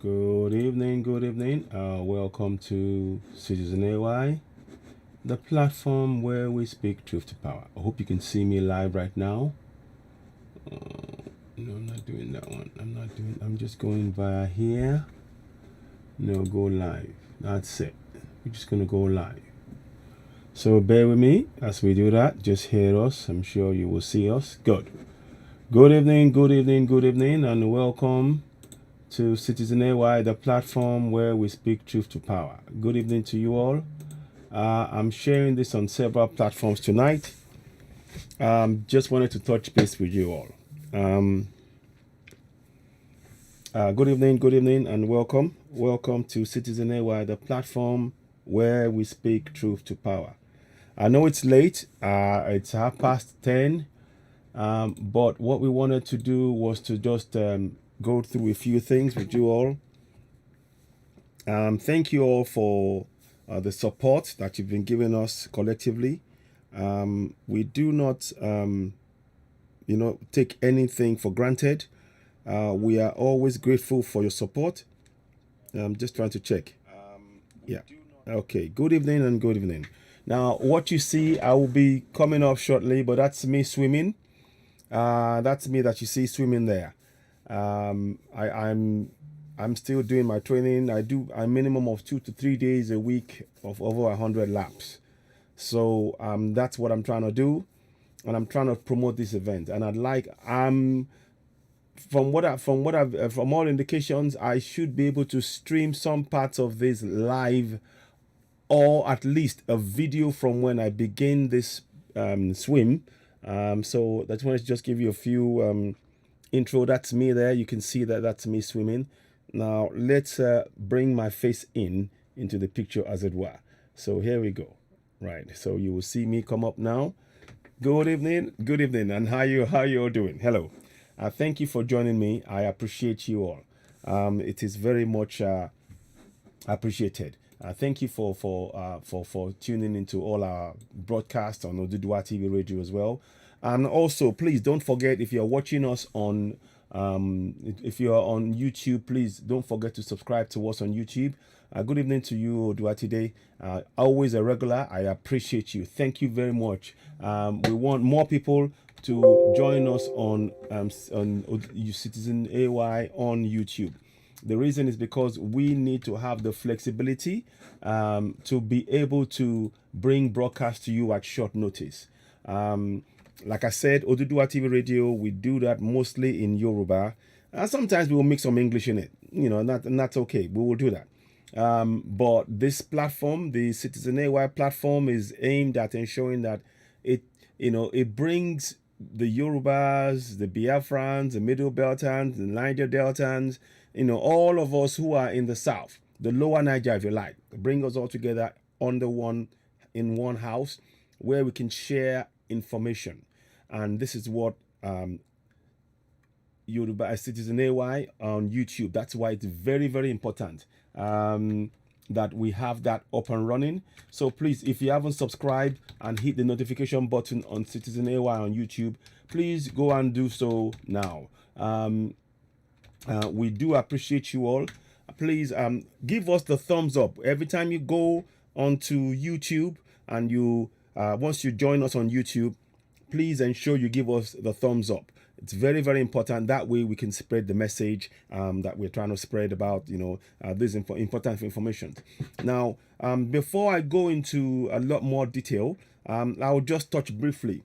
Good evening, good evening. Welcome to Citizen AY, the platform where we speak truth to power. I hope you can see me live right now. No, I'm not doing that one. I'm just going via here. No, go live. That's it. We're just going to go live. So bear with me as we do that. Just hear us. I'm sure you will see us. Good. Good evening, good evening, good evening, and welcome to Citizen AY, the platform where we speak truth to power. Good evening to you all. I'm sharing this on several platforms tonight. Just wanted to touch base with you all. Um, good evening, and welcome. Welcome to Citizen AY, the platform where we speak truth to power. I know it's late. It's 10:30. But what we wanted to do was to just go through a few things with you all. Thank you all for the support that you've been giving us collectively. We do not, take anything for granted. We are always grateful for your support. I'm just trying to check. Yeah. Okay. Good evening and good evening. Now, what you see, I will be coming off shortly, but that's me swimming. That's me that you see swimming there. I'm still doing my training. I do a minimum of 2 to 3 days a week of over 100 laps. So that's what I'm trying to do, and I'm trying to promote this event. And I'd like from all indications, I should be able to stream some parts of this live, or at least a video from when I begin this swim. So I just wanted to just give you a few intro. That's me there. You can see that that's me swimming. Now let's bring my face into the picture, as it were. So here we go. Right. So you will see me come up now. Good evening, and how you all doing? Hello. Thank you for joining me. I appreciate you all. It is very much appreciated. Thank you for tuning into all our broadcasts on Odudua TV radio as well. And also, please don't forget, if you're watching us on if you're on YouTube, please don't forget to subscribe to us on YouTube. Good evening to you, Odua today. Always a regular. I appreciate you. Thank you very much. We want more people to join us on Citizen AY on YouTube. The reason is because we need to have the flexibility to be able to bring broadcast to you at short notice. Like I said, Odudua TV Radio, we do that mostly in Yoruba. Sometimes we will mix some English in it, and that's okay. We will do that. But this platform, the Citizen AY platform, is aimed at ensuring that it brings the Yorubas, the Biafrans, the Middle Beltans, the Niger Deltans, all of us who are in the South, the Lower Niger, if you like, bring us all together under one house where we can share information. And this is what Yoruba Citizen AY on YouTube. That's why it's very, very important that we have that up and running. So please, if you haven't subscribed and hit the notification button on Citizen AY on YouTube, please go and do so now. We do appreciate you all. Please give us the thumbs up every time you go onto YouTube, and once you join us on YouTube, please ensure you give us the thumbs up. It's very, very important. That way we can spread the message that we're trying to spread about, this important information. Now, before I go into a lot more detail, I'll just touch briefly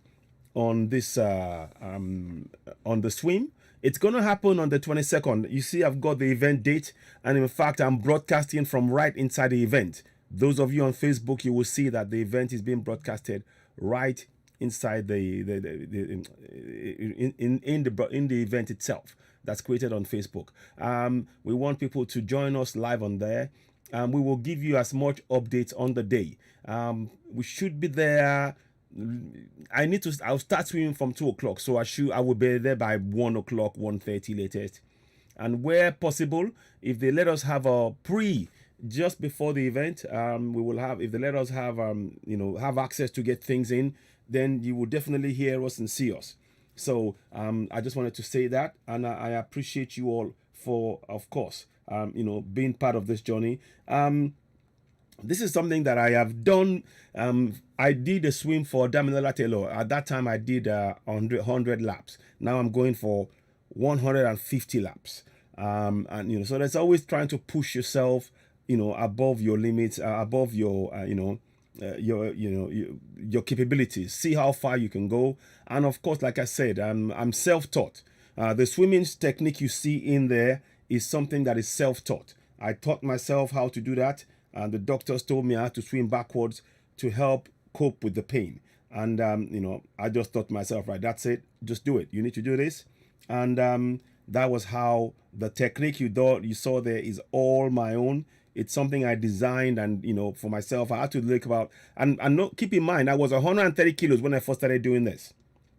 on this on the swim. It's going to happen on the 22nd. You see, I've got the event date, and in fact, I'm broadcasting from right inside the event. Those of you on Facebook, you will see that the event is being broadcasted right inside in the event itself that's created on Facebook. We want people to join us live on there. We will give you as much updates on the day. We should be there. I'll start swimming from 2 o'clock, so I will be there by 1 o'clock, 1:30 latest. And where possible, if they let us have a just before the event, we will have, if they let us have have access to get things in, then you will definitely hear us and see us. So I just wanted to say that, and I appreciate you all for, of course, being part of this journey. This is something that I have done. I did a swim for Damilola Taylor. At that time, I did 100 laps. Now I'm going for 150 laps. So there's always trying to push yourself, above your limits, above your, your capabilities. See how far you can go. And of course, like I said, I'm self-taught. The swimming technique you see in there is something that is self-taught. I taught myself how to do that. And the doctors told me I had to swim backwards to help cope with the pain. And, I just thought to myself, right, that's it. Just do it. You need to do this. And that was how the technique you saw there is all my own. It's something I designed and, for myself. I had to look about, and keep in mind, I was 130 kilos when I first started doing this.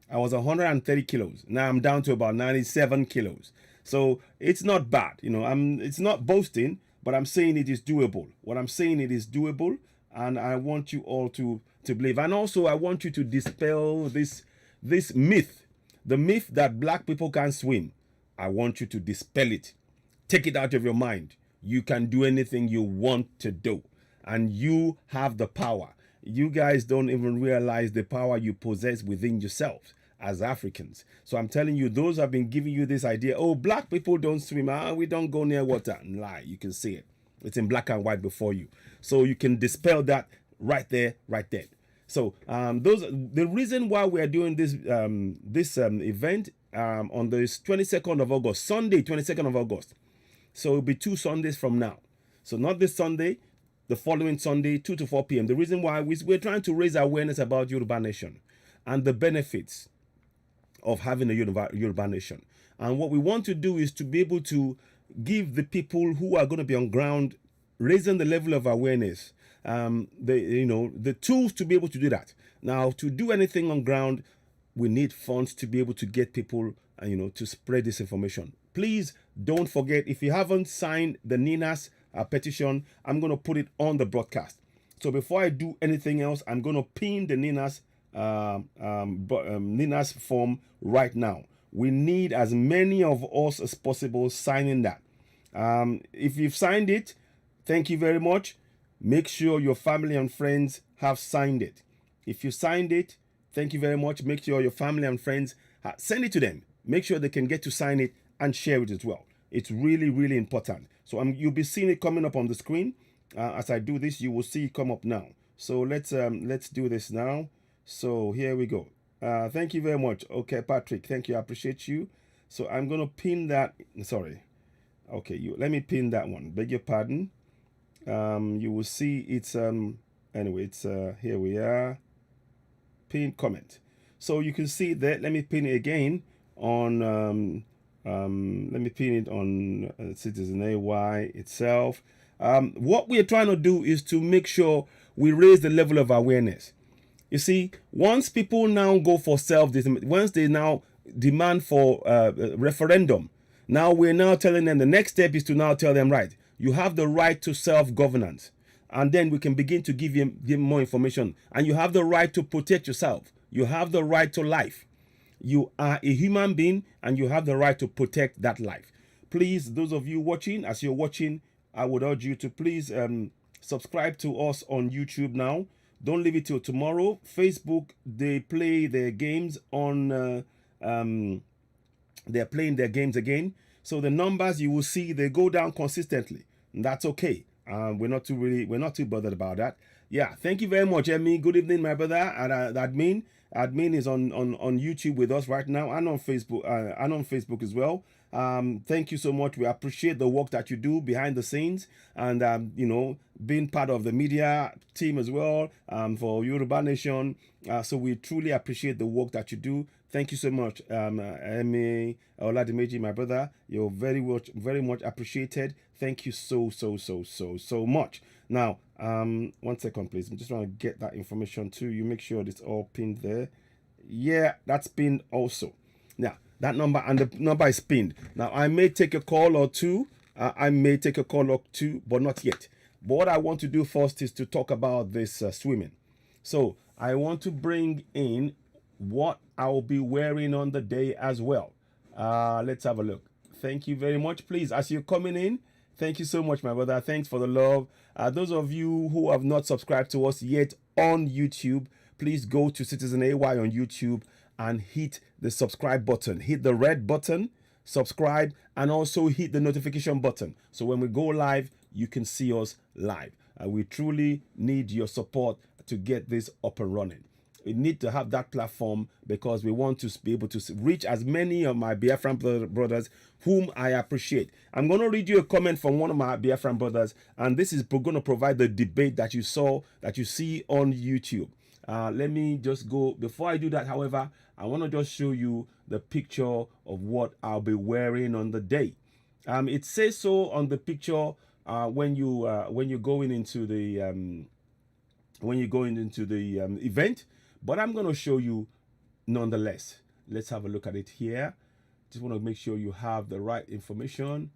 I was 130 kilos. Now I'm down to about 97 kilos. So it's not bad. It's not boasting, but I'm saying it is doable. What I'm saying, it is doable, and I want you all to believe. And also, I want you to dispel this myth, the myth that black people can't swim. I want you to dispel it. Take it out of your mind. You can do anything you want to do, and you have the power. You guys don't even realize the power you possess within yourselves as Africans. So I'm telling you, those have been giving you this idea, oh, black people don't swim, we don't go near water. Lie, you can see it. It's in black and white before you. So you can dispel that right there, right then. So the reason why we are doing this event on the 22nd of August, Sunday, 22nd of August. So it'll be 2 Sundays from now. So not this Sunday, the following Sunday, 2 to 4 p.m. The reason why we're trying to raise awareness about Yoruba Nation and the benefits of having a Yoruba Nation. And what we want to do is to be able to give the people who are going to be on ground, raising the level of awareness, the tools to be able to do that. Now, to do anything on ground, we need funds to be able to get people, to spread this information. Please don't forget, if you haven't signed the NINAS petition, I'm going to put it on the broadcast. So before I do anything else, I'm going to pin the NINAS NINAS form right now. We need as many of us as possible signing that. If you've signed it, thank you very much. Make sure your family and friends have signed it. If you signed it, thank you very much. Make sure your family and friends send it to them. Make sure they can get to sign it and share it as well. It's really, really important. So you'll be seeing it coming up on the screen. As I do this, you will see it come up now. So let's do this now. So here we go. Thank you very much. Okay, Patrick, thank you. I appreciate you. So I'm going to pin that. Sorry. Okay, let me pin that one. Beg your pardon. You will see it's anyway, it's here we are. Pin comment. So you can see that. Let me pin it again on let me pin it on Citizen AY itself. What we are trying to do is to make sure we raise the level of awareness. You see, once people now go for once they now demand for referendum, now we're now telling them the next step is to now tell them, right, you have the right to self-governance. And then we can begin to give them more information. And you have the right to protect yourself. You have the right to life. You are a human being and you have the right to protect that life. Please, those of you watching, as you're watching, I would urge you to please subscribe to us on YouTube now. Don't leave it till tomorrow. Facebook, they play their games on, they're playing their games again. So the numbers you will see, they go down consistently. And that's okay. We're not too bothered about that. Yeah, thank you very much, Emmy. Good evening, my brother. And admin is on YouTube with us right now, and on Facebook as well. Thank you so much. We appreciate the work that you do behind the scenes, and being part of the media team as well for Yoruba Nation. So we truly appreciate the work that you do. Thank you so much, Emmy Oladimeji, my brother. You're very much appreciated. Thank you so much. Now, 1 second, please. I'm just trying to get that information to you. Make sure it's all pinned there. Yeah, that's pinned also. Now, that number, and the number is pinned. Now, I may take a call or two. But not yet. But what I want to do first is to talk about this swimming. So I want to bring in what I'll be wearing on the day as well. Let's have a look. Thank you very much. Please, as you're coming in, thank you so much, my brother. Thanks for the love. Those of you who have not subscribed to us yet on YouTube, please go to Citizen AY on YouTube and hit the subscribe button. Hit the red button, subscribe, and also hit the notification button. So when we go live, you can see us live. We truly need your support to get this up and running. We need to have that platform because we want to be able to reach as many of my Biafran brothers whom I appreciate. I'm going to read you a comment from one of my Biafran brothers, and this is going to provide the debate that you see on YouTube. Let me just go. Before I do that, however, I want to just show you the picture of what I'll be wearing on the day. It says so on the picture when you're going into the event, but I'm going to show you nonetheless. Let's have a look at it here. Just want to make sure you have the right information.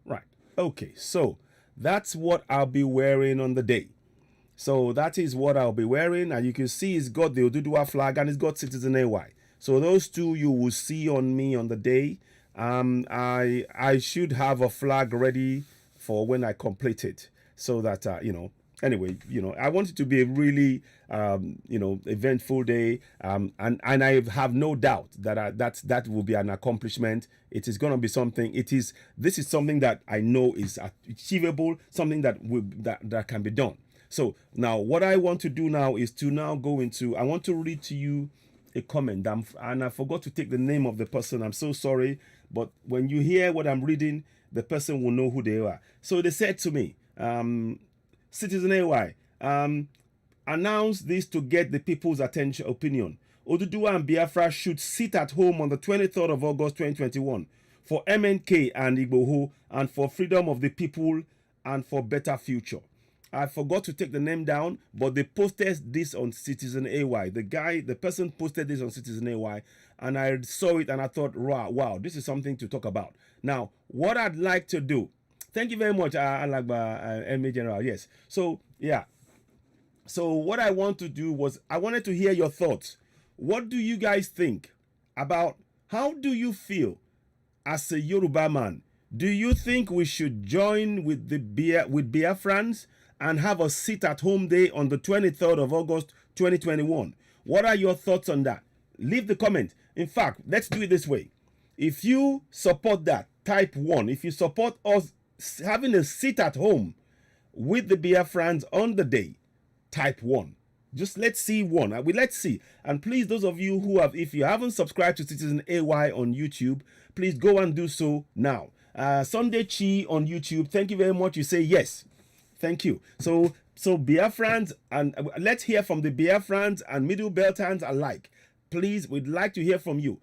Right. Okay. So that's what I'll be wearing on the day. So that is what I'll be wearing. And you can see it's got the Oduduwa flag and it's got Citizen AY. So those two you will see on me on the day. I should have a flag ready for when I complete it, so that anyway, I want it to be a really eventful day, and I have no doubt that that will be an accomplishment. It is going to be something. This is something that I know is achievable, something that can be done. So now what I want to do now is to now go into, I want to read to you a comment, and I forgot to take the name of the person. I'm so sorry, but when you hear what I'm reading, the person will know who they are. So they said to me, Citizen AY, announce this to get the people's opinion. Oduduwa and Biafra should sit at home on the 23rd of August 2021 for MNK and Igboho, and for freedom of the people and for better future. I forgot to take the name down, but they posted this on Citizen AY. The person posted this on Citizen AY, and I saw it and I thought, wow, this is something to talk about. Now, what I'd like to do, thank you very much, Alagba MA General. Yes. So, yeah. So what I want to do was, I wanted to hear your thoughts. What do you guys think about, how do you feel as a Yoruba man? Do you think we should join with Biafrans and have a sit-at-home day on the 23rd of August 2021? What are your thoughts on that? Leave the comment. In fact, let's do it this way. If you support that, type 1. If you support us having a sit-at-home with the Biafrans on the day, type 1. Just let's see one. Let's see. And please, those of you who have, if you haven't subscribed to Citizen AY on YouTube, please go and do so now. Sunday Chi on YouTube, thank you very much. You say yes. Thank you. So Biafrans, and let's hear from the Biafrans and Middle Beltans alike. Please, we'd like to hear from you.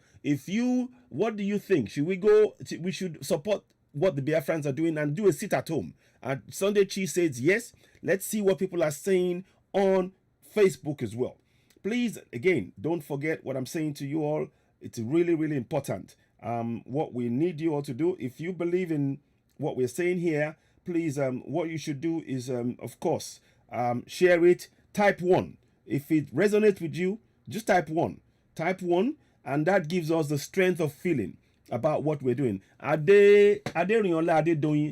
What do you think? We should support what the Biafrans are doing and do a sit at home. And Sunday Chi says yes. Let's see what people are saying on Facebook as well. Please, again, don't forget what I'm saying to you all. It's really, really important. What we need you all to do, if you believe in what we're saying here, please, what you should do is, of course, share it. Type 1. If it resonates with you, just type 1. Type 1, and that gives us the strength of feeling about what we're doing.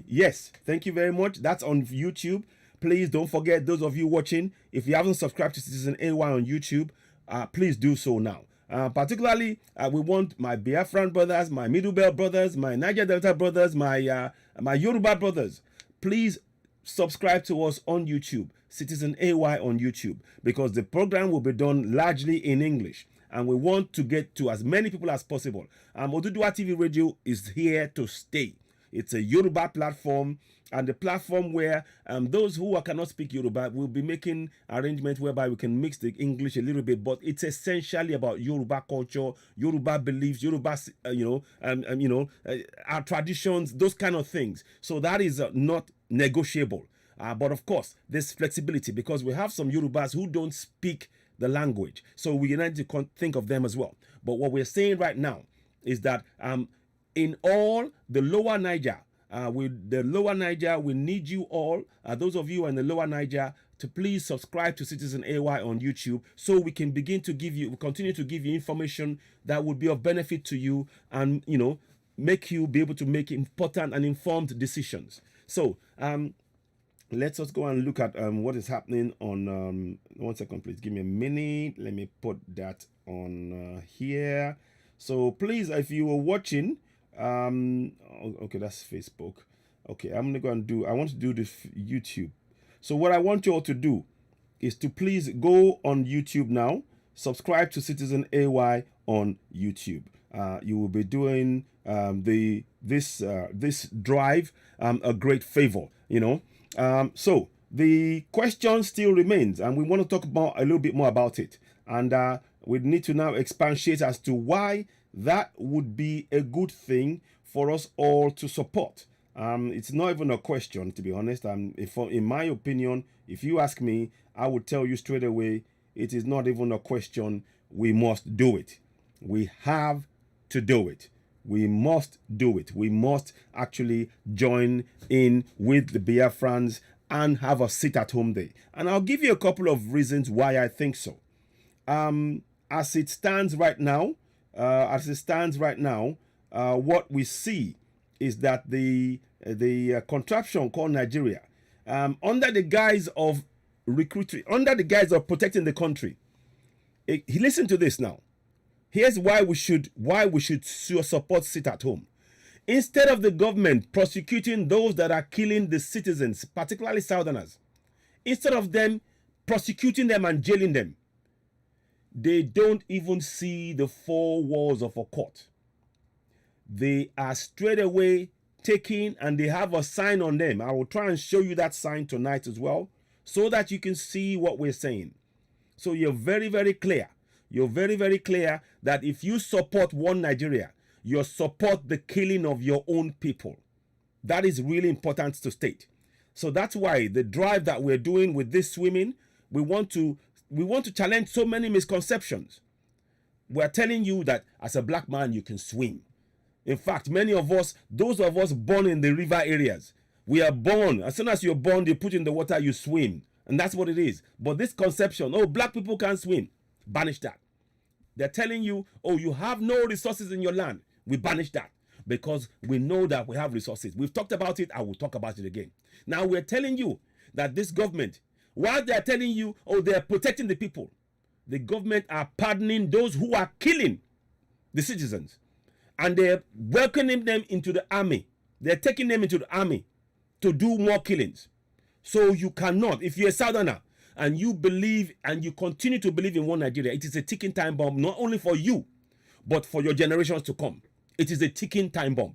Yes, thank you very much. That's on YouTube. Please don't forget, those of you watching, if you haven't subscribed to Citizen AY on YouTube, please do so now. Particularly, we want my Biafran brothers, my Middle Belt brothers, my Niger Delta brothers, my Yoruba brothers. Please subscribe to us on YouTube, Citizen AY on YouTube, because the program will be done largely in English, and we want to get to as many people as possible. Oduduwa TV Radio is here to stay. It's a Yoruba platform, and the platform where those who cannot speak Yoruba will be making arrangements whereby we can mix the English a little bit, but it's essentially about Yoruba culture, Yoruba beliefs, Yoruba, our traditions, those kind of things. So that is not negotiable. But of course, there's flexibility because we have some Yorubas who don't speak the language. So we need to think of them as well. But what we're saying right now is that in all the lower Niger, we need you all, those of you in the lower Niger, to please subscribe to Citizen AY on YouTube, so we can continue to give you information that would be of benefit to you, and make you be able to make important and informed decisions. So let us go and look at what is happening on 1 second, please give me a minute. Let me put that on here. So please, if you were watching, okay, that's Facebook. Okay, I'm gonna go and I want to do this YouTube. So what I want you all to do is to please go on YouTube now, subscribe to Citizen AY on YouTube. You will be doing this drive a great favor, so the question still remains, and we want to talk about a little bit more about it, and we need to now expatiate as to why that would be a good thing for us all to support. It's not even a question, to be honest. In my opinion, if you ask me, I would tell you straight away, it is not even a question. We must do it. We have to do it. We must do it. We must actually join in with the Biafrans and have a sit-at-home day. And I'll give you a couple of reasons why I think so. As it stands right now, what we see is that the contraption called Nigeria, under the guise of recruiting, under the guise of protecting the country, listen to this now. Here's why we should support sit at home. Instead of the government prosecuting those that are killing the citizens, particularly Southerners, instead of them prosecuting them and jailing them, they don't even see the four walls of a court. They are straight away taking, and they have a sign on them. I will try and show you that sign tonight as well, so that you can see what we're saying. So you're very, very clear. You're very, very clear that if you support one Nigeria, you support the killing of your own people. That is really important to state. So that's why the drive that we're doing with this swimming, we want to challenge so many misconceptions. We're telling you that as a black man, you can swim. In fact, many of us, those of us born in the river areas, we are born, as soon as you're born, they put you in the water, you swim. And that's what it is. But this conception, oh, black people can't swim, banish that. They're telling you, oh, you have no resources in your land. We banish that because we know that we have resources. We've talked about it. I will talk about it again. Now we're telling you that this government, while they're telling you, oh, they're protecting the people, the government are pardoning those who are killing the citizens. And they're welcoming them into the army. They're taking them into the army to do more killings. So you cannot, if you're a Southerner, and you believe and you continue to believe in one Nigeria, it is a ticking time bomb, not only for you, but for your generations to come. It is a ticking time bomb.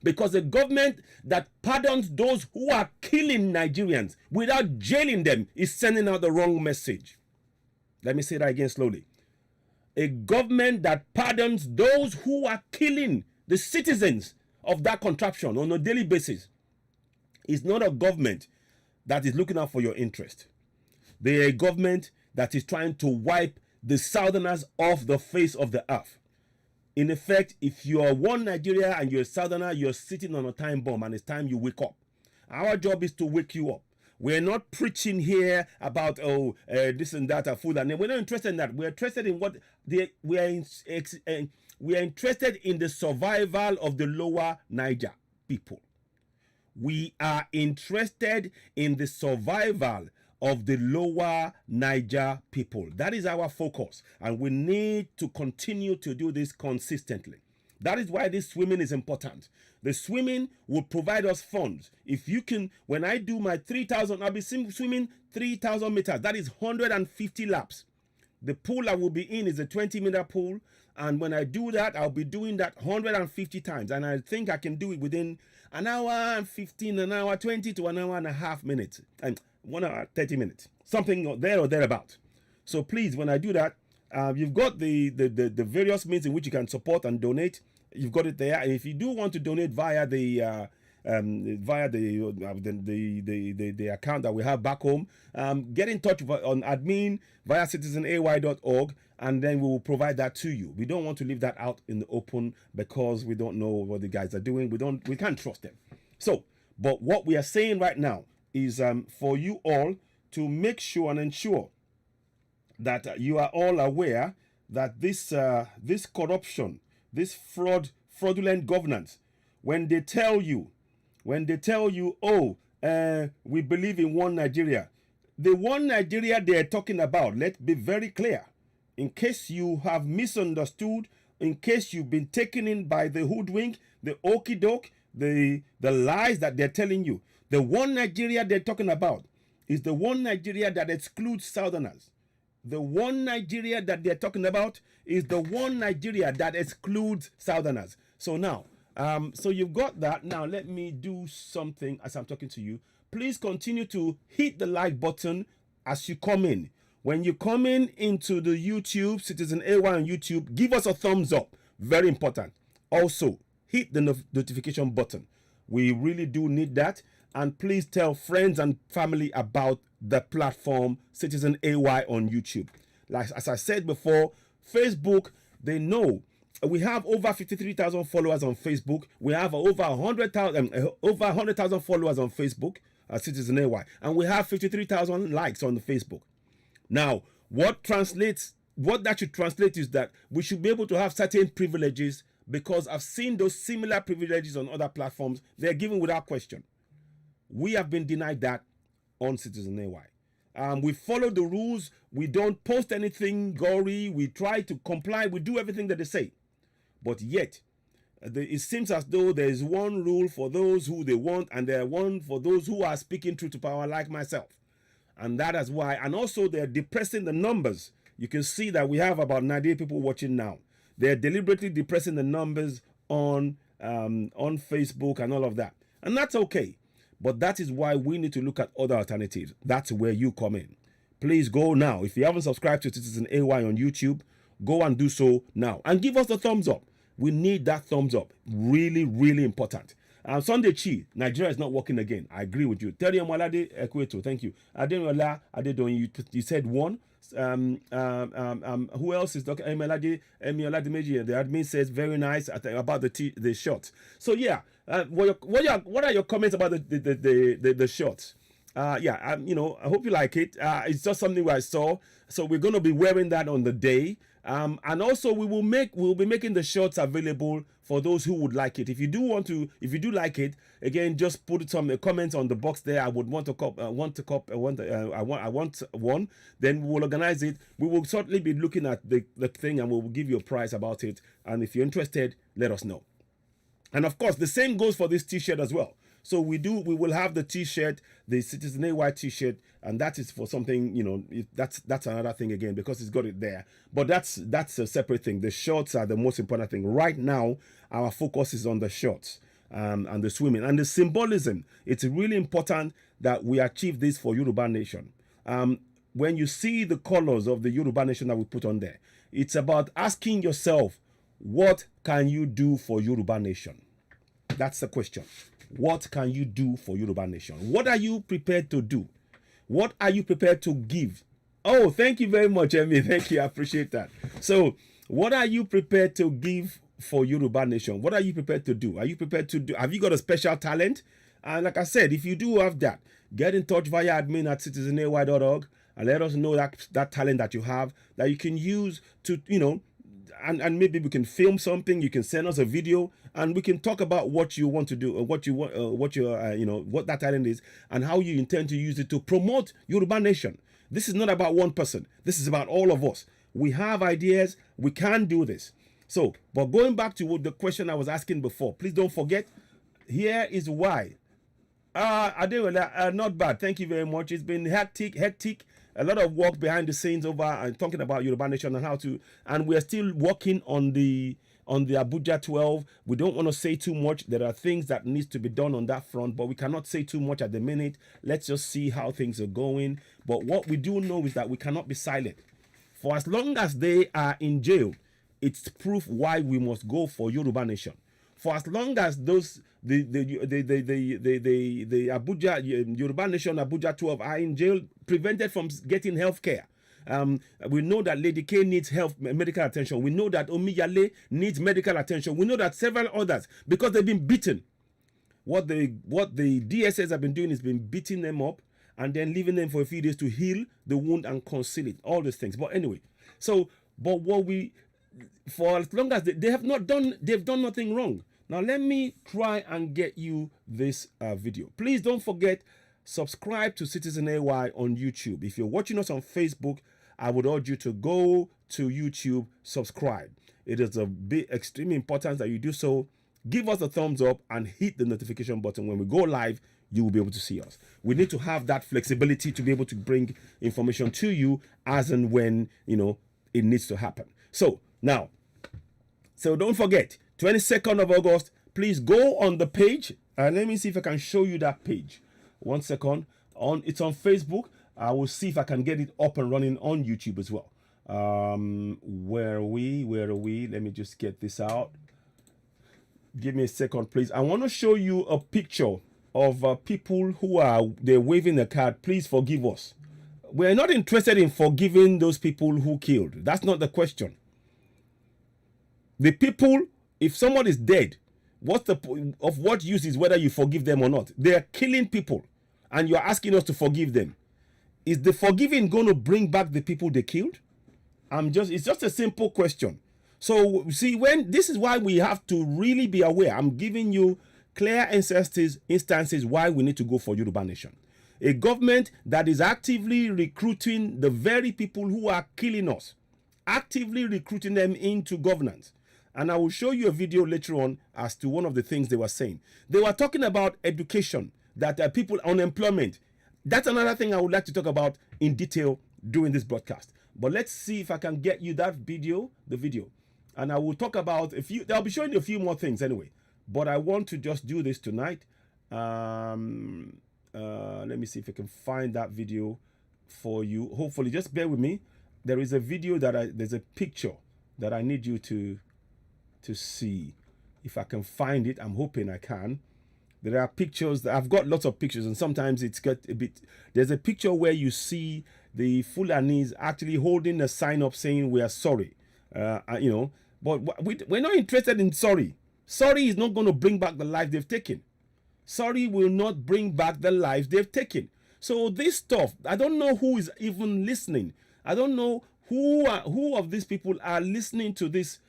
Because the government that pardons those who are killing Nigerians without jailing them is sending out the wrong message. Let me say that again slowly. A government that pardons those who are killing the citizens of that contraption on a daily basis is not a government that is looking out for your interest. They are a government that is trying to wipe the Southerners off the face of the earth. In effect, if you are one Nigeria and you're a Southerner, you're sitting on a time bomb and it's time you wake up. Our job is to wake you up. We're not preaching here about, this and that, food, and we're not interested in that. We're interested in what we are interested in the survival of the lower Niger people. We are interested in the survival of the lower Niger people. That is our focus, and we need to continue to do this consistently. That is why this swimming is important. The swimming will provide us funds. If you can, when I do my 3,000, I'll be swimming 3,000 meters. That is 150 laps. The pool I will be in is a 20-meter pool, and when I do that, I'll be doing that 150 times, and I think I can do it within an hour and 15, an hour 20 to an hour and a half minutes, and 1 hour 30 minutes, something there or thereabout. So please, when I do that, you've got the various means in which you can support and donate. You've got it there, and if you do want to donate via the account that we have back home, get in touch on admin via citizenay.org, and then we will provide that to you. We don't want to leave that out in the open because we don't know what the guys are doing. We can't trust them. So, but what we are saying right now is for you all to make sure and ensure that you are all aware that this corruption, this fraudulent governance, when they tell you, oh, we believe in one Nigeria, the one Nigeria they are talking about, let's be very clear, in case you have misunderstood, in case you've been taken in by the hoodwink, the okie doke, the lies that they're telling you, the one Nigeria they're talking about is the one Nigeria that excludes Southerners. The one Nigeria that they're talking about is the one Nigeria that excludes Southerners. So now, so you've got that. Now let me do something as I'm talking to you. Please continue to hit the like button as you come in. When you come in into the YouTube, Citizen AY on YouTube, give us a thumbs up. Very important. Also, hit the notification button. We really do need that. And please tell friends and family about the platform Citizen AY on YouTube. Like as I said before, Facebook, they know we have over 53,000 followers on Facebook. We have over 100,000 followers on Facebook, Citizen AY, and we have 53,000 likes on the Facebook. Now, what that should translate is that we should be able to have certain privileges, because I've seen those similar privileges on other platforms. They're given without question. We have been denied that on Citizen AY. We follow the rules. We don't post anything gory. We try to comply. We do everything that they say. But yet, it seems as though there is one rule for those who they want, and there are one for those who are speaking truth to power, like myself. And that is why. And also, they're depressing the numbers. You can see that we have about 98 people watching now. They're deliberately depressing the numbers on Facebook and all of that. And that's okay. But that is why we need to look at other alternatives. That's where you come in. Please go now. If you haven't subscribed to Citizen AY on YouTube, go and do so now. And give us the thumbs up. We need that thumbs up. Really, really important. Sunday Chi, Nigeria is not working again. I agree with you. Terry Mwalade Ekweto, thank you. Ademola Adedon, you said one. Who else is Dr. Emiolade Meji? The admin says very nice about the shots. So yeah, what are your comments about the shots? Yeah, I hope you like it. It's just something I saw. So we're going to be wearing that on the day. And also we'll be making the shorts available for those who would like it. If you do like it, again, just put some comments on the box there. I would want to I want one. Then we will organize it. We will certainly be looking at the thing, and we will give you a price about it. And if you're interested, let us know. And of course, the same goes for this t-shirt as well. So we will have the t-shirt, the Citizen AY t-shirt, and that is for something, that's another thing again, because it's got it there. But that's a separate thing. The shorts are the most important thing. Right now, our focus is on the shorts and the swimming. And the symbolism, it's really important that we achieve this for Yoruba Nation. When you see the colors of the Yoruba Nation that we put on there, it's about asking yourself, what can you do for Yoruba Nation? That's the question. What can you do for Yoruba Nation? What are you prepared to do? What are you prepared to give? Oh, thank you very much, Emmy. Thank you. I appreciate that. So, what are you prepared to give for Yoruba Nation? What are you prepared to do? Are you prepared to do? Have you got a special talent? And like I said, if you do have that, get in touch via admin at citizenay.org and let us know that talent that you have that you can use to, and maybe we can film something. You can send us a video, and we can talk about what you want to do, or what that talent is, and how you intend to use it to promote Yoruba Nation. This is not about one person. This is about all of us. We have ideas. We can do this. So, but going back to the question I was asking before, please don't forget. Here is why. Adeola, not bad. Thank you very much. It's been hectic. A lot of work behind the scenes over and talking about Yoruba Nation and how to, and we're still working on the Abuja 12. We don't want to say too much. There are things that needs to be done on that front, but we cannot say too much at the minute. Let's just see how things are going. But what we do know is that we cannot be silent. For as long as they are in jail, it's proof why we must go for Yoruba Nation. For as long as those the Abuja Yoruba Nation Abuja 12 are in jail, prevented from getting health care. We know that Lady K needs medical attention. We know that Omiyale needs medical attention. We know that several others, because they've been beaten. What the DSS have been doing is been beating them up, and then leaving them for a few days to heal the wound and conceal it. All these things. But anyway, so but what we for as long as they have not done, they've done nothing wrong. Now let me try and get you this video. Please don't forget, subscribe to Citizen AY on YouTube. If you're watching us on Facebook, I would urge you to go to YouTube, subscribe. It is a big extremely important that you do so. Give us a thumbs up and hit the notification button. When we go live, you will be able to see us. We need to have that flexibility to be able to bring information to you as and when, you know, it needs to happen. So now, so don't forget, 22nd of August, please go on the page. And let me see if I can show you that page. 1 second. It's on Facebook. I will see if I can get it up and running on YouTube as well. Where are we? Let me just get this out. Give me a second, please. I want to show you a picture of people who they're waving a card. Please forgive us. We're not interested in forgiving those people who killed. That's not the question. The people, if someone is dead, what's the point of what use is whether you forgive them or not? They are killing people, and you're asking us to forgive them. Is the forgiving going to bring back the people they killed? It's just a simple question. So see, this is why we have to really be aware. I'm giving you clear instances why we need to go for Yoruba Nation. A government that is actively recruiting the very people who are killing us, actively recruiting them into governance. And I will show you a video later on as to one of the things they were saying. They were talking about education, that people, unemployment. That's another thing I would like to talk about in detail during this broadcast. But let's see if I can get you that video, the video. And I will talk about I'll be showing you a few more things anyway. But I want to just do this tonight. Let me see if I can find that video for you. Hopefully, just bear with me. There is a video there's a picture that I need you to see. If I can find it, I'm hoping I can. There are pictures I've got lots of pictures, and sometimes it's got a bit. There's a picture where you see the Fulanis actually holding a sign up saying we are sorry. You know, but we're not interested in sorry. Sorry is not going to bring back the life they've taken. Sorry will not bring back the life they've taken. So this stuff, I don't know who is even listening. I don't know who of these people are listening to this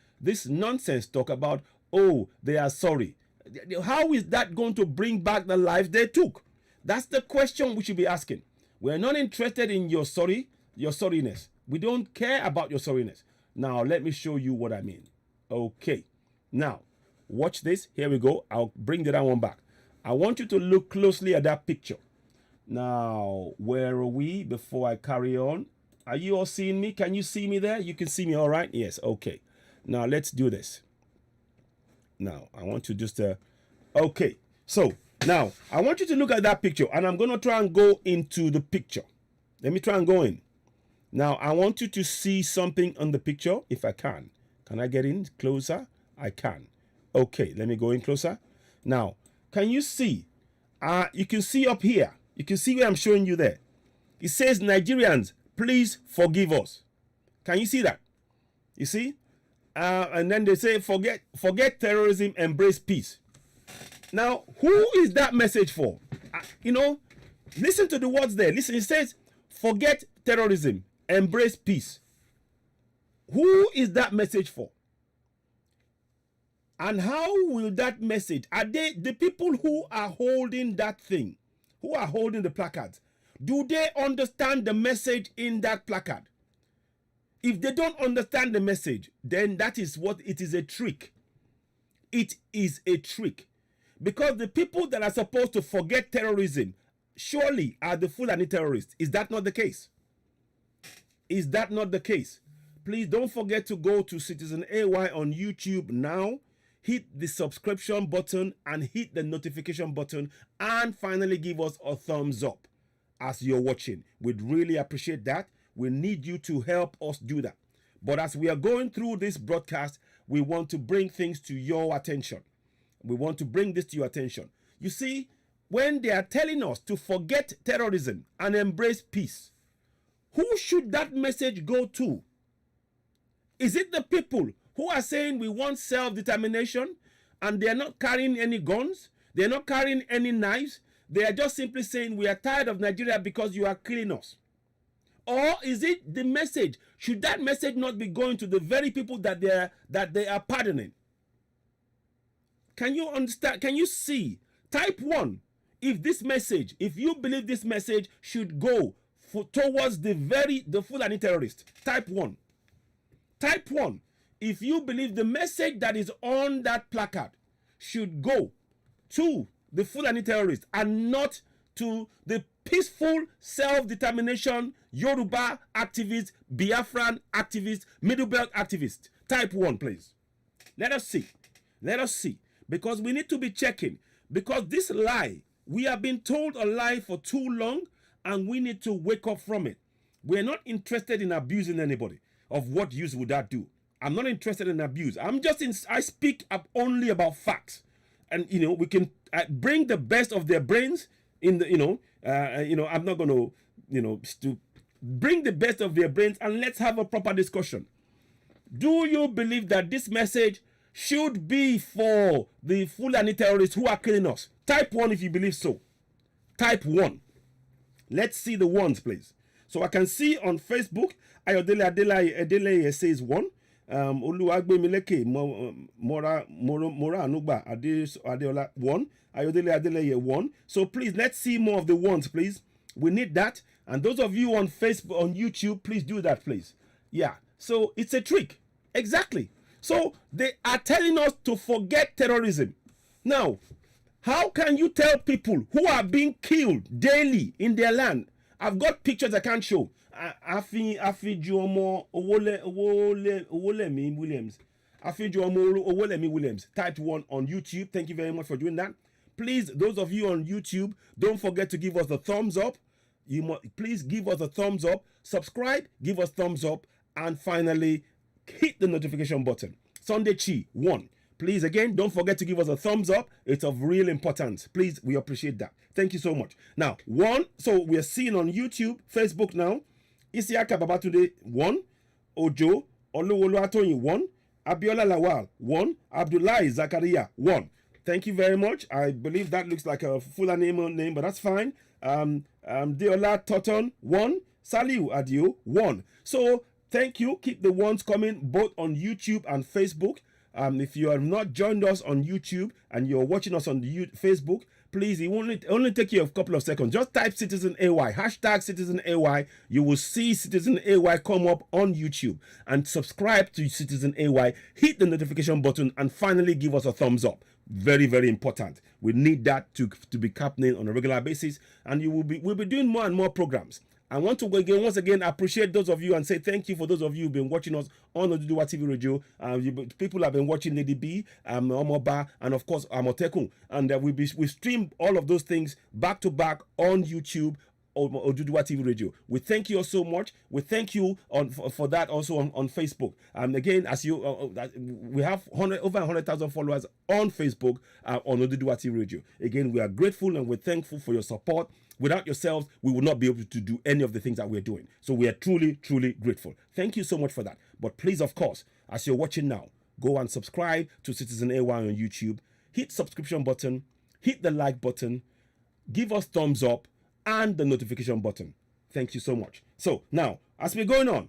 nonsense talk about, oh, they are sorry. How is that going to bring back the life they took? That's the question we should be asking. We're not interested in your sorriness. We don't care about your sorriness. Now, let me show you what I mean. Okay. Now, watch this. Here we go. I'll bring the other one back. I want you to look closely at that picture. Now, where are we before I carry on? Are you all seeing me? Can you see me there? You can see me all right? Yes. Okay. Now, let's do this. Now, I want to just... okay. So, now, I want you to look at that picture. And I'm going to try and go into the picture. Let me try and go in. Now, I want you to see something on the picture, if I can. Can I get in closer? I can. Okay, let me go in closer. Now, can you see? You can see up here. You can see where I'm showing you there. It says, Nigerians, please forgive us. Can you see that? You see? And then they say, forget terrorism, embrace peace. Now, who is that message for? You know, listen to the words there. Listen, it says, forget terrorism, embrace peace. Who is that message for? And how will that message, are they the people who are holding that thing, who are holding the placards, do they understand the message in that placard? If they don't understand the message, then that is what it is, a trick. It is a trick. Because the people that are supposed to forget terrorism surely are the Fulani terrorists. Is that not the case? Is that not the case? Please don't forget to go to Citizen AY on YouTube now. Hit the subscription button and hit the notification button, and finally give us a thumbs up as you're watching. We'd really appreciate that. We need you to help us do that. But as we are going through this broadcast, we want to bring things to your attention. We want to bring this to your attention. You see, when they are telling us to forget terrorism and embrace peace, who should that message go to? Is it the people who are saying we want self-determination and they're not carrying any guns? They're not carrying any knives? they are just simply saying we are tired of Nigeria because you are killing us? Or is it the message? Should that message not be going to the very people that they are pardoning? Can you understand? Can you see? Type 1. If you believe this message should go towards the Fulani terrorist. Type 1. Type 1. If you believe the message that is on that placard should go to the Fulani terrorist and not to the peaceful self-determination Yoruba activists, Biafran activists, Middle Belt activists. Type 1, please. Let us see. Let us see. Because we need to be checking. Because this lie, we have been told a lie for too long, and we need to wake up from it. We're not interested in abusing anybody. Of what use would that do? I'm not interested in abuse. I speak up only about facts. And, we can bring the best of their brains in the, I'm not going to, bring the best of their brains and let's have a proper discussion. Do you believe that this message should be for the Fulani terrorists who are killing us? Type 1 if you believe so. Type 1. Let's see the ones, please. So I can see on Facebook, Ayodele Adeleye says 1. Oluwagbemileke Mora Anugba Adeola 1. Ayodele Adeleye 1. So please, let's see more of the ones, please. We need that. And those of you on Facebook, on YouTube, please do that, please. Yeah. So it's a trick. Exactly. So they are telling us to forget terrorism. Now, how can you tell people who are being killed daily in their land? I've got pictures I can't show. Afi Jomo Owolemi Williams. Afi Jomo Owolemi Williams. Type 1 on YouTube. Thank you very much for doing that. Please, those of you on YouTube, don't forget to give us a thumbs up. Please give us a thumbs up. Subscribe, give us thumbs up, and finally hit the notification button. Sunday Chi 1. Please, again, don't forget to give us a thumbs up. It's of real importance. Please, we appreciate that. Thank you so much. Now, 1. So we are seeing on YouTube, Facebook now. Isiaka Babatunde 1. Ojo Oluwolu Atoyin 1. Abiola Lawal 1. Abdullahi Zakaria 1. Thank you very much. I believe that looks like a fuller name, but that's fine. Deola Toton 1. Saliu Adio 1. So thank you. Keep the ones coming both on YouTube and Facebook. If you have not joined us on YouTube and you're watching us on Facebook, please, it will only take you a couple of seconds. Just type Citizen AY, hashtag Citizen AY. You will see Citizen AY come up on YouTube. And subscribe to Citizen AY, hit the notification button, and finally give us a thumbs up. Very, very important. We need that to be happening on a regular basis. And we'll be doing more and more programs. I want to once again appreciate those of you and say thank you for those of you who've been watching us on Oduduwa TV Radio. People have been watching Lady B, Omoba, and of course Amotekun. And we stream all of those things back to back on YouTube, Oduduwa TV Radio. We thank you all so much. We thank you for that also on Facebook. And again, as we have over 100,000 followers on Facebook on Oduduwa TV Radio. Again, we are grateful and we're thankful for your support. Without yourselves, we would not be able to do any of the things that we're doing. So we are truly, truly grateful. Thank you so much for that. But please, of course, as you're watching now, go and subscribe to Citizen AY on YouTube. Hit subscription button, hit the like button, give us thumbs up, and the notification button. Thank you so much. So now, as we're going on,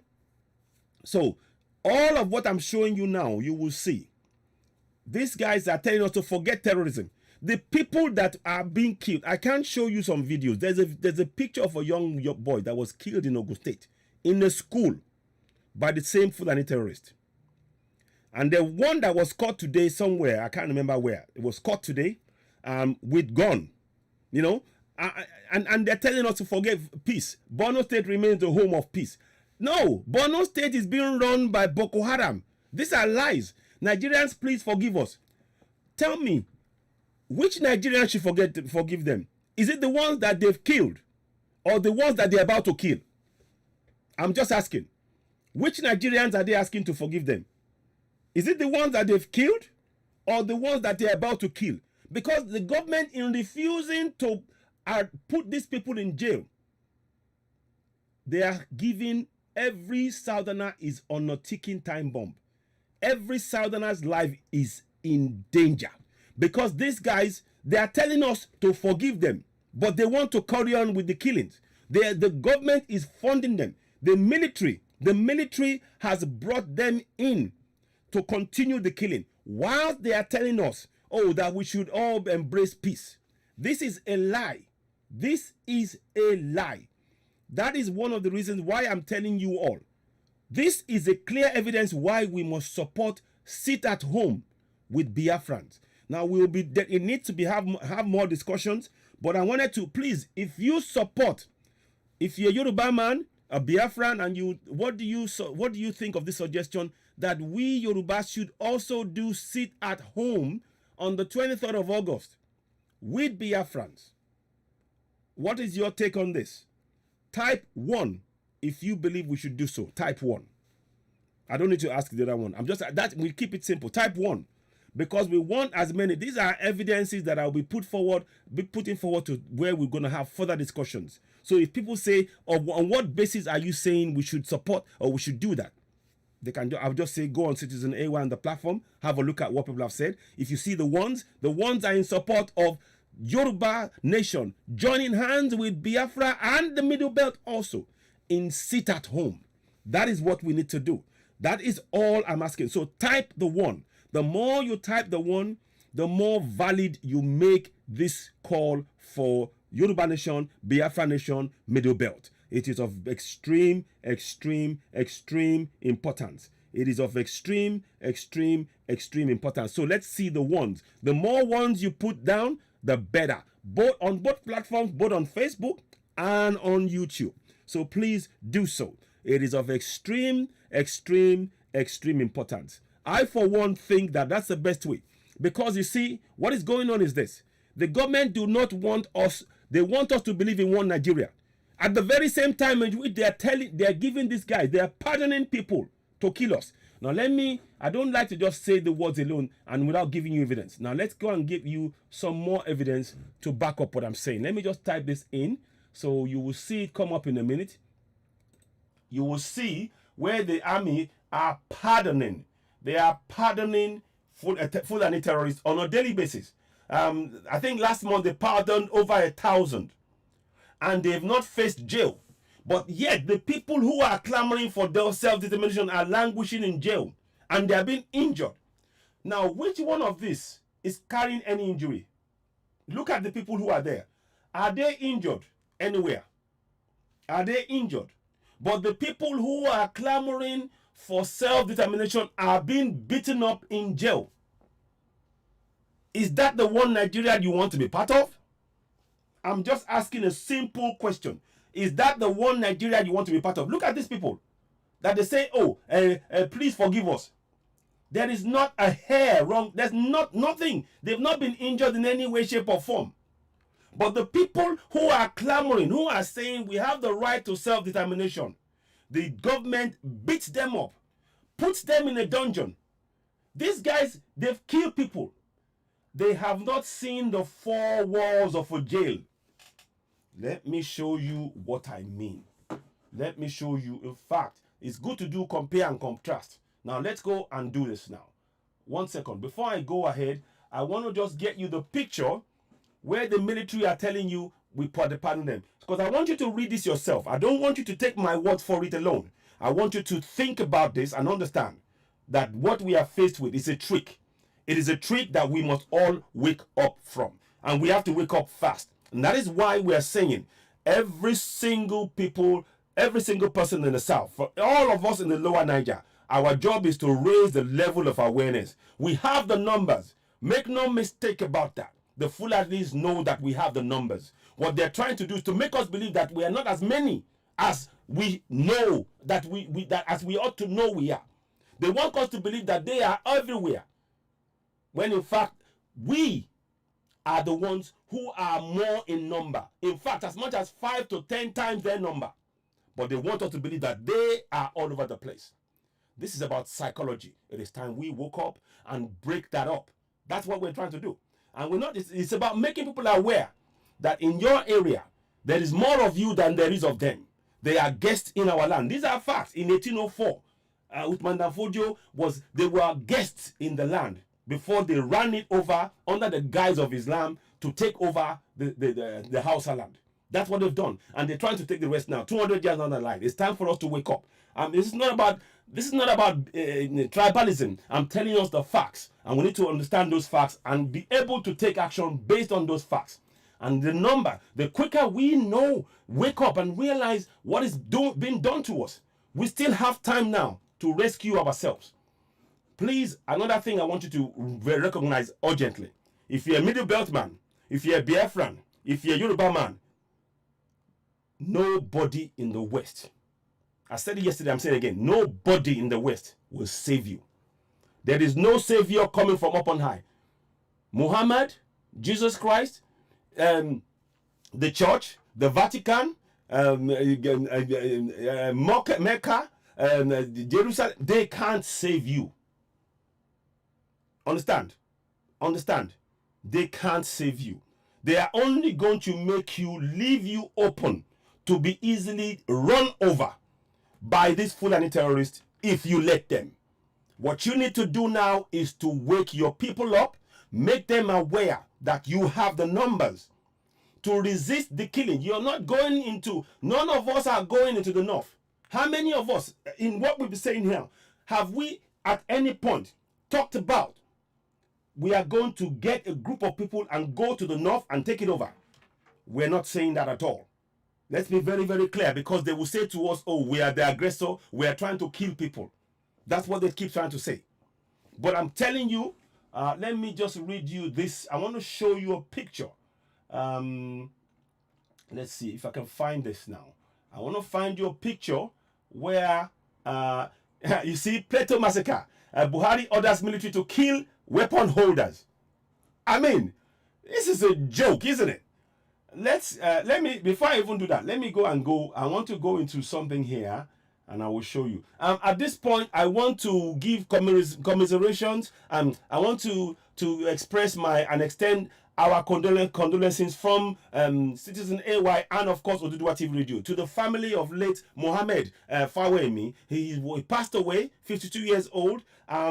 so all of what I'm showing you now, you will see. These guys are telling us to forget terrorism. The people that are being killed, I can't show you some videos. There's a picture of a young boy that was killed in Ogun State in a school by the same Fulani terrorist. And the one that was caught today somewhere, I can't remember where, it was caught today with gun, and they're telling us to forget peace. Borno State remains the home of peace. No, Borno State is being run by Boko Haram. These are lies. Nigerians, please forgive us. Tell me, which Nigerians should forgive them? Is it the ones that they've killed or the ones that they're about to kill? I'm just asking. Which Nigerians are they asking to forgive them? Is it the ones that they've killed or the ones that they're about to kill? Because the government, in refusing to put these people in jail, they are giving every Southerner is on a ticking time bomb. Every Southerner's life is in danger. Because these guys, they are telling us to forgive them. but they want to carry on with the killings. The government is funding them. The military has brought them in to continue the killing, while they are telling us, oh, that we should all embrace peace. This is a lie. This is a lie. That is one of the reasons why I'm telling you all. This is a clear evidence why we must support sit at home with Biafrans. Now it needs to be have more discussions, but I wanted to please, if you're a Yoruba man, a Biafran, and what do you think of this suggestion that we Yoruba should also do sit at home on the 23rd of August with Biafrans? What is your take on this? Type 1 if you believe we should do so. Type 1. I don't need to ask the other one. We keep it simple. Type 1. Because we want as many. These are evidences that I'll be putting forward to where we're going to have further discussions. So if people say, on what basis are you saying we should support or we should do that? I'll just say, go on Citizen A1 on the platform, have a look at what people have said. If you see the ones are in support of Yoruba nation joining hands with Biafra and the Middle Belt also in sit at home. That is what we need to do. That is all I'm asking. So type the 1. The more you type the 1, the more valid you make this call for Yoruba nation, Biafra nation, Middle Belt. It is of extreme, extreme, extreme importance. It is of extreme, extreme, extreme importance. So let's see the ones. The more ones you put down, the better. On both platforms, both on Facebook and on YouTube. So please do so. It is of extreme, extreme, extreme importance. I, for one, think that that's the best way. Because you see, what is going on is this. The government do not want us, they want us to believe in one Nigeria. At the very same time in which they are giving these guys, they are pardoning people to kill us. Now I don't like to just say the words alone and without giving you evidence. Now let's go and give you some more evidence to back up what I'm saying. Let me just type this in so you will see it come up in a minute. You will see where the army are pardoning. They are pardoning Fulani terrorists on a daily basis. I think last month they pardoned over 1,000. And they've not faced jail. But yet the people who are clamoring for their self-determination are languishing in jail. And they are being injured. Now, which one of these is carrying any injury? Look at the people who are there. Are they injured anywhere? Are they injured? But the people who are clamoring for self-determination are being beaten up in jail. Is that the one Nigeria you want to be part of? I'm just asking a simple question. Is that the one Nigeria you want to be part of? Look at these people that they say, oh, please forgive us. There is not a hair wrong. There's nothing. They've not been injured in any way, shape, or form. But the people who are clamoring, who are saying we have the right to self-determination, the government beats them up, puts them in a dungeon. These guys, they've killed people. They have not seen the four walls of a jail. Let me show you what I mean. Let me show you. In fact, it's good to do compare and contrast. Now, let's go and do this now. 1 second. Before I go ahead, I want to just get you the picture where the military are telling you we pardon them. Because I want you to read this yourself. I don't want you to take my word for it alone. I want you to think about this and understand that what we are faced with is a trick. It is a trick that we must all wake up from. And we have to wake up fast. And that is why we are saying every single person in the South, for all of us in the lower Niger, our job is to raise the level of awareness. We have the numbers. Make no mistake about that. The Fulanis know that we have the numbers. What they're trying to do is to make us believe that we are not as many as we know that as we ought to know we are. They want us to believe that they are everywhere, when in fact we are the ones who are more in number. In fact, as much as 5 to 10 times their number. But they want us to believe that they are all over the place. This is about psychology. It is time we woke up and break that up. That's what we're trying to do. And we're not. It's about making people aware that in your area, there is more of you than there is of them. They are guests in our land. These are facts. In 1804, Uthman Danfodio they were guests in the land before they ran it over under the guise of Islam to take over the Hausa land. That's what they've done, and they're trying to take the rest now. 200 years down the line, it's time for us to wake up. This is not about tribalism. I'm telling us the facts, and we need to understand those facts and be able to take action based on those facts. And the quicker we know, wake up and realize what is being done to us, we still have time now to rescue ourselves. Please, another thing I want you to recognize urgently. If you're a Middle Belt man, if you're a Biafran, if you're a Yoruba man, nobody in the West, I said it yesterday, I'm saying it again, nobody in the West will save you. There is no savior coming from up on high. Muhammad, Jesus Christ, the church, the Vatican, Mecca, Jerusalem, they can't save you. Understand? They can't save you. They are only going to leave you open to be easily run over by these Fulani terrorists if you let them. What you need to do now is to wake your people up, make them aware that you have the numbers to resist the killing. None of us are going into the north. How many of us, in what we've been saying here, have we at any point talked about we are going to get a group of people and go to the north and take it over? We're not saying that at all. Let's be very, very clear, because they will say to us, oh, we are the aggressor, we are trying to kill people. That's what they keep trying to say. But I'm telling you, let me just read you this. I want to show you a picture. Let's see if I can find this now. I want to find you a picture where, you see, Plateau Massacre. Buhari orders military to kill weapon holders. I mean, this is a joke, isn't it? Before I even do that, let me go. I want to go into something here, and I will show you. At this point, I want to give commiserations. I want to express and extend our condolences from Citizen AY and, of course, Oduduwa TV Radio to the family of late Mohammed Fawemi. He passed away, 52 years old.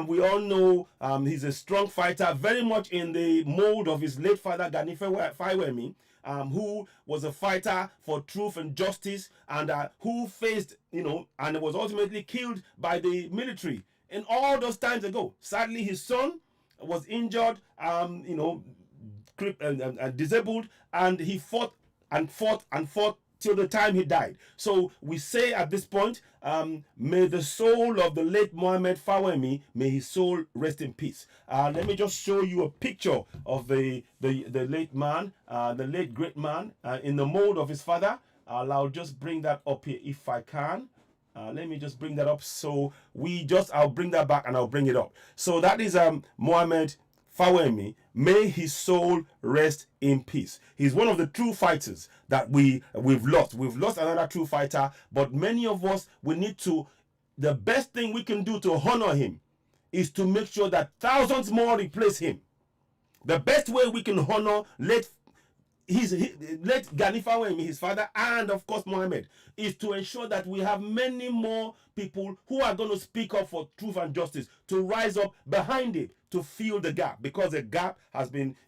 We all know he's a strong fighter, very much in the mold of his late father, Gani Fawemi. Who was a fighter for truth and justice, and who faced, and was ultimately killed by the military in all those times ago. Sadly, his son was injured, disabled, and he fought till the time he died. So we say at this point, may the soul of the late Mohammed Fawemi, may his soul rest in peace. Let me just show you a picture of the late man, the late great man, in the mold of his father. I'll just bring that up here if I can. Let me just bring that up. So I'll bring that back and I'll bring it up. So that is Mohammed Fawemi. May his soul rest in peace. He's one of the true fighters that we've lost. We've lost another true fighter, but many of us, the best thing we can do to honor him is to make sure that thousands more replace him. The best way we can honor let Gani Fawemi, his father, and of course Mohammed, is to ensure that we have many more people who are going to speak up for truth and justice, to rise up behind it, to fill the gap, because a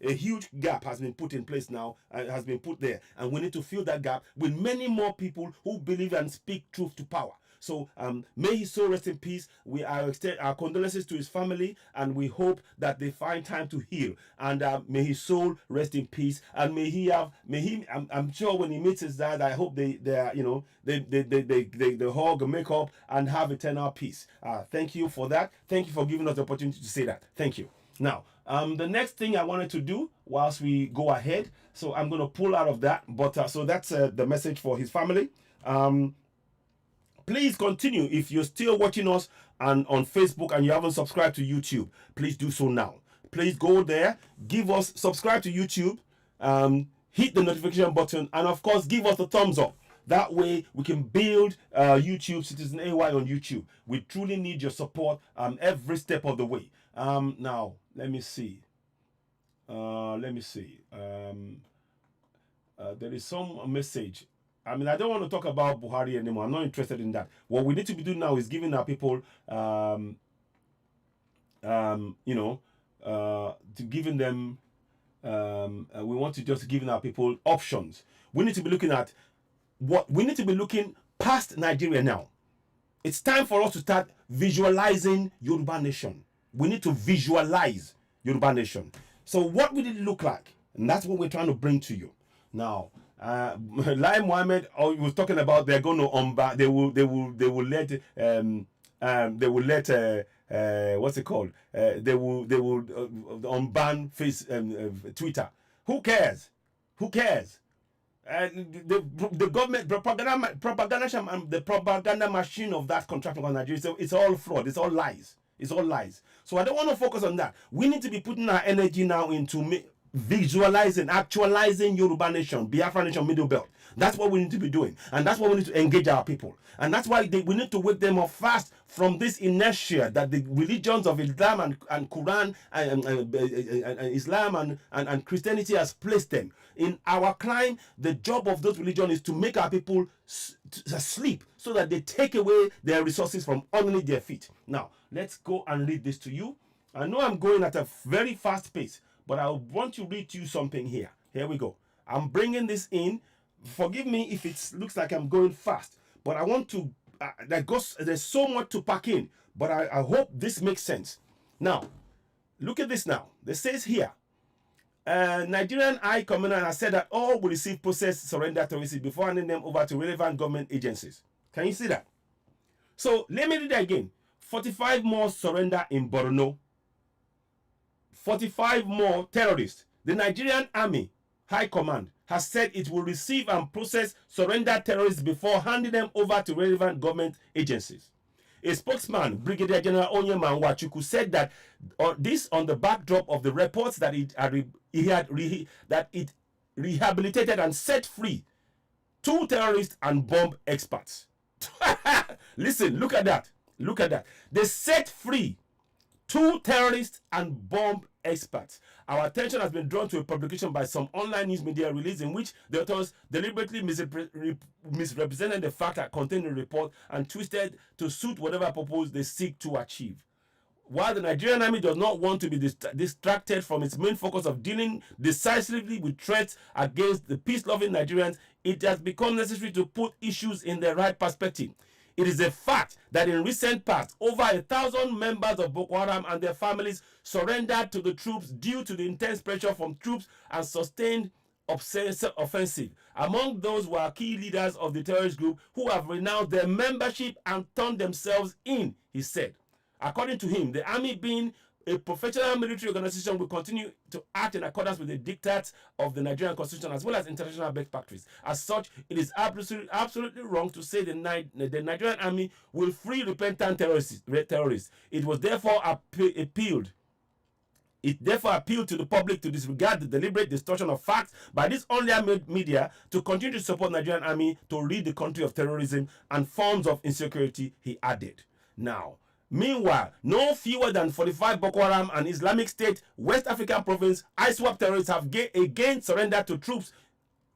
huge gap has been put in place now, has been put there, and we need to fill that gap with many more people who believe and speak truth to power. So may his soul rest in peace. We extend our condolences to his family, and we hope that they find time to heal. And may his soul rest in peace. And I'm sure when he meets his dad, I hope they hug, make up, and have eternal peace. Thank you for that. Thank you for giving us the opportunity to say that. Thank you. Now, the next thing I wanted to do whilst we go ahead, so I'm going to pull out of that. But so that's the message for his family. Please continue. If you're still watching us on Facebook and you haven't subscribed to YouTube, please do so now. Please go there, subscribe to YouTube, hit the notification button, and of course, give us a thumbs up. That way, we can build YouTube, Citizen AY on YouTube. We truly need your support every step of the way. Now, let me see. There is some message. I mean, I don't want to talk about Buhari anymore. I'm not interested in that. What we need to be doing now is giving our people, giving them we want to just give our people options. We need to be looking at what we need to be looking past Nigeria now. It's time for us to start visualizing Yoruba Nation. We need to visualize Yoruba Nation. So what will it look like? And that's what we're trying to bring to you. Now, Lai Mohammed was talking about they're going to unban. They will let what's it called? They will unban Twitter. Who cares? Who cares? The government the propaganda machine of that contracting on Nigeria, so it's all fraud, it's all lies. It's all lies. So I don't want to focus on that. We need to be putting our energy now into visualizing, actualizing Yoruba Nation, Biafra Nation, Middle Belt. That's what we need to be doing. And that's why we need to engage our people. And that's why we need to wake them up fast from this inertia that the religions of Islam and Quran and Islam and Christianity has placed them. In our climb, the job of those religions is to make our people sleep so that they take away their resources from underneath their feet. Now, let's go and read this to you. I know I'm going at a very fast pace, but I want to read to you something here. Here we go. I'm bringing this in. Forgive me if it looks like I'm going fast, but I want to, there's so much to pack in, but I hope this makes sense. Now, look at this now. It says here, Nigerian High Commissioner has said that all will receive processed surrender terrorists before handing them over to relevant government agencies. Can you see that? So let me read that again. 45 more surrender in Borno. 45 more terrorists. The Nigerian Army High Command has said it will receive and process surrender terrorists before handing them over to relevant government agencies. A spokesman, Brigadier General Onyema Nwachukwu, said that this on the backdrop of the reports that it rehabilitated and set free 2 terrorists and bomb experts. Listen, look at that. Look at that. They set free 2 terrorists and bomb experts. Our attention has been drawn to a publication by some online news media release in which the authors deliberately misrepresented the fact that contained in the report and twisted to suit whatever purpose they seek to achieve. While the Nigerian Army does not want to be distracted from its main focus of dealing decisively with threats against the peace-loving Nigerians, it has become necessary to put issues in the right perspective. It is a fact that in recent past, over 1,000 members of Boko Haram and their families surrendered to the troops due to the intense pressure from troops and sustained offensive. Among those were key leaders of the terrorist group who have renounced their membership and turned themselves in, he said. According to him, the army, being a professional military organization, will continue to act in accordance with the diktats of the Nigerian constitution as well as international best practice. As such, it is absolutely wrong to say the Nigerian army will free repentant terrorists. It was therefore appealed. It therefore appealed to the public to disregard the deliberate distortion of facts by this online media to continue to support Nigerian army to rid the country of terrorism and forms of insecurity, he added. Now, meanwhile, no fewer than 45 Boko Haram and Islamic State West African province ISWAP terrorists have again surrendered to troops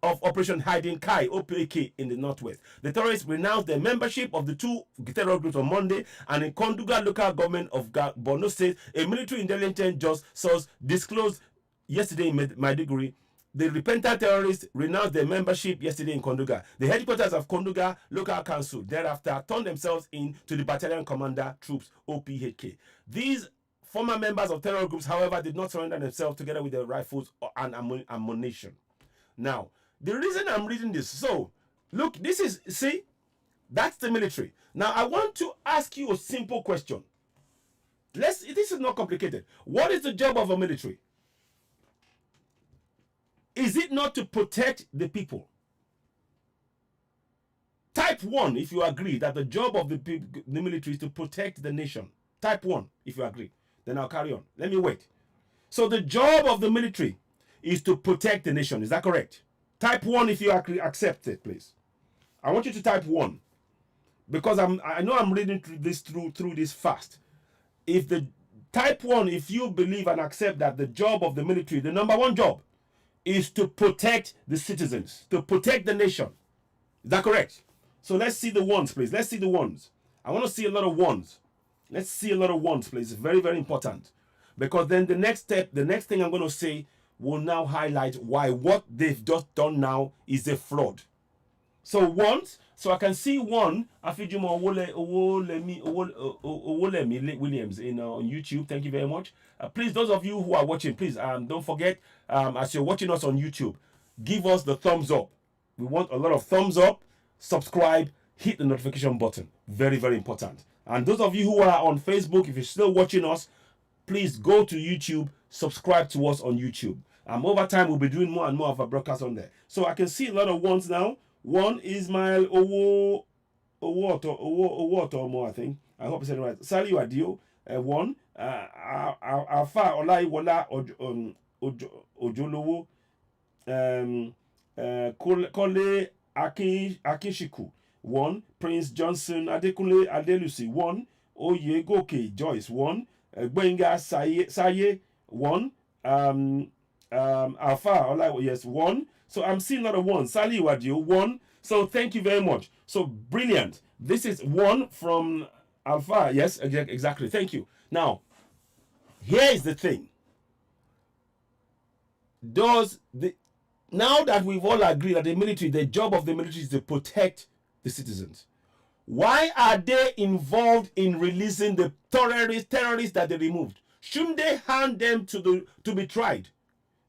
of Operation Hiding Kai, OPK, in the northwest. The terrorists renounced their membership of the 2 terror groups on Monday, and in Konduga local government of Borno State, a military intelligence source disclosed yesterday in Maiduguri. The repentant terrorists renounced their membership yesterday in Konduga. The headquarters of Konduga Local Council thereafter turned themselves in to the Battalion Commander Troops, OPHK. These former members of terror groups, however, did not surrender themselves together with their rifles and ammunition. Now, the reason I'm reading this, so, look, this is, see, that's the military. Now, I want to ask you a simple question. This is not complicated. What is the job of a military? Is it not to protect the people? Type 1 if you agree that the job of the military is to protect the nation. Type 1 if you agree. Then I'll carry on. Let me wait. So the job of the military is to protect the nation. Is that correct? Type 1 if you accept it, please. I want you to type 1. Because I know I'm reading through this fast. If the type 1, if you believe and accept that the job of the military, the number 1 job, is to protect the citizens, to protect the nation. Is that correct? So let's see the ones, please. Let's see the ones. I want to see a lot of ones. Let's see a lot of ones, please. It's very, very important. Because then the next step, the next thing I'm going to say will now highlight why what they've just done now is a fraud. So so I can see one, Afijimo Owolemi Williams on YouTube. Thank you very much. Please, those of you who are watching, please don't forget, as you're watching us on YouTube, give us the thumbs up. We want a lot of thumbs up, subscribe, hit the notification button. Very, very important. And those of you who are on Facebook, if you're still watching us, please go to YouTube, subscribe to us on YouTube. Over time, we'll be doing more and more of our broadcasts on there. So I can see a lot of ones now. One, Ismail Owotomo, I think. I hope I said it right. Sali Adio, one. Alfa Olaiwola Ojolowo, Kole Akinshiku, one. Prince Johnson Adekunle Adelusi, one. Oyegoke Joyce, one. Gbenga Saye, one. Alfa Olaiwola, yes, one. So I'm seeing a lot of ones. Sali Wadio, one. So thank you very much. So brilliant. This is one from Alpha. Yes, exactly. Thank you. Now, here is the thing. Now that we've all agreed that the job of the military is to protect the citizens, why are they involved in releasing the terrorists that they removed? Shouldn't they hand them to be tried?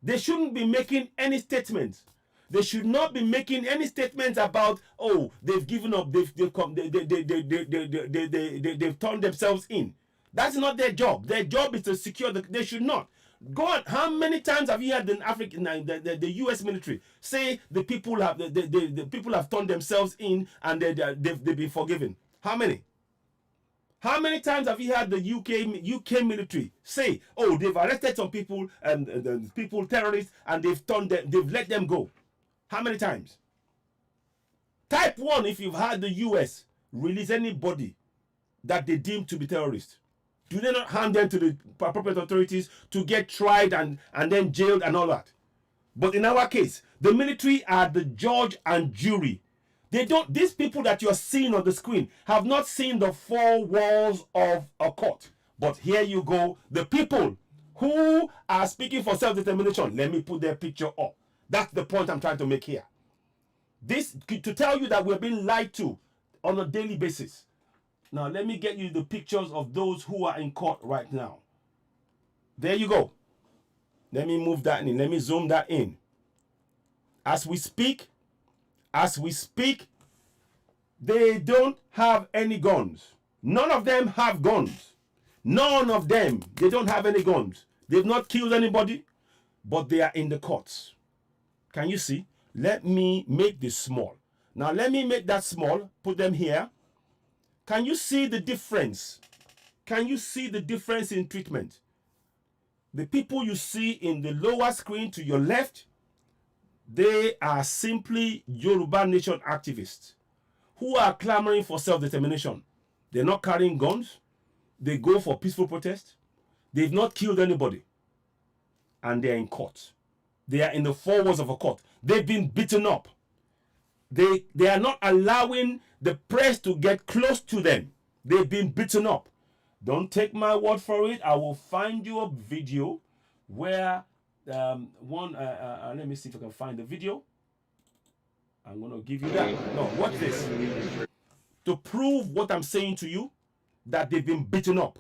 They shouldn't be making any statements. They should not be making any statements about, oh, they've given up, they've turned themselves in. That's not their job. Their job is to secure they should not. Go on. How many times have you heard the U.S. military say the people have the people have turned themselves in and they've been forgiven? How many? How many times have you heard the UK military say, oh, they've arrested some people and terrorists, and they've let them go? How many times? Type 1 if you've had the US release anybody that they deem to be terrorists. Do they not hand them to the appropriate authorities to get tried and then jailed and all that? But in our case, the military are the judge and jury. These people that you're seeing on the screen have not seen the four walls of a court. But here you go. The people who are speaking for self-determination, let me put their picture up. That's the point I'm trying to make here. This to tell you that we're being lied to on a daily basis. Now, let me get you the pictures of those who are in court right now. There you go. Let me move that in. Let me zoom that in. As we speak, they don't have any guns. None of them have guns. None of them. They don't have any guns. They've not killed anybody, but they are in the courts. Can you see? Let me make this small. Now, let me make that small. Put them here. Can you see the difference? Can you see the difference in treatment? The people you see in the lower screen to your left, they are simply Yoruba Nation activists who are clamoring for self-determination. They're not carrying guns. They go for peaceful protest. They've not killed anybody. And they're in court. They are in the four walls of a court. They've been beaten up. They are not allowing the press to get close to them. They've been beaten up. Don't take my word for it. I will find you a video where let me see if I can find the video. I'm going to give you that. No, watch this. To prove what I'm saying to you, that they've been beaten up.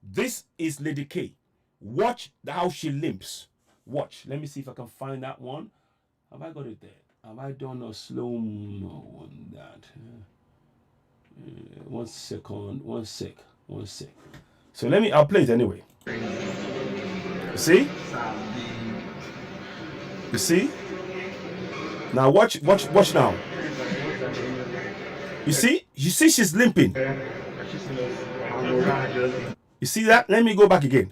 This is Lady K. Watch how she limps. Watch. Let me see if I can find that one. Have I got it there? Have I done a slow-mo on that? One sec. So I'll play it anyway. You see? You see? Now watch now. You see she's limping. You see that? Let me go back again.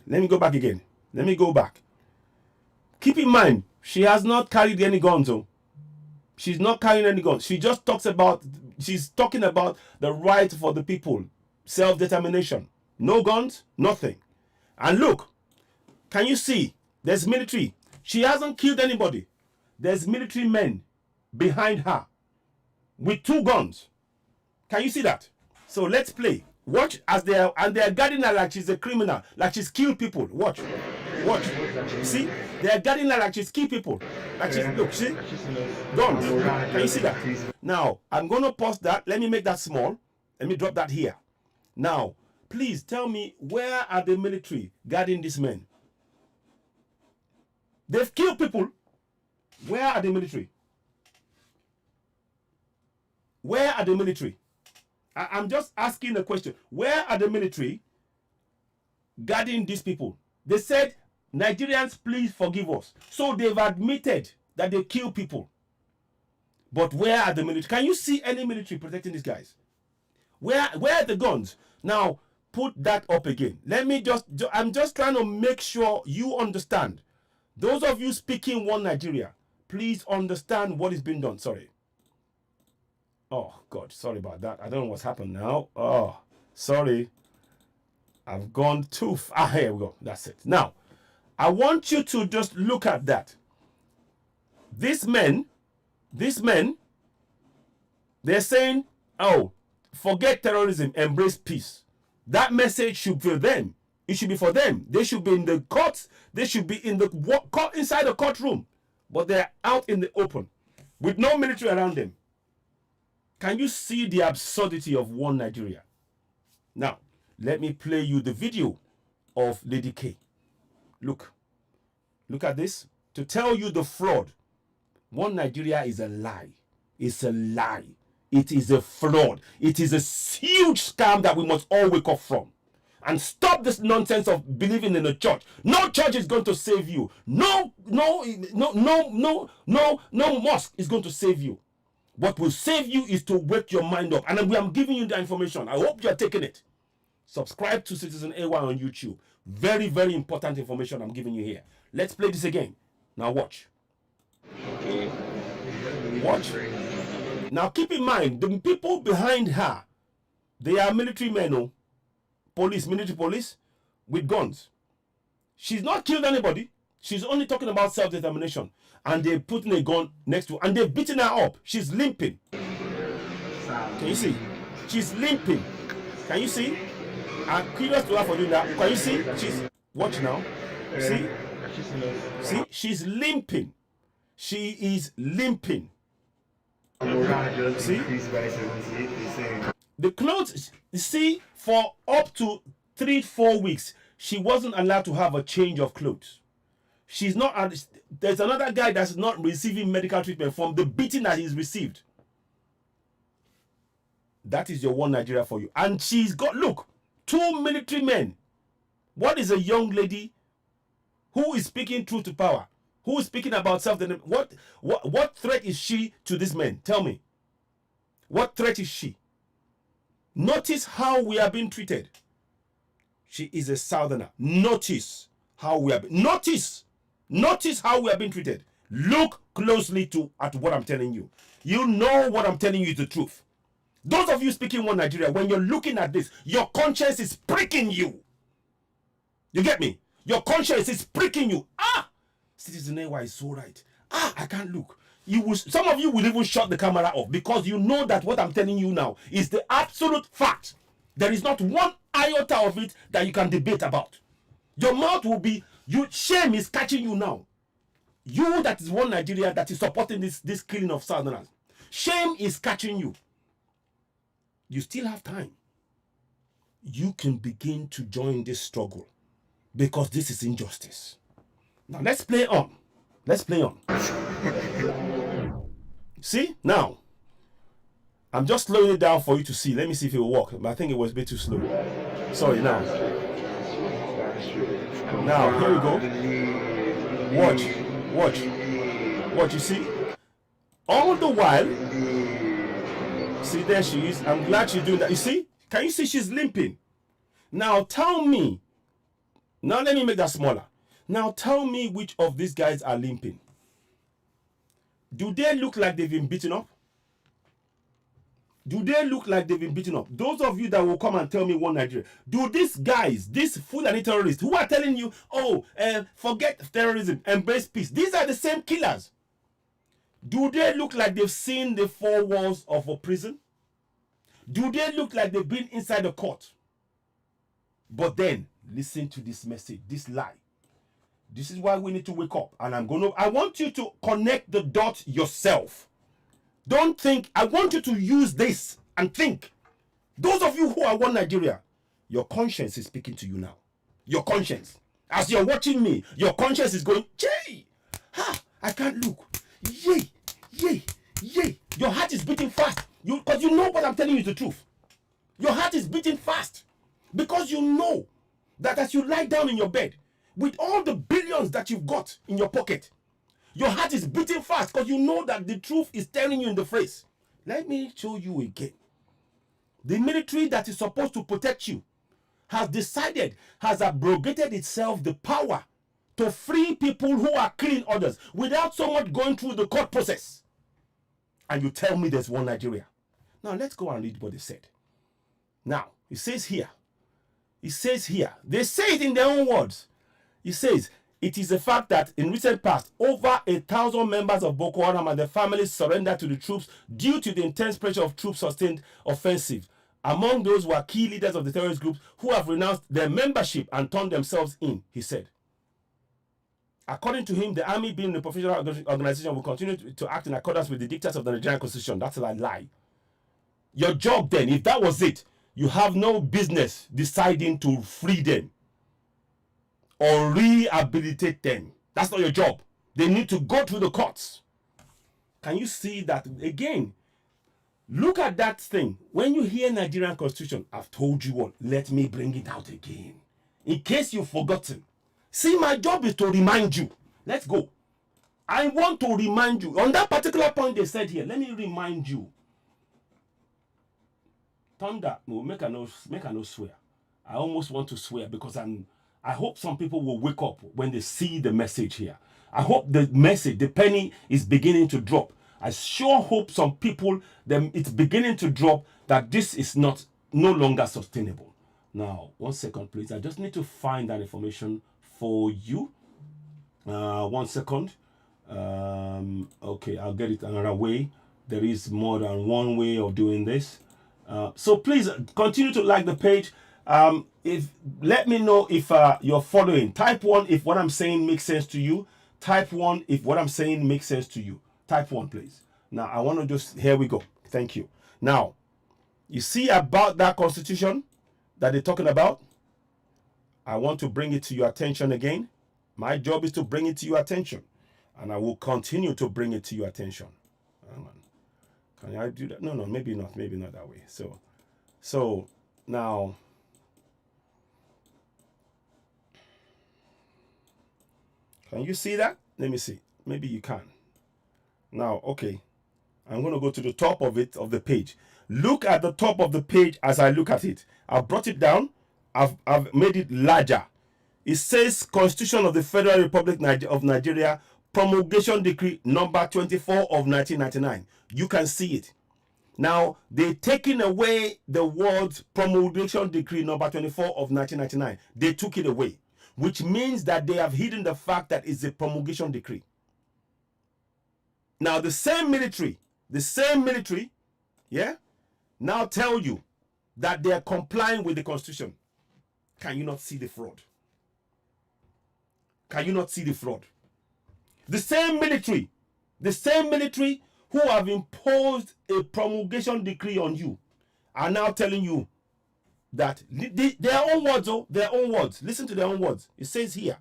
Keep in mind, she has not carried any guns. She's not carrying any guns. She's talking about the right for the people. Self-determination. No guns, nothing. And look, can you see? There's military. She hasn't killed anybody. There's military men behind her with 2 guns. Can you see that? So let's play. Watch as they are guarding her like she's a criminal, like she's killed people. Watch. Watch. See? They are guarding her like she's key people. Like she's, look, see? Guns. Can you see that? Now, I'm going to pause that. Let me make that small. Let me drop that here. Now, please tell me, where are the military guarding these men? They've killed people. Where are the military? Where are the military? I'm just asking a question. Where are the military guarding these people? They said, Nigerians, please forgive us. So they've admitted that they kill people. But where are the military? Can you see any military protecting these guys? Where are the guns? Now, put that up again. Let me I'm just trying to make sure you understand. Those of you speaking One Nigeria, please understand what is being done. Sorry. Oh, God, sorry about that. I don't know what's happened now. Oh, sorry. I've gone too far. Here we go. That's it. Now, I want you to just look at that. These men, they're saying, oh, forget terrorism, embrace peace. That message should be for them. It should be for them. They should be in the courts. They should be in the court, inside the courtroom. But they're out in the open with no military around them. Can you see the absurdity of One Nigeria? Now, let me play you the video of Lady K. Look at this. To tell you the fraud. One Nigeria is a lie. It's a lie. It is a fraud. It is a huge scam that we must all wake up from. And stop this nonsense of believing in the church. No church is going to save you. No mosque is going to save you. What will save you is to wake your mind up. And I'm giving you the information. I hope you're taking it. Subscribe to Citizen AY on YouTube. Very, very important information I'm giving you here. Let's play this again. Now watch. Watch. Now keep in mind, the people behind her, they are military men, oh, police, military police, with guns. She's not killed anybody. She's only talking about self-determination. And they're putting a gun next to her. And they're beating her up. She's limping. Can you see? She's limping. Can you see? I'm curious to her for doing that. Can you see? She's... Watch now. See? See? She's limping. She is limping. See? The clothes... See? For up to 3-4 weeks, she wasn't allowed to have a change of clothes. She's not... There's another guy that's not receiving medical treatment from the beating that he's received. That is your One Nigeria for you. And she's got, look, 2 military men. What is a young lady who is speaking truth to power? Who is speaking about self-determination? What threat is she to these men? Tell me. What threat is she? Notice how we are being treated. She is a southerner. Notice how we are being... Notice how we are being treated. Look closely at what I'm telling you. You know what I'm telling you is the truth. Those of you speaking One Nigeria, when you're looking at this, your conscience is pricking you. You get me? Your conscience is pricking you. Ah! Citizen AY is so right. Ah, I can't look. Some of you will even shut the camera off because you know that what I'm telling you now is the absolute fact. There is not one iota of it that you can debate about. Your mouth will be... shame is catching you now. You that is One Nigeria that is supporting this killing of Southerners. Shame is catching you. You still have time. You can begin to join this struggle because this is injustice. Now let's play on. Let's play on. See? Now, I'm just slowing it down for you to see. Let me see if it will work. But I think it was a bit too slow. Sorry, now. Now, here we go. Watch, you see? All the while, see, there she is. I'm glad she's doing that. You see? Can you see she's limping? Now, tell me. Now, let me make that smaller. Now, tell me which of these guys are limping. Do they look like they've been beaten up? Do they look like they've been beaten up? Those of you that will come and tell me One Nigeria, do these guys, these Fulani terrorists who are telling you, oh, forget terrorism, embrace peace, these are the same killers. Do they look like they've seen the 4 walls of a prison? Do they look like they've been inside a court? But then, listen to this message, this lie. This is why we need to wake up. And I want you to connect the dots yourself. Don't think, I want you to use this and think. Those of you who are One Nigeria, your conscience is speaking to you now. Your conscience. As you're watching me, your conscience is going, Jay, I can't look. Yay, yay, yay. Your heart is beating fast. Because you know what I'm telling you is the truth. Your heart is beating fast. Because you know that as you lie down in your bed, with all the billions that you've got in your pocket, your heart is beating fast because you know that the truth is staring you in the face. Let me show you again. The military that is supposed to protect you has abrogated itself the power to free people who are killing others without so much going through the court process. And you tell me there's One Nigeria. Now let's go and read what they said. Now, it says here, they say it in their own words. It says, it is a fact that in recent past, over 1,000 members of Boko Haram and their families surrendered to the troops due to the intense pressure of troop-sustained offensive. Among those were key leaders of the terrorist groups who have renounced their membership and turned themselves in, he said. According to him, the army, being a professional organization, will continue to act in accordance with the dictates of the Nigerian constitution. That's a lie. Your job then, if that was it, you have no business deciding to free them or rehabilitate them. That's not your job. They need to go through the courts. Can you see that again? Look at that thing. When you hear Nigerian constitution, I've told you what, let me bring it out again. In case you've forgotten. See, my job is to remind you. Let's go. I want to remind you. On that particular point they said here, let me remind you. Thunder, no, make a no swear. I almost want to swear because I hope some people will wake up when they see the message here. I hope the message, the penny is beginning to drop. I sure hope some people, it's beginning to drop that this is no longer sustainable. Now, 1 second, please. I just need to find that information for you. 1 second. Okay, I'll get it another way. There is more than one way of doing this. So please continue to like the page. Let me know if you're following. Type 1 if what I'm saying makes sense to you. Type 1 if what I'm saying makes sense to you. Type 1, please. Now, I want to just, here we go. Thank you. Now, you see about that constitution that they're talking about? I want to bring it to your attention again. My job is to bring it to your attention. And I will continue to bring it to your attention. Hang on. Can I do that? No, maybe not. Maybe not that way. So now, can you see that? Let me see. Maybe you can. Now, okay. I'm going to go to the top of the page. Look at the top of the page as I look at it. I've brought it down. I've made it larger. It says Constitution of the Federal Republic of Nigeria, Promulgation Decree number 24 of 1999. You can see it. Now, they're taking away the words Promulgation Decree number 24 of 1999. They took it away, which means that they have hidden the fact that it's a promulgation decree. Now, the same military, yeah, now tell you that they are complying with the Constitution. Can you not see the fraud? Can you not see the fraud? The same military who have imposed a promulgation decree on you are now telling you that their own words, listen to their own words. It says here,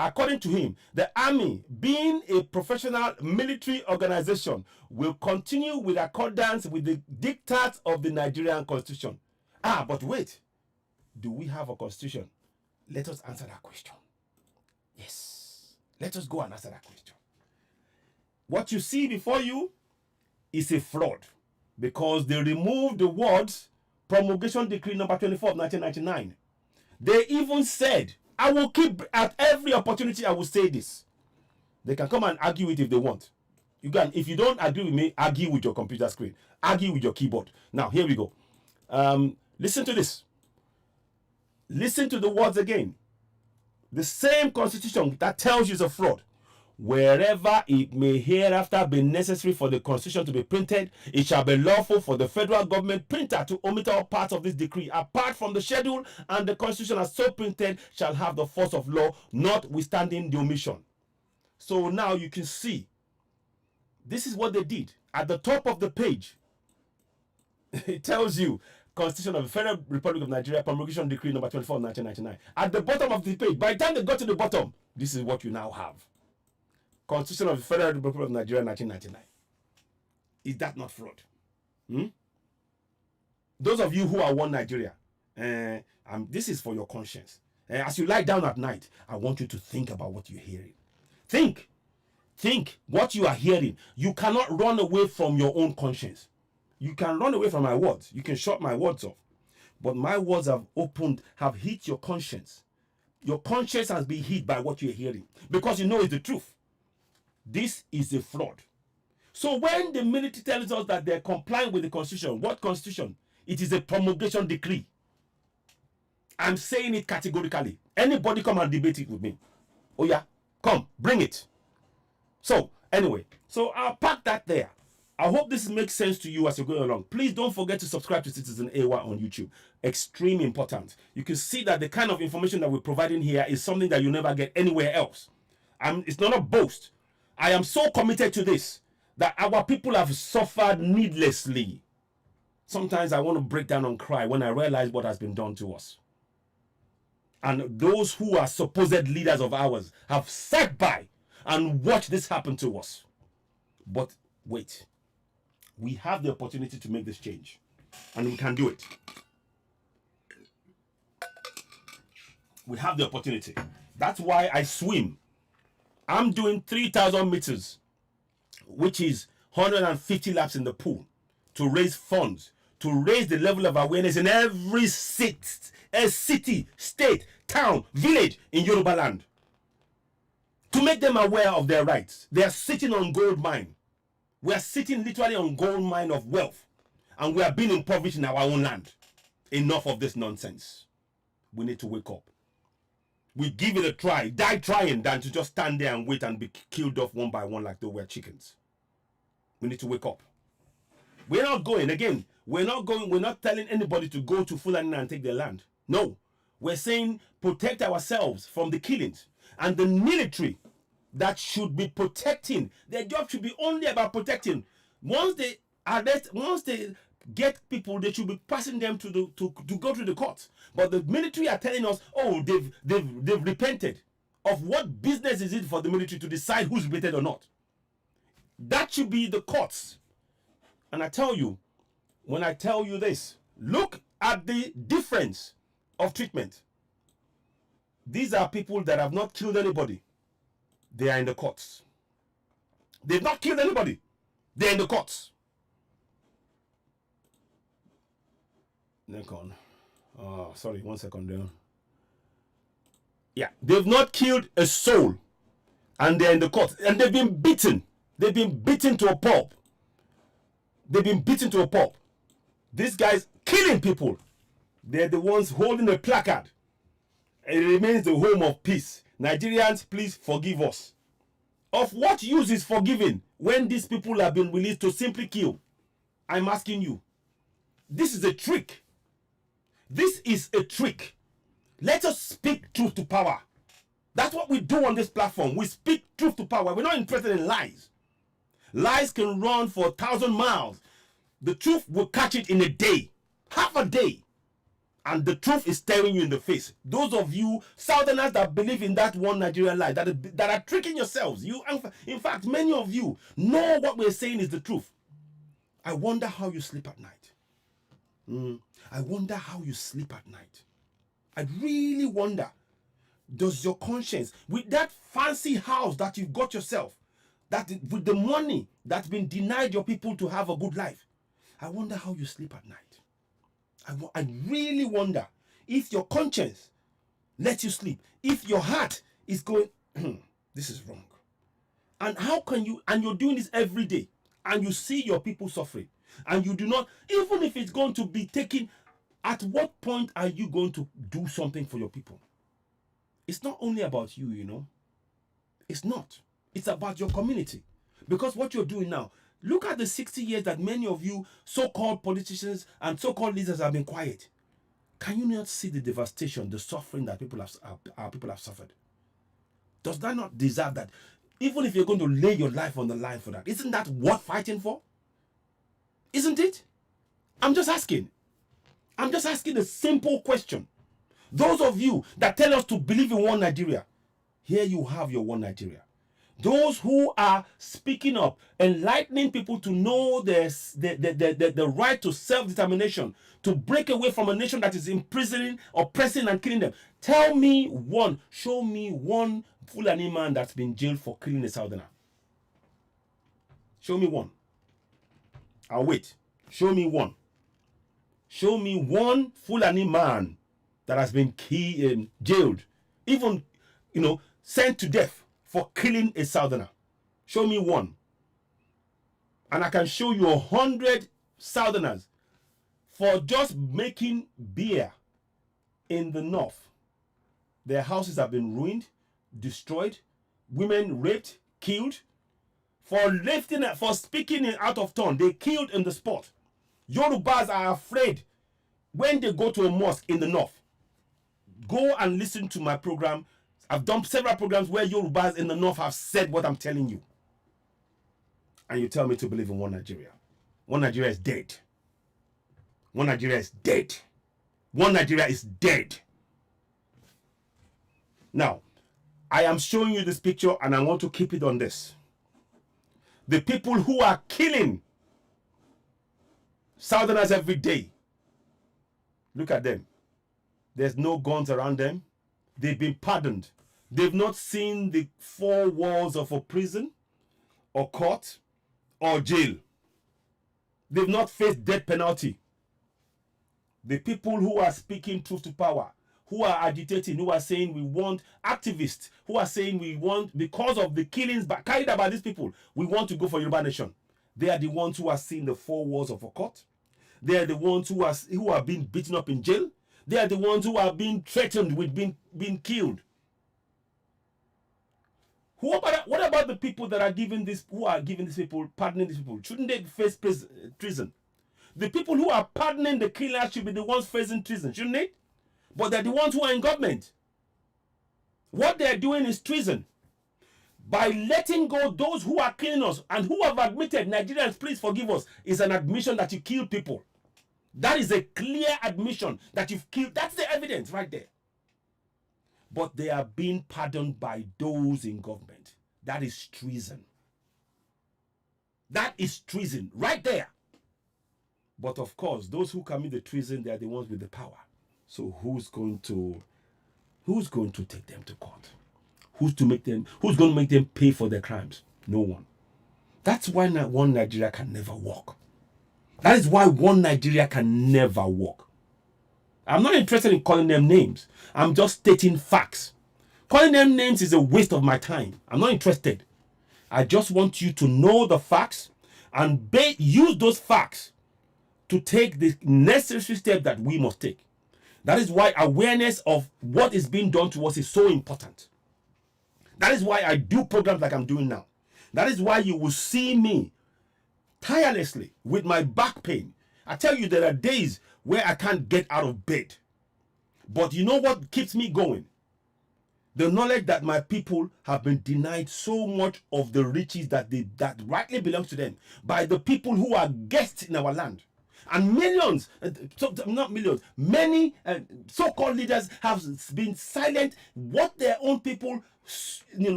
according to him, the army, being a professional military organization, will continue with accordance with the dictates of the Nigerian constitution. But wait, do we have a constitution? Let us answer that question. Yes, let us go and answer that question. What you see before you is a fraud because they removed the words Promulgation Decree number 24 of 1999. They even said, I will keep at every opportunity I will say this. They can come and argue it if they want. You can, if you don't agree with me, argue with your computer screen. Argue with your keyboard. Now, here we go. Listen to this. Listen to the words again. The same constitution that tells you it's a fraud wherever it may hereafter be necessary for the constitution to be printed, it shall be lawful for the federal government printer to omit all parts of this decree apart from the schedule, and the constitution as so printed shall have the force of law, notwithstanding the omission. So now you can see, this is what they did. At the top of the page, it tells you Constitution of the Federal Republic of Nigeria, Promulgation Decree number 24 of 1999. At the bottom of the page, by the time they got to the bottom, this is what you now have. Constitution of the Federal Republic of Nigeria, 1999. Is that not fraud? Those of you who are one Nigeria, this is for your conscience. As you lie down at night, I want you to think about what you're hearing. Think what you are hearing. You cannot run away from your own conscience. You can run away from my words. You can shut my words off. But my words have hit your conscience. Your conscience has been hit by what you're hearing because you know it's the truth. This is a fraud. So when the military tells us that they're complying with the constitution, what constitution? It is a promulgation decree. I'm saying it categorically. Anybody come and debate it with me. Oh yeah, come, bring it. So anyway, so I'll park that there. I hope this makes sense to you as you're going along. Please don't forget to subscribe to Citizen AY on YouTube. Extremely important. You can see that the kind of information that we're providing here is something that you never get anywhere else. It's not a boast. I am so committed to this that our people have suffered needlessly. Sometimes I want to break down and cry when I realize what has been done to us. And those who are supposed leaders of ours have sat by and watched this happen to us. But wait. We have the opportunity to make this change, and we can do it. We have the opportunity. That's why I swim. I'm doing 3,000 meters, which is 150 laps in the pool, to raise funds, to raise the level of awareness in every city, state, town, village in Yoruba land, to make them aware of their rights. They are sitting on gold mine. We are sitting literally on gold mine of wealth, and we are being impoverished in our own land. Enough of this nonsense. We need to wake up. We give it a try, die trying, than to just stand there and wait and be killed off one by one like they were chickens. We need to wake up. We're not going, again, we're not telling anybody to go to Fulani and take their land. No. We're saying protect ourselves from the killings. And the military that should be protecting, their job should be only about protecting. Once they get people, they should be passing them to go through the courts. But the military are telling us, oh, they've repented. Of what business is it for the military to decide who's repented or not? That should be the courts. And I tell you, when I tell you this, look at the difference of treatment. These are people that have not killed anybody. They are in the courts. They've not killed anybody. They're in the courts. Nikon. Oh, sorry, 1 second there. Yeah, they've not killed a soul. And they're in the courts. And they've been beaten. They've been beaten to a pulp. They've been beaten to a pulp. These guys killing people. They're the ones holding a placard. It remains the home of peace. Nigerians, please forgive us. Of what use is forgiving when these people have been released to simply kill? I'm asking you. This is a trick. This is a trick. Let us speak truth to power. That's what we do on this platform. We speak truth to power. We're not interested in lies. Lies can run for 1,000 miles. The truth will catch it in a day. Half a day. And the truth is staring you in the face. Those of you Southerners that believe in that one Nigerian lie, that are tricking yourselves. In fact, many of you know what we're saying is the truth. I wonder how you sleep at night. I wonder how you sleep at night. I really wonder. Does your conscience, with that fancy house that you've got yourself, that with the money that's been denied your people to have a good life, I wonder how you sleep at night. I really wonder if your conscience lets you sleep, if your heart is going, this is wrong. And how can you, and you're doing this every day, and you see your people suffering, and you do not, even if it's going to be taken, at what point are you going to do something for your people? It's not only about you, you know. It's not. It's about your community. Because what you're doing now, look at the 60 years that many of you so-called politicians and so-called leaders have been quiet. Can you not see the devastation, the suffering that our people have suffered? Does that not deserve that? Even if you're going to lay your life on the line for that, isn't that worth fighting for? Isn't it? I'm just asking. I'm just asking a simple question. Those of you that tell us to believe in one Nigeria, here you have your one Nigeria. Those who are speaking up, enlightening people to know the right to self-determination, to break away from a nation that is imprisoning, oppressing, and killing them. Tell me one, show me one Fulani man that's been jailed for killing a Southerner. Show me one. I'll wait. Show me one. Show me one Fulani man that has been jailed, even, sent to death for killing a Southerner. Show me one. And I can show you 100 Southerners for just making beer in the north. Their houses have been ruined, destroyed, women raped, killed. For speaking out of turn, they killed in the spot. Yorubas are afraid when they go to a mosque in the north. Go and listen to my program. I've done several programs where Yorubas in the north have said what I'm telling you. And you tell me to believe in one Nigeria. One Nigeria is dead. One Nigeria is dead. One Nigeria is dead. Now, I am showing you this picture and I want to keep it on this. The people who are killing Southerners every day, look at them. There's no guns around them. They've been pardoned. They've not seen the four walls of a prison or court or jail. They've not faced death penalty. The people who are speaking truth to power, who are agitating, who are saying we want activists, who are saying we want, because of the killings carried out by these people, we want to go for Yoruba nation. They are the ones who are seeing the four walls of a court. They are the ones who are being beaten up in jail. They are the ones who are being threatened with being killed. What about the people that are giving this, who are giving these people, pardoning these people? Shouldn't they face treason? The people who are pardoning the killers should be the ones facing treason, shouldn't they? But they're the ones who are in government. What they're doing is treason. By letting go those who are killing us and who have admitted, Nigerians, please forgive us, is an admission that you kill people. That is a clear admission that you've killed. That's the evidence right there. But they are being pardoned by those in government. That is treason. That is treason right there. But of course, those who commit the treason, they are the ones with the power. So who's going to take them to court? Who's going to make them pay for their crimes? No one. That's why one Nigeria can never work. That is why one Nigeria can never work. I'm not interested in calling them names. I'm just stating facts. Calling them names is a waste of my time. I'm not interested. I just want you to know the facts and use those facts to take the necessary step that we must take. That is why awareness of what is being done to us is so important. That is why I do programs like I'm doing now. That is why you will see me tirelessly with my back pain. I tell you, there are days where I can't get out of bed. But you know what keeps me going? The knowledge that my people have been denied so much of the riches that rightly belongs to them by the people who are guests in our land. And millions, not millions, many so-called leaders have been silent. What their own people,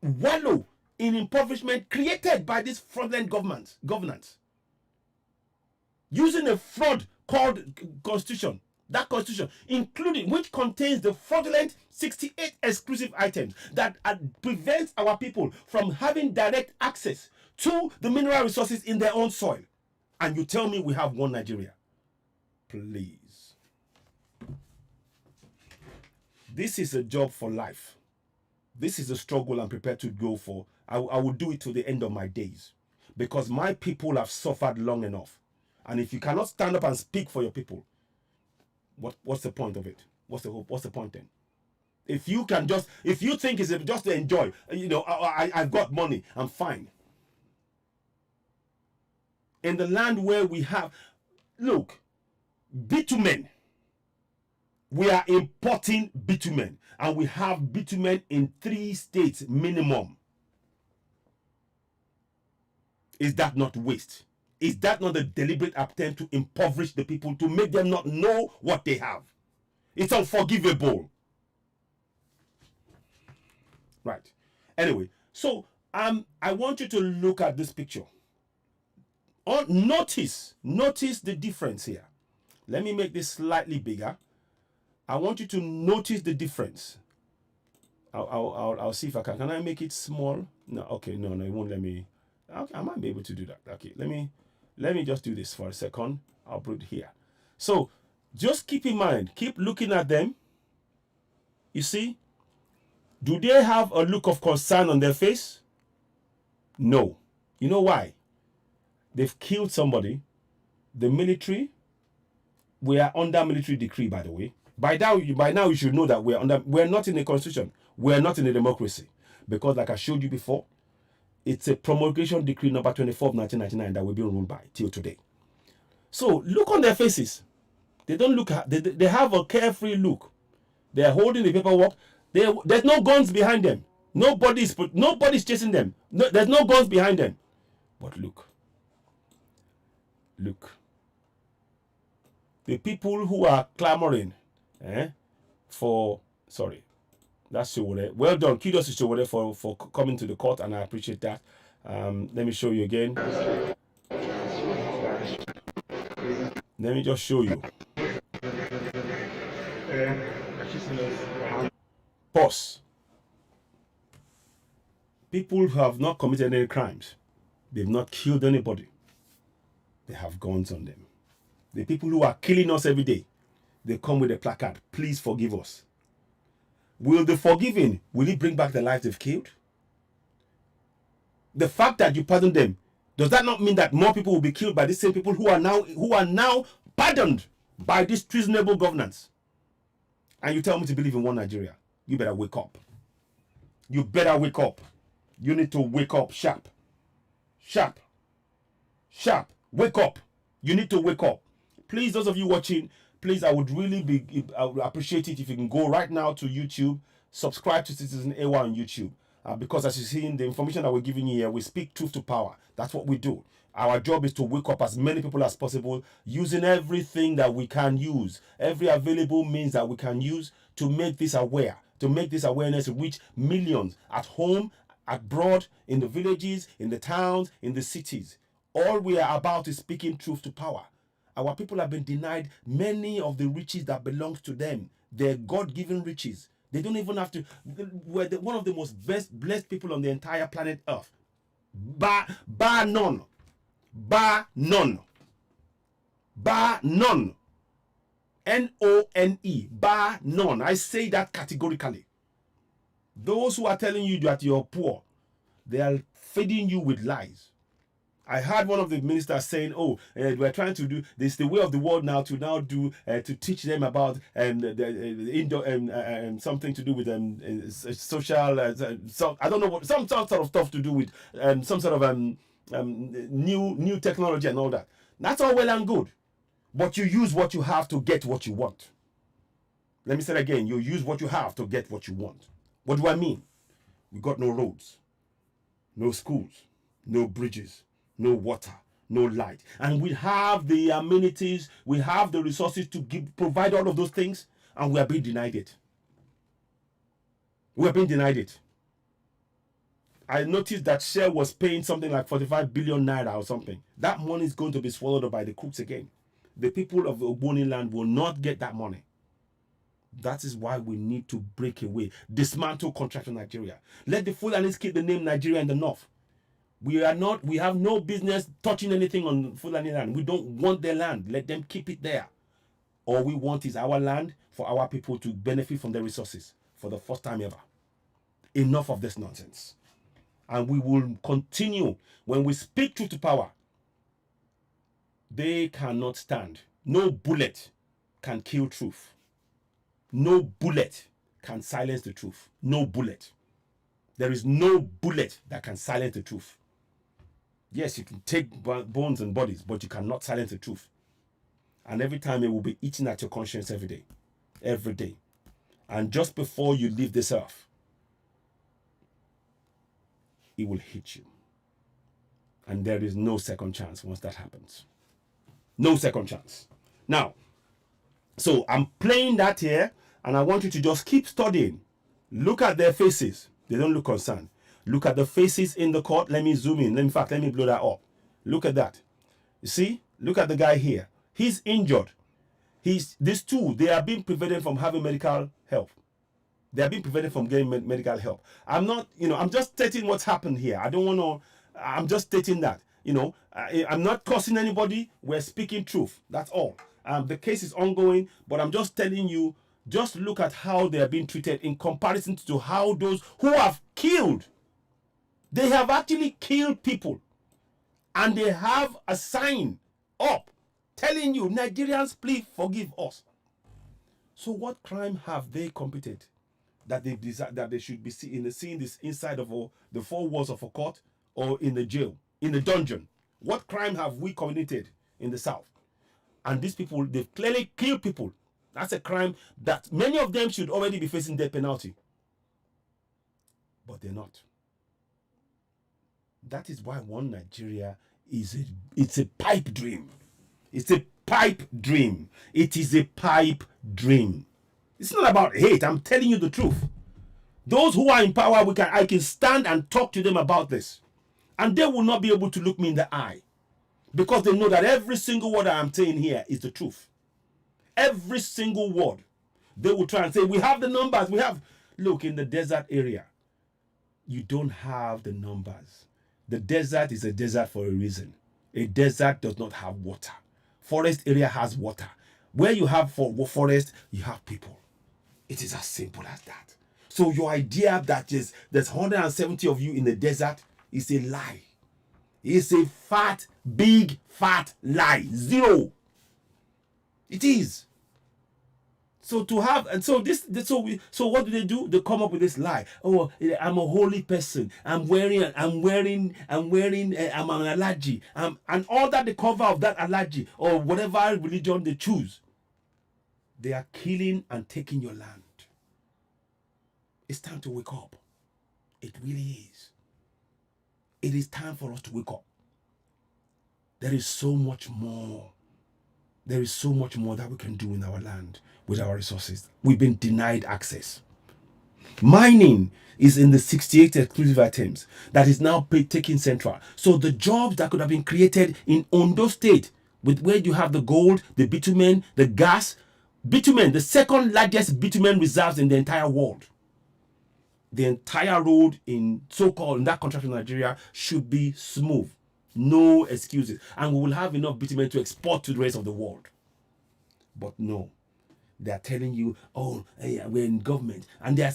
wallow in impoverishment created by this fraudulent governance. Using a fraud called constitution, that constitution, including which contains the fraudulent 68 exclusive items that prevents our people from having direct access to the mineral resources in their own soil. And you tell me we have one Nigeria. Please. This is a job for life. This is a struggle I'm prepared to go for. I will do it to the end of my days. Because my people have suffered long enough. And if you cannot stand up and speak for your people, what's the point of it? What's the hope? What's the point then? If you think it's just to enjoy, I've got money, I'm fine. In the land where we have, look, bitumen, we are importing bitumen, and we have bitumen in 3 states minimum. Is that not waste? Is that not a deliberate attempt to impoverish the people, to make them not know what they have? It's unforgivable. Right. Anyway, so I want you to look at this picture. Notice the difference here. Let me make this slightly bigger. I want you to notice the difference. I'll see if I can. Can I make it small? No. Okay. No. It won't let me. Okay, I might be able to do that. Okay. Let me just do this for a second. I'll put it here. So just keep in mind. Keep looking at them. You see? Do they have a look of concern on their face? No. You know why? They've killed somebody. The military. We are under military decree, by the way. By now you should know that we're not in a constitution. We're not in a democracy. Because like I showed you before, it's a promulgation decree number 24 of 1999 that we've been ruled by till today. So look on their faces. They don't look. They have a carefree look. They're holding the paperwork. There's no guns behind them. Nobody's chasing them. No, there's no guns behind them. But look. The people who are clamoring for, sorry, that's Sowore. Well done. Kudos to Sowore for coming to the court, and I appreciate that. Let me show you again. Let me just show you. Pause. People who have not committed any crimes, they've not killed anybody, they have guns on them. The people who are killing us every day, they come with a placard. Please forgive us. Will the forgiving, will it bring back the lives they've killed? The fact that you pardon them, does that not mean that more people will be killed by the same people who are now pardoned by this treasonable governance? And you tell me to believe in one Nigeria? You better wake up. You better wake up. You need to wake up sharp. Sharp. Wake up. You need to wake up. Please, those of you watching, please, I would appreciate it if you can go right now to YouTube, subscribe to Citizen AY on YouTube. Because as you see in the information that we're giving you here, we speak truth to power. That's what we do. Our job is to wake up as many people as possible, using everything that we can use, every available means that we can use to make this aware, to make this awareness reach millions at home, abroad, in the villages, in the towns, in the cities. All we are about is speaking truth to power. Our people have been denied many of the riches that belongs to them. Their God-given riches. They don't even have to. We're one of the most blessed people on the entire planet Earth. Bar none. Bar none. Bar none. N-O-N-E. Bar none. I say that categorically. Those who are telling you that you're poor, they are feeding you with lies. I heard one of the ministers saying, we're trying to do this, the way of the world now, to teach them about something to do with social, I don't know what, some sort of stuff to do with some sort of new technology and all that. That's all well and good. But you use what you have to get what you want. Let me say it again. You use what you have to get what you want. What do I mean? We got no roads, no schools, no bridges, no water, no light. And we have the amenities, we have the resources to provide all of those things, and we are being denied it. We are being denied it. I noticed that Shell was paying something like 45 billion naira or something. That money is going to be swallowed up by the crooks again. The people of the Ogboni land will not get that money. That is why we need to break away, dismantle Contract for Nigeria. Let the Fulanis keep the name Nigeria in the north. We have no business touching anything on Fulani land. We don't want their land. Let them keep it there. All we want is our land for our people to benefit from the resources for the first time ever. Enough of this nonsense. And we will continue. When we speak truth to power, they cannot stand. No bullet can kill truth. No bullet can silence the truth. No bullet. There is no bullet that can silence the truth. Yes, you can take bones and bodies, but you cannot silence the truth. And every time it will be eating at your conscience every day. Every day. And just before you leave this earth, it will hit you. And there is no second chance once that happens. No second chance. Now, so I'm playing that here, and I want you to just keep studying. Look at their faces. They don't look concerned. Look at the faces in the court. Let me zoom in. In fact, let me blow that up. Look at that. You see? Look at the guy here. He's injured. These two, they are being prevented from having medical help. They are being prevented from getting medical help. I'm not, I'm just stating what's happened here. I don't want to, I'm just stating that, I'm not cursing anybody. We're speaking truth. That's all. The case is ongoing, but I'm just telling you, just look at how they are being treated in comparison to how those who have killed, they have actually killed people, and they have a sign up telling you, Nigerians, please forgive us. So what crime have they committed that they should be seeing this inside of the four walls of a court or in the jail, in the dungeon? What crime have we committed in the South? And these people, they've clearly killed people. That's a crime that many of them should already be facing death penalty. But they're not. That is why One Nigeria it's a pipe dream. It's a pipe dream. It is a pipe dream. It's not about hate. I'm telling you the truth. Those who are in power, I can stand and talk to them about this. And they will not be able to look me in the eye. Because they know that every single word I am saying here is the truth. Every single word. They will try and say, we have the numbers. Look, in the desert area, you don't have the numbers. The desert is a desert for a reason. A desert does not have water. Forest area has water. Where you have forest, you have people. It is as simple as that. So your idea that there's 170 of you in the desert is a lie. It's a big fat lie. Zero. It is. So so what do? They come up with this lie. Oh, I'm a holy person. I'm an allergy. And all that the cover of that allergy or whatever religion they choose. They are killing and taking your land. It's time to wake up. It really is. It is time for us to wake up. There is so much more. There is so much more that we can do in our land with our resources. We've been denied access. Mining is in the 68 exclusive items that is now taking central. So the jobs that could have been created in Ondo State, with where you have the gold, the bitumen, the gas, bitumen, the second largest bitumen reserves in the entire world. The entire road in that contract in Nigeria should be smooth. No excuses. And we will have enough bitumen to export to the rest of the world. But no. They are telling you, oh, hey, we're in government. And they're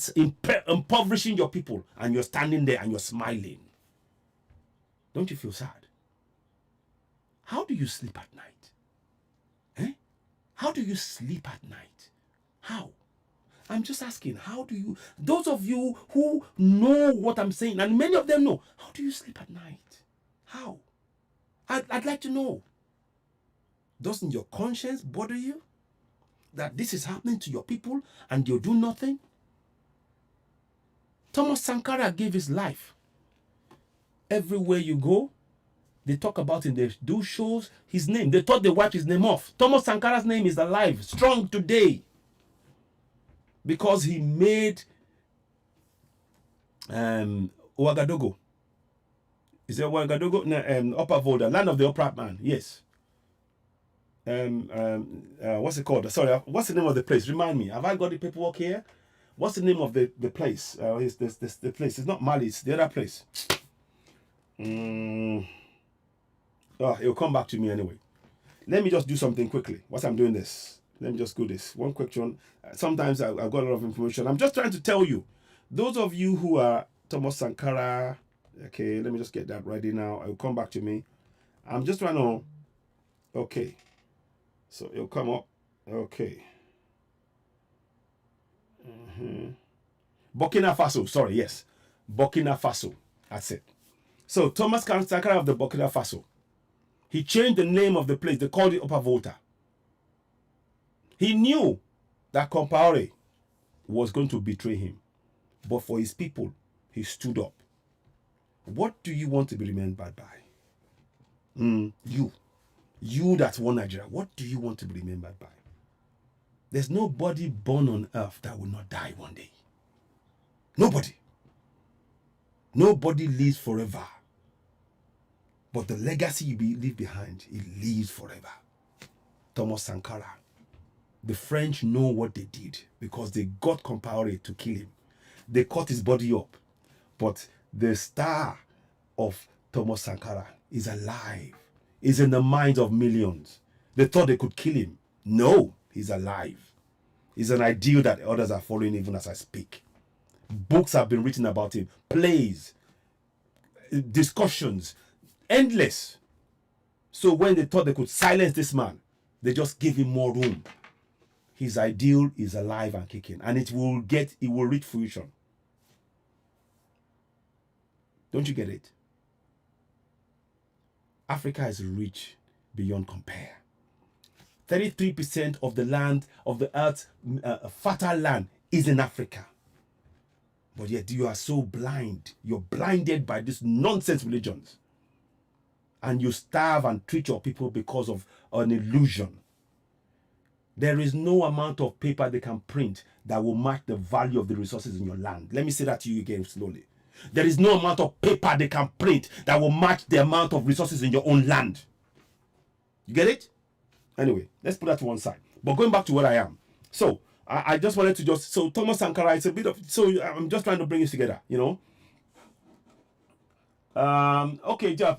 impoverishing your people. And you're standing there and you're smiling. Don't you feel sad? How do you sleep at night? Eh? How do you sleep at night? How? I'm just asking, how do you, those of you who know what I'm saying, and many of them know, how do you sleep at night? How? I'd like to know. Doesn't your conscience bother you? That this is happening to your people and you do nothing? Thomas Sankara gave his life. Everywhere you go, they talk about him, they do shows, his name. They thought they wiped his name off. Thomas Sankara's name is alive, strong today. Because he made Ouagadougou. Is it Ouagadougou? No, Upper Volta, land of the upper man. Yes. What's it called? Sorry, what's the name of the place? Remind me. Have I got the paperwork here? What's the name of the place? The place. It's not Mali. It's the other place. It'll come back to me anyway. Let me just do something quickly. Whilst I'm doing this, let me just do this. One question. Sometimes I've got a lot of information. I'm just trying to tell you. Those of you who are Thomas Sankara, okay, let me just get that ready now. It'll come back to me. I'm just trying to, okay. So it'll come up. Okay. Burkina Faso, sorry, yes. Burkina Faso. That's it. So Thomas Sankara of the Burkina Faso, he changed the name of the place. They called it Upper Volta. He knew that Compaoré was going to betray him. But for his people, he stood up. What do you want to be remembered by? You that's one Nigeria. What do you want to be remembered by? There's nobody born on earth that will not die one day. Nobody. Nobody lives forever. But the legacy you leave behind, it lives forever. Thomas Sankara. The French know what they did because they got Compaoré to kill him. They cut his body up. But the star of Thomas Sankara is alive. Is in the minds of millions. They thought they could kill him. No, he's alive. He's an ideal that others are following even as I speak. Books have been written about him. Plays. Discussions. Endless. So when they thought they could silence this man, they just gave him more room. His ideal is alive and kicking. And it will reach fruition. Don't you get it? Africa is rich beyond compare. 33% of the land, of the earth's fertile land is in Africa. But yet you are so blind. You're blinded by these nonsense religions. And you starve and treat your people because of an illusion. There is no amount of paper they can print that will match the value of the resources in your land. Let me say that to you again slowly. There is no amount of paper they can print that will match the amount of resources in your own land. You get it? Anyway, let's put that to one side. But going back to where I am. So, I just wanted to so Thomas Sankara, it's a bit of, so I'm just trying to bring this together, you know. Okay, Jeff,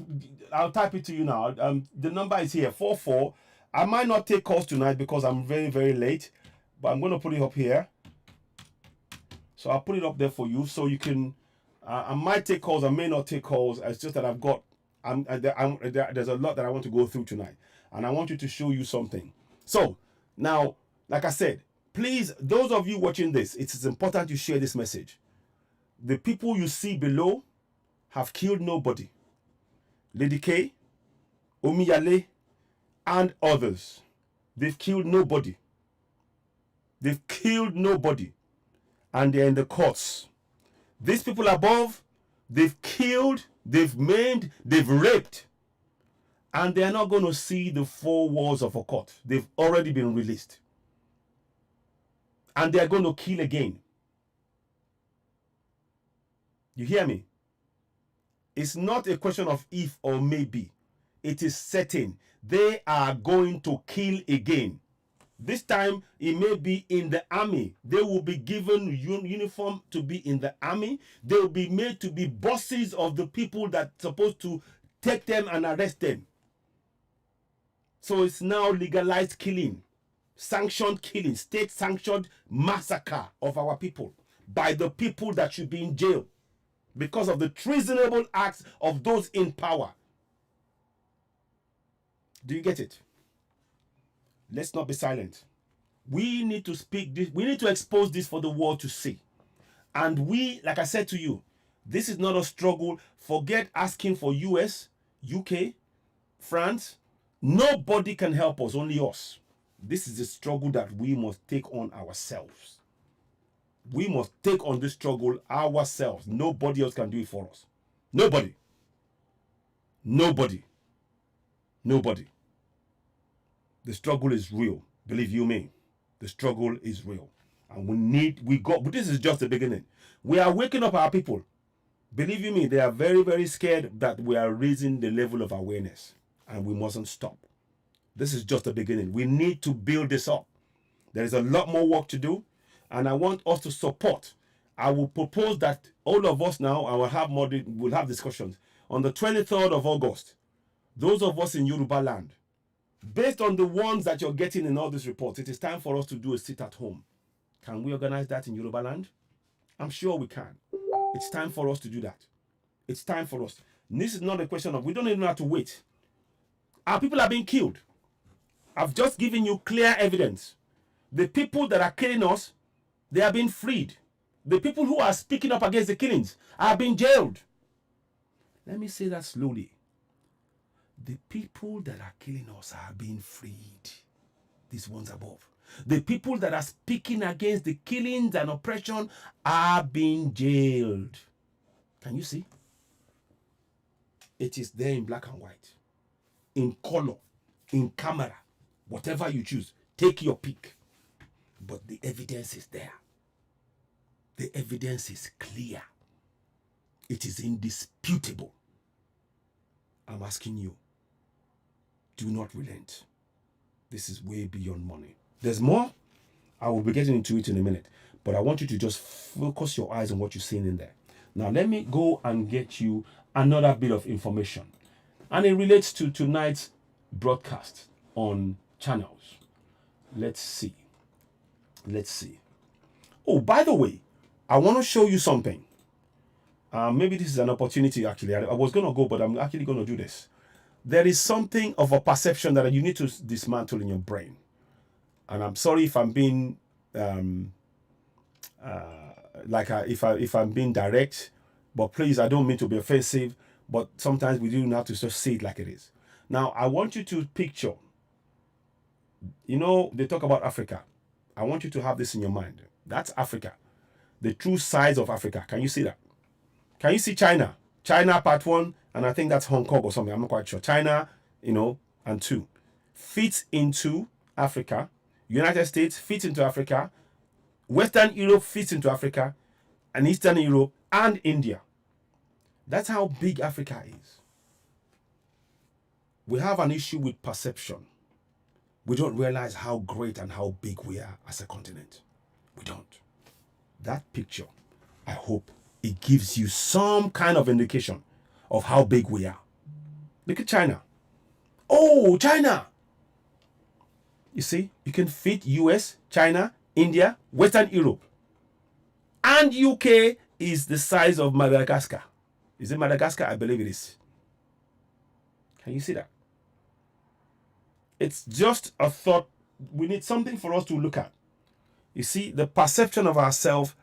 I'll type it to you now. The number is here, 44. I might not take calls tonight because I'm very, very late. But I'm going to put it up here. So I'll put it up there for you so you can... I might take calls, I may not take calls. It's just that I've got, there's a lot that I want to go through tonight. And I want you to show you something. So, now, like I said, please, those of you watching this, it is important you share this message. The people you see below have killed nobody. Lady K, Omiyale, and others. They've killed nobody. They've killed nobody. And they're in the courts. These people above, they've killed, they've maimed, they've raped. And they are not going to see the four walls of a court. They've already been released. And they are going to kill again. You hear me? It's not a question of if or maybe. It is certain. They are going to kill again. This time, it may be in the army. They will be given uniform to be in the army. They will be made to be bosses of the people that are supposed to take them and arrest them. So it's now legalized killing, sanctioned killing, state-sanctioned massacre of our people by the people that should be in jail because of the treasonable acts of those in power. Do you get it? Let's not be silent. We need to speak this. We need to expose this for the world to see. And we, like I said to you, this is not a struggle. Forget asking for US, UK, France. Nobody can help us, only us. This is a struggle that we must take on ourselves. We must take on this struggle ourselves. Nobody else can do it for us. Nobody. Nobody. Nobody. The struggle is real. Believe you me. The struggle is real. And but this is just the beginning. We are waking up our people. Believe you me, they are very, very scared that we are raising the level of awareness. And we mustn't stop. This is just the beginning. We need to build this up. There is a lot more work to do. And I want us to support. I will propose that all of us now, we'll have discussions. On the 23rd of August, those of us in Yoruba land, based on the ones that you're getting in all these reports, it is time for us to do a sit at home. Can we organize that in Yoruba land? I'm sure we can. It's time for us to do that. It's time for us. This is not a question of, we don't even have to wait. Our people are being killed. I've just given you clear evidence. The people that are killing us, They are being freed. The people who are speaking up against the killings are being jailed. Let me say that slowly. The people that are killing us are being freed. These ones above. The people that are speaking against the killings and oppression are being jailed. Can you see? It is there in black and white, in color, in camera, whatever you choose. Take your pick. But the evidence is there. The evidence is clear. It is indisputable. I'm asking you, do not relent. This is way beyond money. There's more. I will be getting into it in a minute. But I want you to just focus your eyes on what you're seeing in there. Now, let me go and get you another bit of information. And it relates to tonight's broadcast on channels. Let's see. Let's see. Oh, by the way, I want to show you something. Maybe this is an opportunity, actually. I was going to go, but I'm actually going to do this. There is something of a perception that you need to dismantle in your brain. And I'm sorry if I'm being if I'm being direct, but please, I don't mean to be offensive, but sometimes we do have to just say it like it is. Now, I want you to picture, they talk about Africa. I want you to have this in your mind. That's Africa. The true size of Africa. Can you see that? Can you see China? China part 1, and I think that's Hong Kong or something. I'm not quite sure. China, and 2 fits into Africa. United States fits into Africa. Western Europe fits into Africa, and Eastern Europe and India. That's how big Africa is. We have an issue with perception. We don't realize how great and how big we are as a continent. We don't. That picture, I hope it gives you some kind of indication of how big we are. Look at China. Oh, China! You see, you can fit US, China, India, Western Europe. And UK is the size of Madagascar. Is it Madagascar? I believe it is. Can you see that? It's just a thought. We need something for us to look at. You see, the perception of ourselves,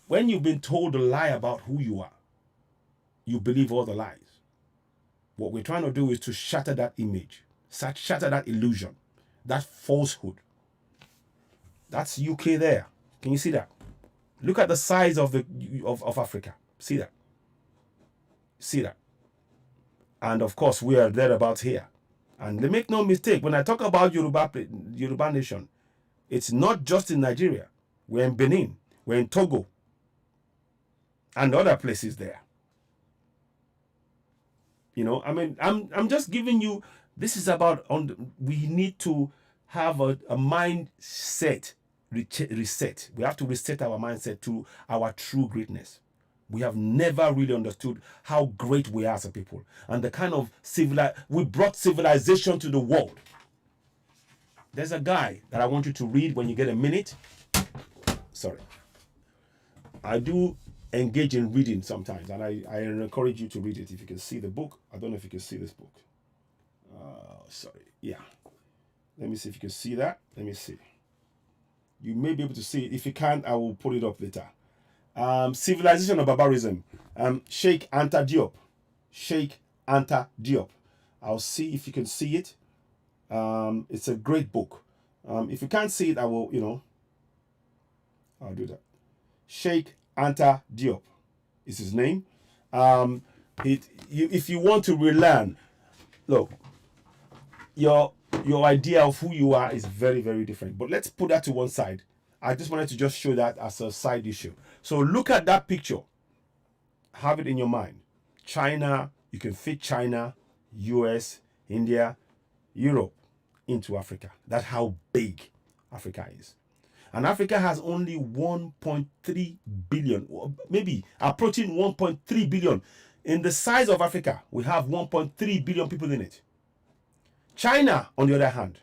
when you've been told a lie about who you are, you believe all the lies. What we're trying to do is to shatter that image, shatter that illusion, that falsehood. That's UK there. Can you see that? Look at the size of Africa. See that? See that? And of course, we are there about here. And make no mistake, when I talk about Yoruba nation, it's not just in Nigeria. We're in Benin, we're in Togo, and other places there. I'm just giving you, this is about, we need to have a mindset reset. We have to reset our mindset to our true greatness. We have never really understood how great we are as a people, and the kind of we brought civilization to the world. There's a guy that I want you to read when you get a minute. Sorry. I do engage in reading sometimes, and I encourage you to read it if you can see the book. I don't know if you can see this book. Sorry. Yeah. Let me see if you can see that. Let me see. You may be able to see it. If you can't, I will put it up later. Civilization of Barbarism. Sheikh Anta Diop. Sheikh Anta Diop. I'll see if you can see it. It's a great book. If you can't see it, I will, I'll do that. Sheikh Anta Diop is his name. If you want to relearn, look, your idea of who you are is very, very different. But let's put that to one side. I just wanted to just show that as a side issue. So look at that picture. Have it in your mind. China, you can fit China, US, India, Europe into Africa. That's how big Africa is. And Africa has only 1.3 billion, maybe approaching 1.3 billion. In the size of Africa, we have 1.3 billion people in it. China, on the other hand,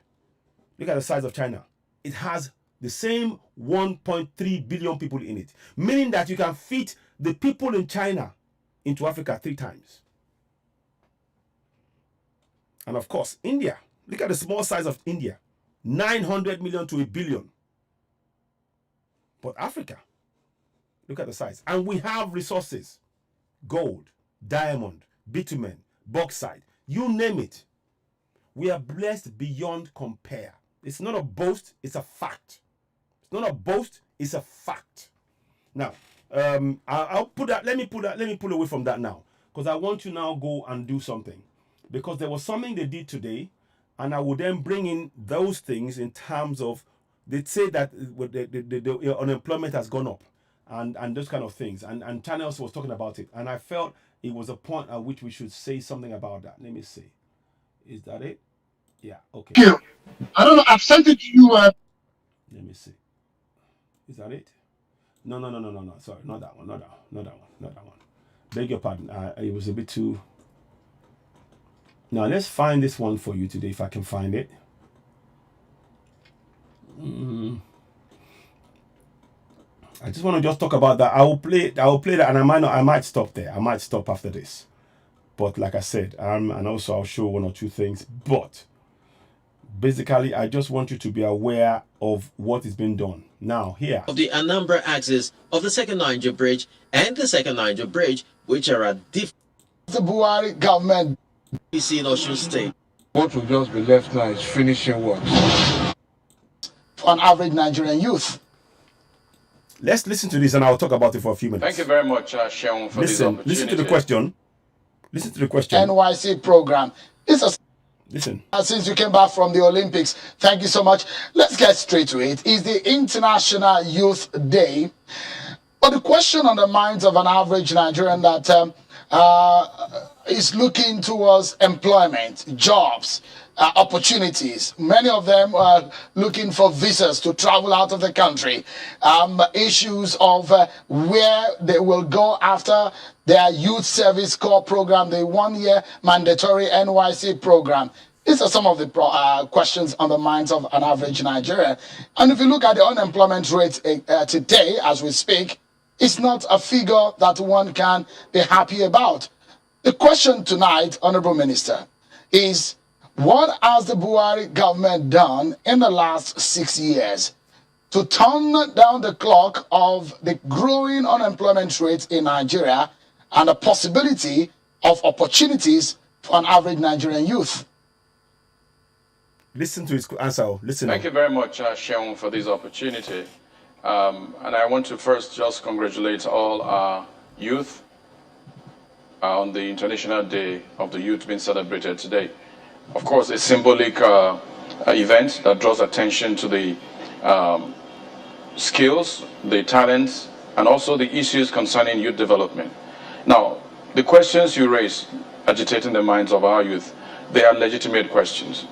look at the size of China. It has the same 1.3 billion people in it, meaning that you can fit the people in China into Africa 3 times. And of course, India. Look at the small size of India. 900 million to 1 billion But Africa, look at the size. And we have resources: gold, diamond, bitumen, bauxite, you name it. We are blessed beyond compare. It's not a boast, it's a fact. It's not a boast, it's a fact. Now, I'll put that, let me pull away from that now, because I want to now go and do something. Because there was something they did today, and I will then bring in those things in terms of, they say that the unemployment has gone up, and those kind of things. And Channels was talking about it, and I felt it was a point at which we should say something about that. Let me see. Is that it? Yeah, okay. I don't know, I've sent it to you. Let me see. Is that it? No. Sorry, not that one. Not that one. Beg your pardon. It was a bit too. Now let's find this one for you today, if I can find it. I just want to talk about that. I will play that, and I might stop there. I might stop after this. But like I said, and also I'll show one or two things. But basically, I just want you to be aware of what is being done. Now, here. Of the Anambra axis of the Second Niger Bridge and the Second Niger Bridge, which are at different... The Buhari government. We see in Osun State. What will just be left now is finishing works. On average Nigerian youth. Let's listen to this, and I'll talk about it for a few minutes. Thank you very much, Sean, for this opportunity. Listen to the question. Listen to the question. NYC program. Listen. Since you came back from the Olympics, thank you so much. Let's get straight to it. It's the International Youth Day. But the question on the minds of an average Nigerian that is looking towards employment, jobs, opportunities. Many of them are looking for visas to travel out of the country. Issues of where they will go after their youth service corps program, the 1-year mandatory NYC program. These are some of the questions on the minds of an average Nigerian. And if you look at the unemployment rate today, as we speak, it's not a figure that one can be happy about. The question tonight, Honorable Minister, is what has the Buhari government done in the last 6 years to turn down the clock of the growing unemployment rate in Nigeria and the possibility of opportunities for an average Nigerian youth? Listen to his answer. Listen. Thank you very much, Sean, for this opportunity. And I want to first just congratulate all our youth on the International Day of the Youth being celebrated today. Of course, a symbolic event that draws attention to the skills, the talents, and also the issues concerning youth development. Now, the questions you raise, agitating the minds of our youth, they are legitimate questions.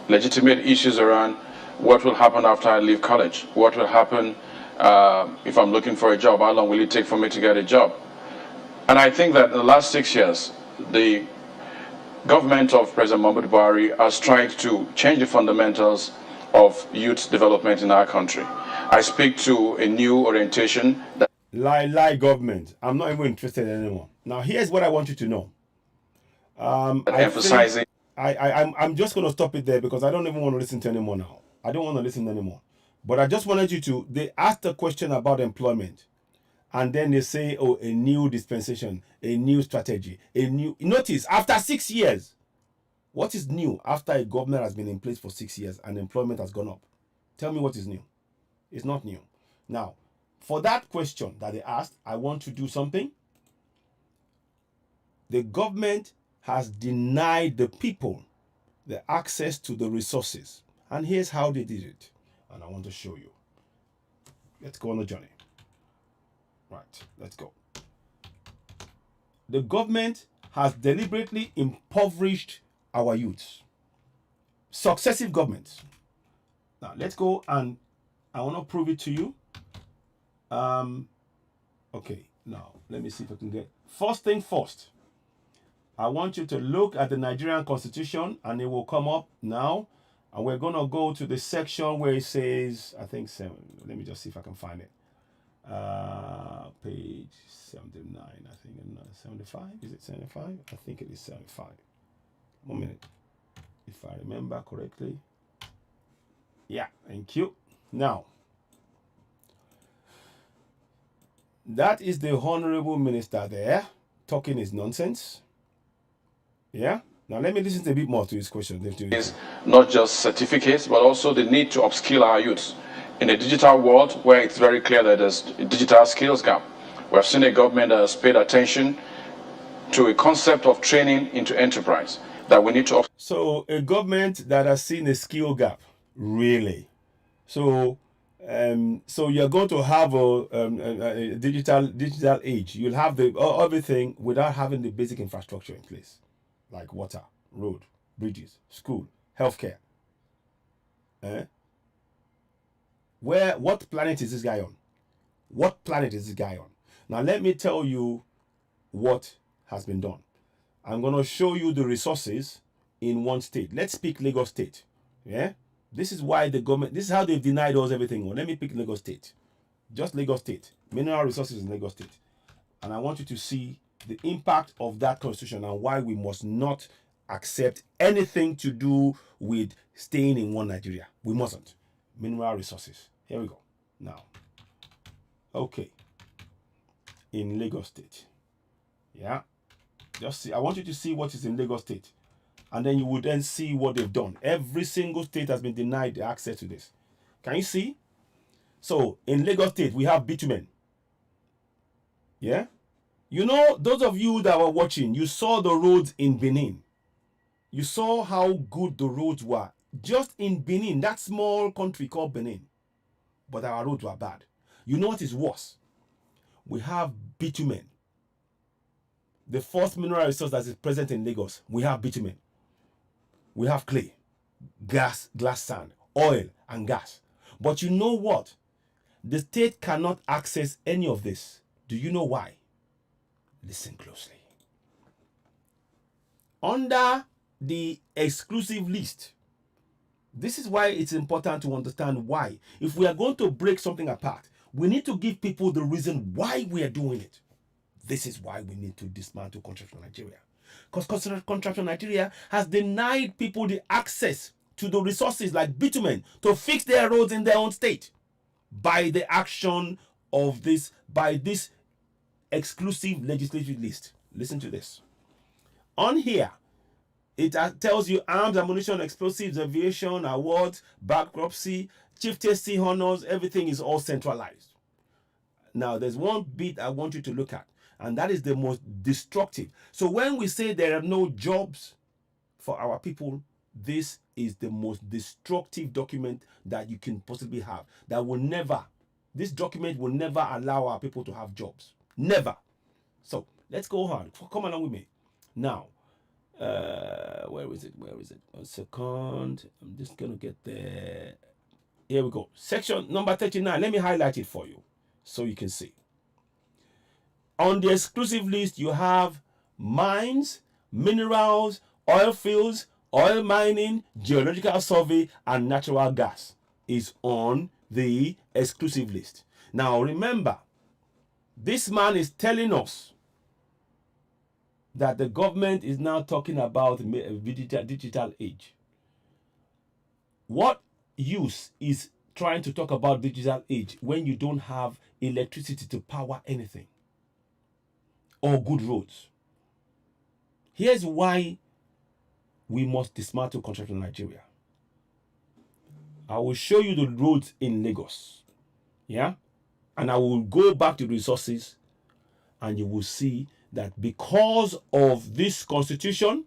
Legitimate issues around what will happen after I leave college, what will happen if I'm looking for a job, how long will it take for me to get a job? And I think that in the last 6 years, the government of President Muhammadu Buhari has tried to change the fundamentals of youth development in our country. I speak to a new orientation. Lie government. I'm not even interested anymore. Now, here's what I want you to know. Emphasizing. I'm just going to stop it there because I don't even want to listen to anymore now. I don't want to listen anymore. But I just wanted you to, they asked a question about employment. And then they say, oh, a new dispensation, a new strategy, notice, after 6 years, what is new after a government has been in place for 6 years and employment has gone up? Tell me what is new. It's not new. Now, for that question that they asked, I want to do something. The government has denied the people the access to the resources. And here's how they did it. And I want to show you. Let's go on a journey. Right, let's go. The government has deliberately impoverished our youths. Successive governments. Now, let's go and I want to prove it to you. Okay, now, let me see if I can get... First thing first. I want you to look at the Nigerian Constitution and it will come up now. And we're going to go to the section where it says, I think 7. Let me just see if I can find it. Page 79, I think. 75? Is it 75? I think it is 75. 1 minute. If I remember correctly. Yeah, thank you. Now, That is the honorable minister there talking his nonsense. Yeah. Now let me listen to a bit more to his question. Is not just certificates, but also the need to upskill our youths. In a digital world where it's very clear that there's a digital skills gap, we have seen a government that has paid attention to a concept of training into enterprise that we need to. So a government that has seen a skill gap, really. So so you're going to have a digital age. You'll have the everything without having the basic infrastructure in place, like water, road, bridges, school, healthcare. What planet is this guy on? What planet is this guy on? Now let me tell you what has been done. I'm going to show you the resources in one state. Let's pick Lagos State. Yeah. This is why the government, this is how they've denied us everything. Well, let me pick Lagos State. Just Lagos State. Mineral resources in Lagos State. And I want you to see the impact of that constitution and why we must not accept anything to do with staying in one Nigeria. We mustn't. Mineral resources. Here we go. Now. Okay. In Lagos State. Yeah. Just see. I want you to see what is in Lagos State. And then you would then see what they've done. Every single state has been denied the access to this. Can you see? So in Lagos State, we have bitumen. Yeah? You know, those of you that were watching, you saw the roads in Benin. You saw how good the roads were. Just in Benin, that small country called Benin. But our roads were bad. You know what is worse? We have bitumen. The first mineral resource that is present in Lagos, we have bitumen. We have clay, gas, glass sand, oil, and gas. But you know what? The state cannot access any of this. Do you know why? Listen closely. Under the exclusive list, this is why it's important to understand why. If we are going to break something apart, we need to give people the reason why we are doing it. This is why we need to dismantle Contractor Nigeria. Because Contractor Nigeria has denied people the access to the resources like bitumen to fix their roads in their own state by the action of this, by this exclusive legislative list. Listen to this. On here, it tells you arms, ammunition, explosives, aviation, awards, bankruptcy, chieftaincy honors, everything is all centralized. Now, there's one bit I want you to look at, and that is the most destructive. So when we say there are no jobs for our people, this is the most destructive document that you can possibly have. That will never, this document will never allow our people to have jobs. Never. So let's go on. Come along with me. Now, where is it? Where is it? 1 second. I'm just going to get there. Here we go. Section number 39. Let me highlight it for you so you can see. On the exclusive list, you have mines, minerals, oil fields, oil mining, geological survey, and natural gas is on the exclusive list. Now, remember, this man is telling us that the government is now talking about digital age. What use is trying to talk about digital age when you don't have electricity to power anything or good roads? Here's why we must dismantle Contractor Nigeria. I will show you the roads in Lagos. Yeah? And I will go back to the resources, and you will see that because of this constitution,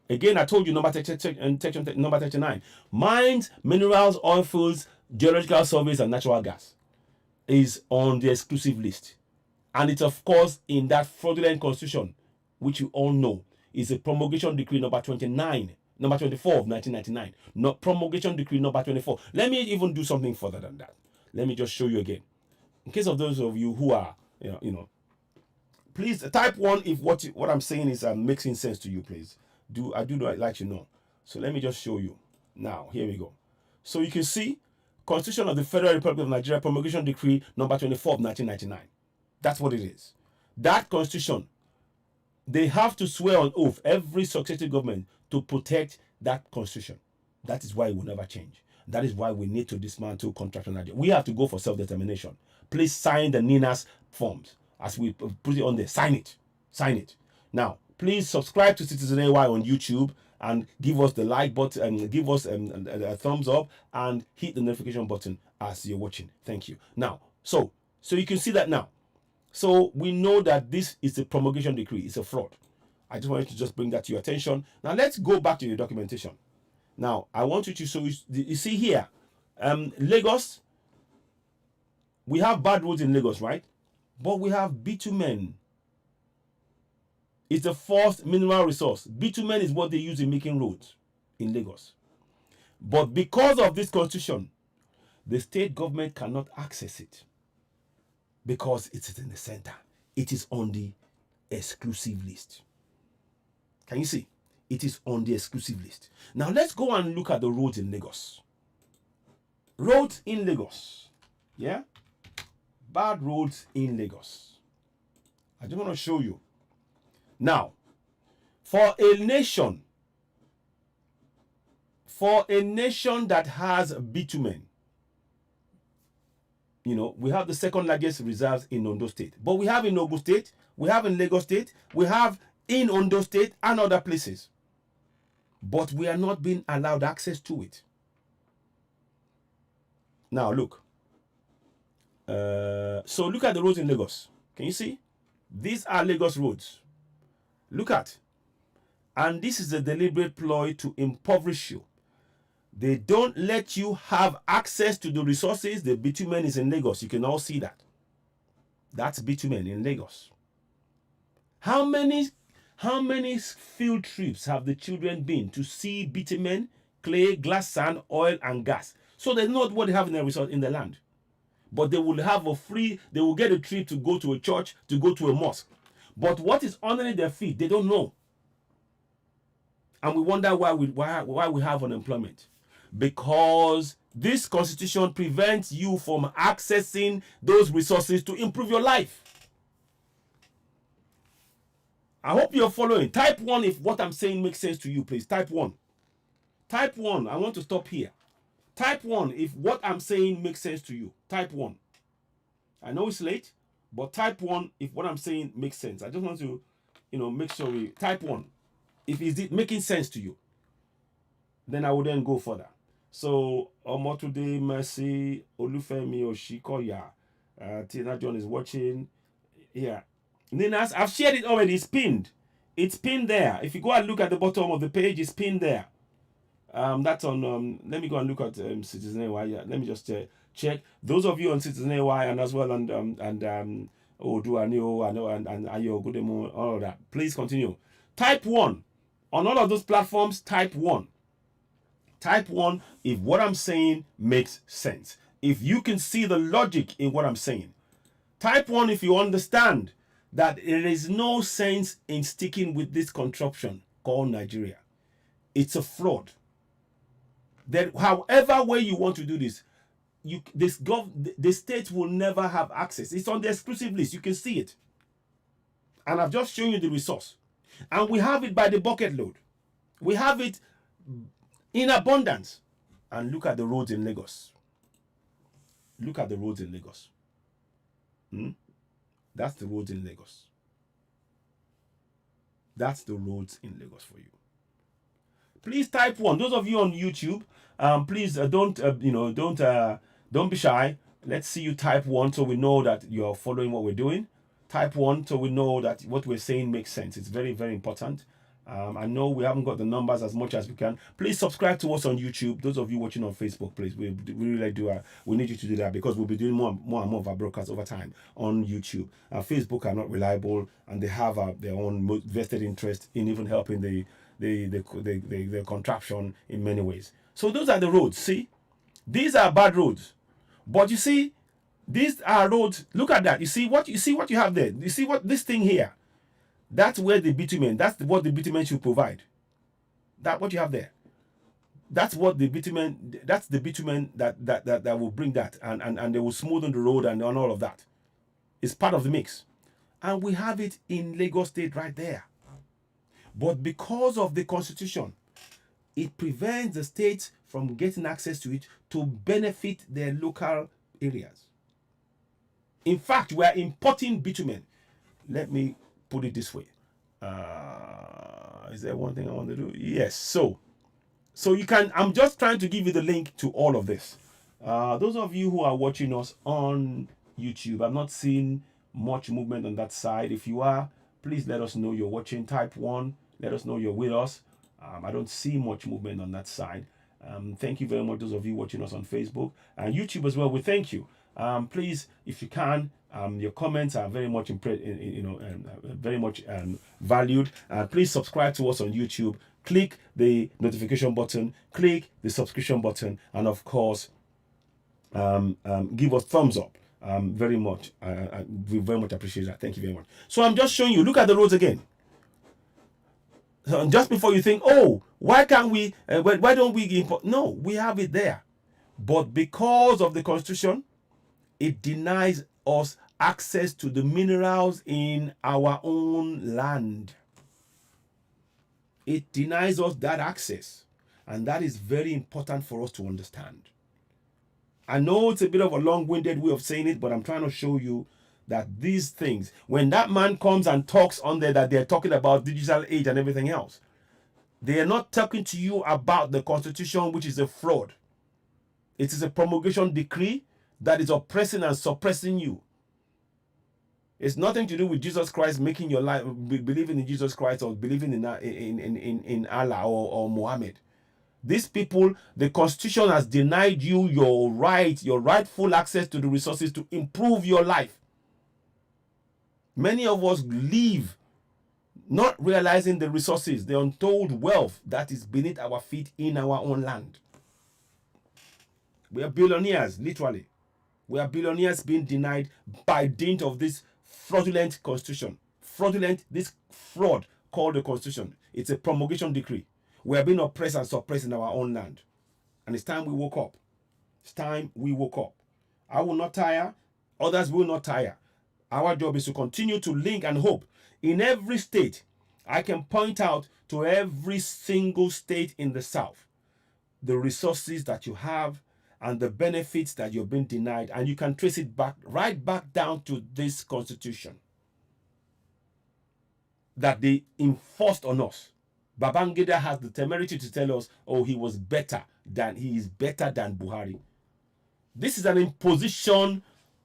again, I told you section number 39, mines, minerals, oil fields, geological surveys, and natural gas is on the exclusive list. And it's, of course, in that fraudulent constitution, which you all know, is a promulgation decree number 24 of 1999. Not promulgation decree number 24. Let me even do something further than that. Let me just show you again. In case of those of you who are, please type 1 if what I'm saying is making sense to you, please. I do like to know. So let me just show you. Now, here we go. So you can see Constitution of the Federal Republic of Nigeria, promulgation decree number 24 of 1999. That's what it is. That constitution, they have to swear on oath, every successive government, to protect that constitution. That is why it will never change. That is why we need to dismantle Contractor Nigeria. We have to go for self-determination. Please sign the NINAS forms. As we put it on there, sign it. Sign it. Now, please subscribe to Citizen AY on YouTube and give us the like button and give us a thumbs up and hit the notification button as you're watching. Thank you. Now, so you can see that now. So we know that this is a promulgation decree. It's a fraud. I just wanted to just bring that to your attention. Now let's go back to the documentation. Now I want you to you see here, Lagos. We have bad roads in Lagos, right? But we have bitumen. It's the first mineral resource. Bitumen is what they use in making roads in Lagos. But because of this constitution, the state government cannot access it because it is in the center. It is on the exclusive list. Can you see? It is on the exclusive list. Now let's go and look at the roads in Lagos. Roads in Lagos. Yeah? Bad roads in Lagos. I just want to show you. Now, for a nation that has bitumen, we have the second largest reserves in Ondo State. But we have in Ogun State, we have in Lagos State, we have in Ondo State and other places. But we are not being allowed access to it. Now, look. So look at the roads in Lagos. Can you see? These are Lagos roads. Look at. And this is a deliberate ploy to impoverish you. They don't let you have access to the resources. The bitumen is in Lagos. You can all see that. That's bitumen in Lagos. How many field trips have the children been to see bitumen, clay, glass, sand, oil, and gas? So they know what they have in their resource in the land. But they will have they will get a trip to go to a church, to go to a mosque. But what is underneath their feet, they don't know. And we wonder why we have unemployment. Because this constitution prevents you from accessing those resources to improve your life. I hope you're following. Type 1 if what I'm saying makes sense to you, please. Type 1. Type 1. I want to stop here. Type 1 if what I'm saying makes sense to you. Type 1. I know it's late, but type 1 if what I'm saying makes sense. I just want to, make sure we type 1. If it's making sense to you, then I will then go further. So, Omotude, Mercy, Olufemi, Oshikoya, Tina John is watching. Yeah. Ninas, I've shared it already. It's pinned. It's pinned there. If you go and look at the bottom of the page, it's pinned there. That's on. Let me go and look at Citizen AY. Yeah, let me just check. Those of you on Citizen AY and as well and Oduanio and Ayo Gudemu, all of that. Please continue. Type 1 on all of those platforms. Type 1. Type 1 if what I'm saying makes sense. If you can see the logic in what I'm saying. Type 1 if you understand that there is no sense in sticking with this contraption called Nigeria. It's a fraud. That however way you want to do this, the state will never have access. It's on the exclusive list. You can see it. And I've just shown you the resource. And we have it by the bucket load. We have it in abundance. And look at the roads in Lagos. Look at the roads in Lagos. That's the roads in Lagos. That's the roads in Lagos for you. Please type 1. Those of you on YouTube, please don't be shy. Let's see you type 1 so we know that you're following what we're doing. Type 1 so we know that what we're saying makes sense. It's very, very important. I know we haven't got the numbers as much as we can. Please subscribe to us on YouTube. Those of you watching on Facebook, please, we really do. We need you to do that because we'll be doing more and more of our broadcasts over time on YouTube. Facebook are not reliable, and they have their own vested interest in even helping the contraption in many ways. So those are the roads. See, these are bad roads, but you see, these are roads. Look at that. You see what you have there. You see what this thing here. That's where the bitumen. That's what the bitumen should provide. That what you have there. That's what the bitumen. That's the bitumen that will bring that, and they will smoothen the road and all of that. It's part of the mix, and we have it in Lagos State right there. But because of the constitution, it prevents the states from getting access to it to benefit their local areas. In fact, we are importing bitumen. Let me put it this way. Is there one thing I want to do? Yes. So you can, I'm just trying to give you the link to all of this. Those of you who are watching us on YouTube, I've not seen much movement on that side. If you are, please let us know you're watching. Type 1. Let us know you're with us. I don't see much movement on that side. Thank you very much, those of you watching us on Facebook and YouTube as well. We thank you. Please, if you can, your comments are very much very much valued. Please subscribe to us on YouTube. Click the notification button. Click the subscription button, and of course, give us thumbs up. Very much. We very much appreciate that. Thank you very much. So I'm just showing you. Look at the roads again. So just before you think, oh, why can't we? Why don't we import? No, we have it there, but because of the Constitution, it denies us access to the minerals in our own land. It denies us that access, and that is very important for us to understand. I know it's a bit of a long-winded way of saying it, but I'm trying to show you that these things, when that man comes and talks on there that they're talking about digital age and everything else, they are not talking to you about the Constitution, which is a fraud. It is a promulgation decree that is oppressing and suppressing you. It's nothing to do with Jesus Christ making your life, believing in Jesus Christ or believing in Allah or Muhammad. These people, the Constitution has denied you your right, your rightful access to the resources to improve your life. Many of us live not realizing the resources, the untold wealth that is beneath our feet in our own land. We are billionaires, literally. We are billionaires being denied by dint of this fraudulent Constitution. This fraud called the Constitution. It's a promulgation decree. We are being oppressed and suppressed in our own land. And it's time we woke up. It's time we woke up. I will not tire. Others will not tire. Our job is to continue to link and hope. In every state, I can point out to every single state in the South the resources that you have and the benefits that you're being denied, and you can trace it back, right back down to this Constitution that they enforced on us. Babangida has the temerity to tell us, oh, he is better than Buhari. This is an imposition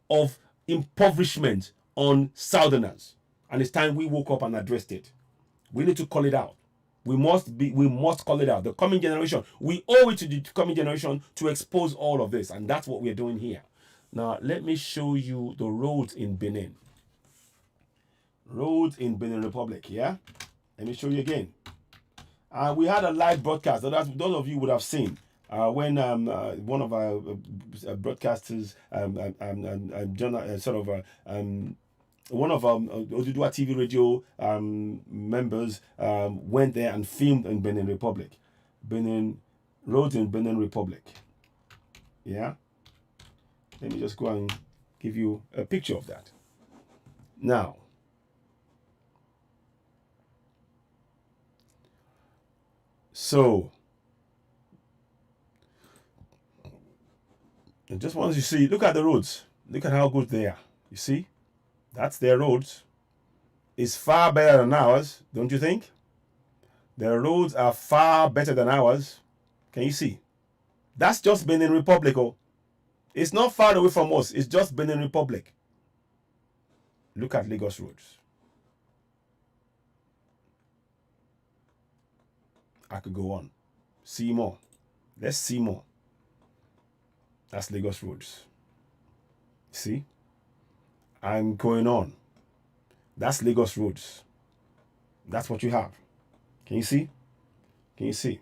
of impoverishment on Southerners, and it's time we woke up and addressed it. We need to call it out. We must call it out. The coming generation, we owe it to the coming generation to expose all of this, and that's what we're doing here. Now, let me show you the roads in Benin. Roads in Benin Republic, yeah? Let me show you again. We had a live broadcast that those of you would have seen when one of our broadcasters, one of Oduduwa TV radio members went there and filmed in Benin Republic. Roads in Benin Republic. Yeah? Let me just go and give you a picture of that. Now, so, I just want you to see, look at the roads. Look at how good they are. You see? That's their roads. It's far better than ours, don't you think? Their roads are far better than ours. Can you see? That's just Benin Republic. Oh. It's not far away from us. It's just Benin Republic. Look at Lagos roads. I could go on. See more. Let's see more. That's Lagos roads. See? I'm going on. That's Lagos roads. That's what you have. Can you see? Can you see?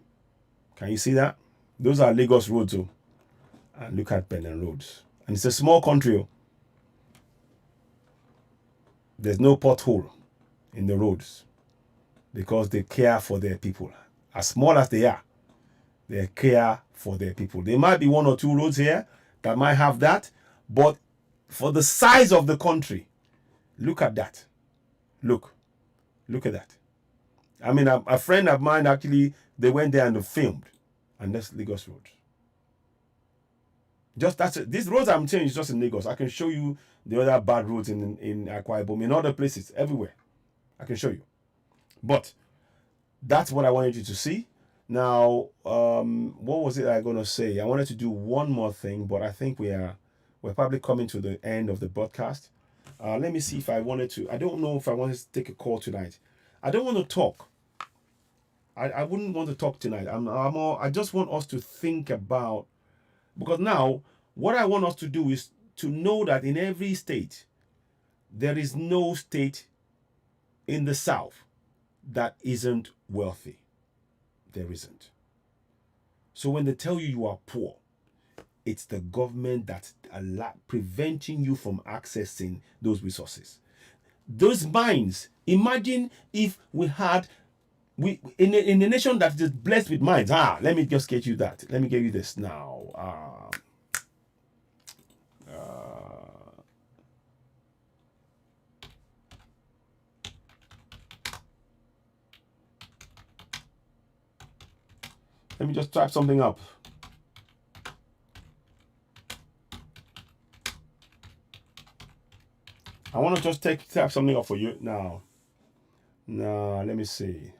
Can you see that? Those are Lagos roads. Oh. And look at Benin roads. And it's a small country. Oh. There's no pothole in the roads because they care for their people. As small as they are, they care for their people. There might be one or two roads here that might have that, but for the size of the country, look at that. Look at that. I mean, a friend of mine actually, they went there and they filmed, and that's Lagos roads. Just that's it. These roads I'm saying is just in Lagos. I can show you the other bad roads in Akwa Ibom, in other places, everywhere. I can show you. But that's what I wanted you to see. Now, what was it I'm gonna say? I wanted to do one more thing, but I think we're probably coming to the end of the broadcast. Let me see if I wanted to. I don't know if I wanted to take a call tonight. I don't want to talk. I wouldn't want to talk tonight. I just want us to think about, because now what I want us to do is to know that in every state, there is no state in the South that isn't wealthy. There isn't. So when they tell you are poor, it's the government that's preventing you from accessing those resources. Those mines, imagine if we had, in a nation that is blessed with mines. Let me just get you that. Let me give you this now. Let me just type something up. I want to just type something up for you now. Now, let me see.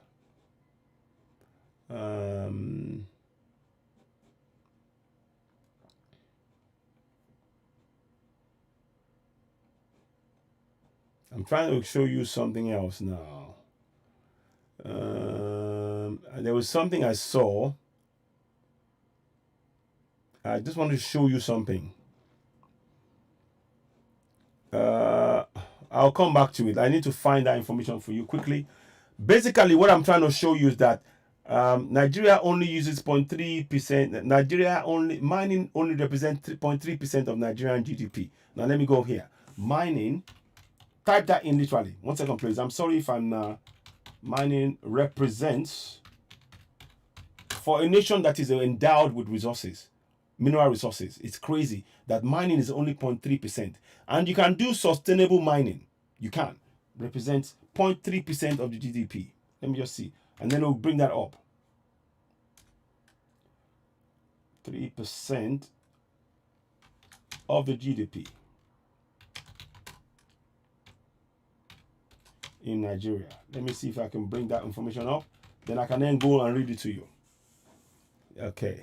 I'm trying to show you something else now. There was something I saw. I just want to show you something. I'll come back to it. I need to find that information for you quickly. Basically, what I'm trying to show you is that Nigeria only uses 0.3%. Mining only represents 0.3% of Nigerian GDP. Now let me go here. Mining. Type that in literally. 1 second, please. I'm sorry if I'm mining represents, for a nation that is endowed with resources, mineral resources. It's crazy that mining is only 0.3%. And you can do sustainable mining. You can. Represents 0.3% of the GDP. Let me just see. And then we'll bring that up. 3% of the GDP in Nigeria. Let me see if I can bring that information up. Then I can then go and read it to you. Okay.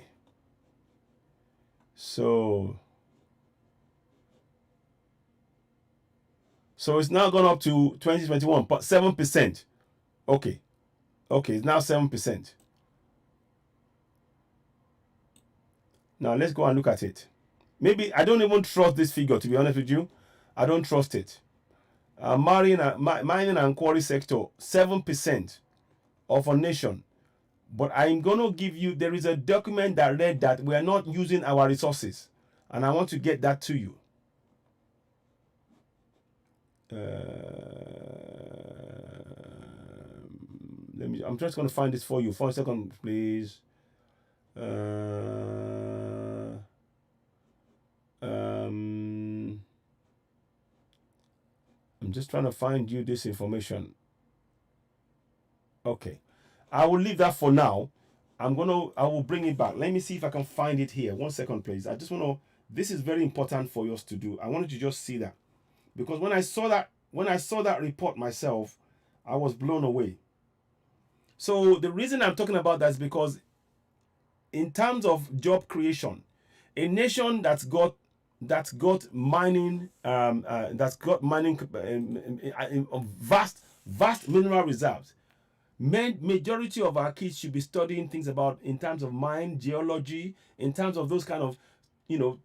So it's now gone up to 2021, but 7%. Okay, it's now 7%. Now let's go and look at it. Maybe I don't even trust this figure, to be honest with you. I don't trust it. Mining and quarry sector, 7% of a nation. But I'm going to give you, there is a document that read that we are not using our resources. And I want to get that to you. I'm just going to find this for you. For a second, please. I'm just trying to find you this information. Okay. I will leave that for now. I will bring it back. Let me see if I can find it here. 1 second, please. I just want to, this is very important for us to do. I wanted to just see that. Because when I saw that report myself, I was blown away. So the reason I'm talking about that is because in terms of job creation, a nation that's got mining, vast mineral reserves. Majority of our kids should be studying things about in terms of mine geology, in terms of those kind of,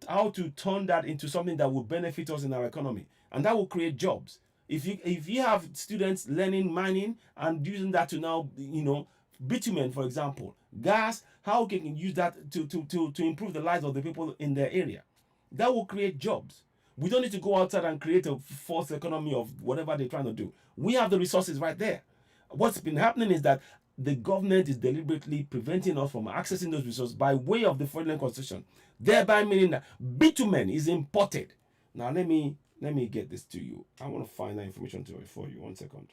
how to turn that into something that will benefit us in our economy, and that will create jobs. If you have students learning mining and using that to now, bitumen, for example, gas, how can you use that to improve the lives of the people in their area? That will create jobs. We don't need to go outside and create a false economy of whatever they're trying to do. We have the resources right there. What's been happening is that the government is deliberately preventing us from accessing those resources by way of the Federal Constitution, thereby meaning that bitumen is imported. Now let me get this to you. I want to find that information for you. 1 second.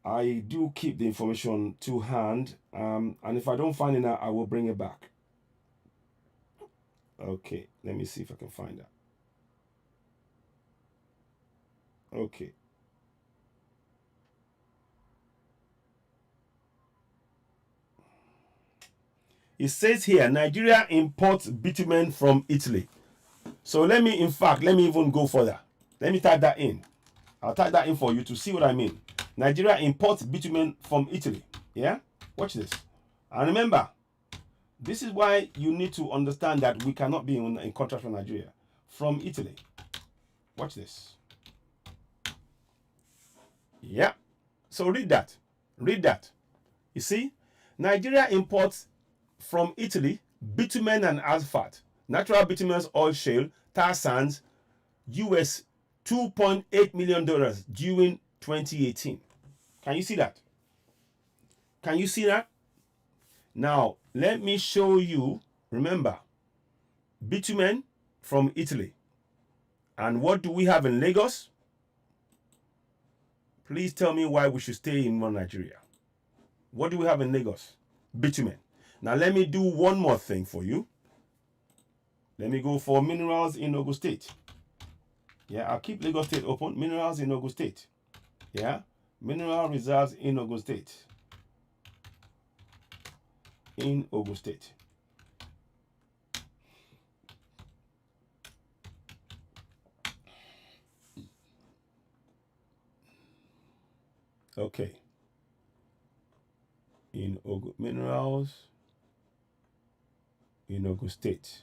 I do keep the information to hand, and if I don't find it now, I will bring it back. Okay, let me see if I can find that. Okay. It says here, Nigeria imports bitumen from Italy. So let me even go further. Let me type that in. I'll type that in for you to see what I mean. Nigeria imports bitumen from Italy. Yeah? Watch this. And remember, this is why you need to understand that we cannot be in contract with Nigeria. From Italy. Watch this. Yeah. So read that. Read that. You see? Nigeria imports from Italy bitumen and asphalt, natural bitumen, oil shale, tar sands, US $2.8 million during 2018. Can you see that? Can you see that? Now, let me show you, remember, bitumen from Italy. And what do we have in Lagos? Please tell me why we should stay in Nigeria. What do we have in Lagos? Bitumen. Now, let me do one more thing for you. Let me go for minerals in Ogun State. Yeah, I'll keep Lagos State open. Minerals in Ogun State. Yeah, mineral reserves in Ogun State. In Ogun State. Okay. In Ogun, minerals in Ogun State.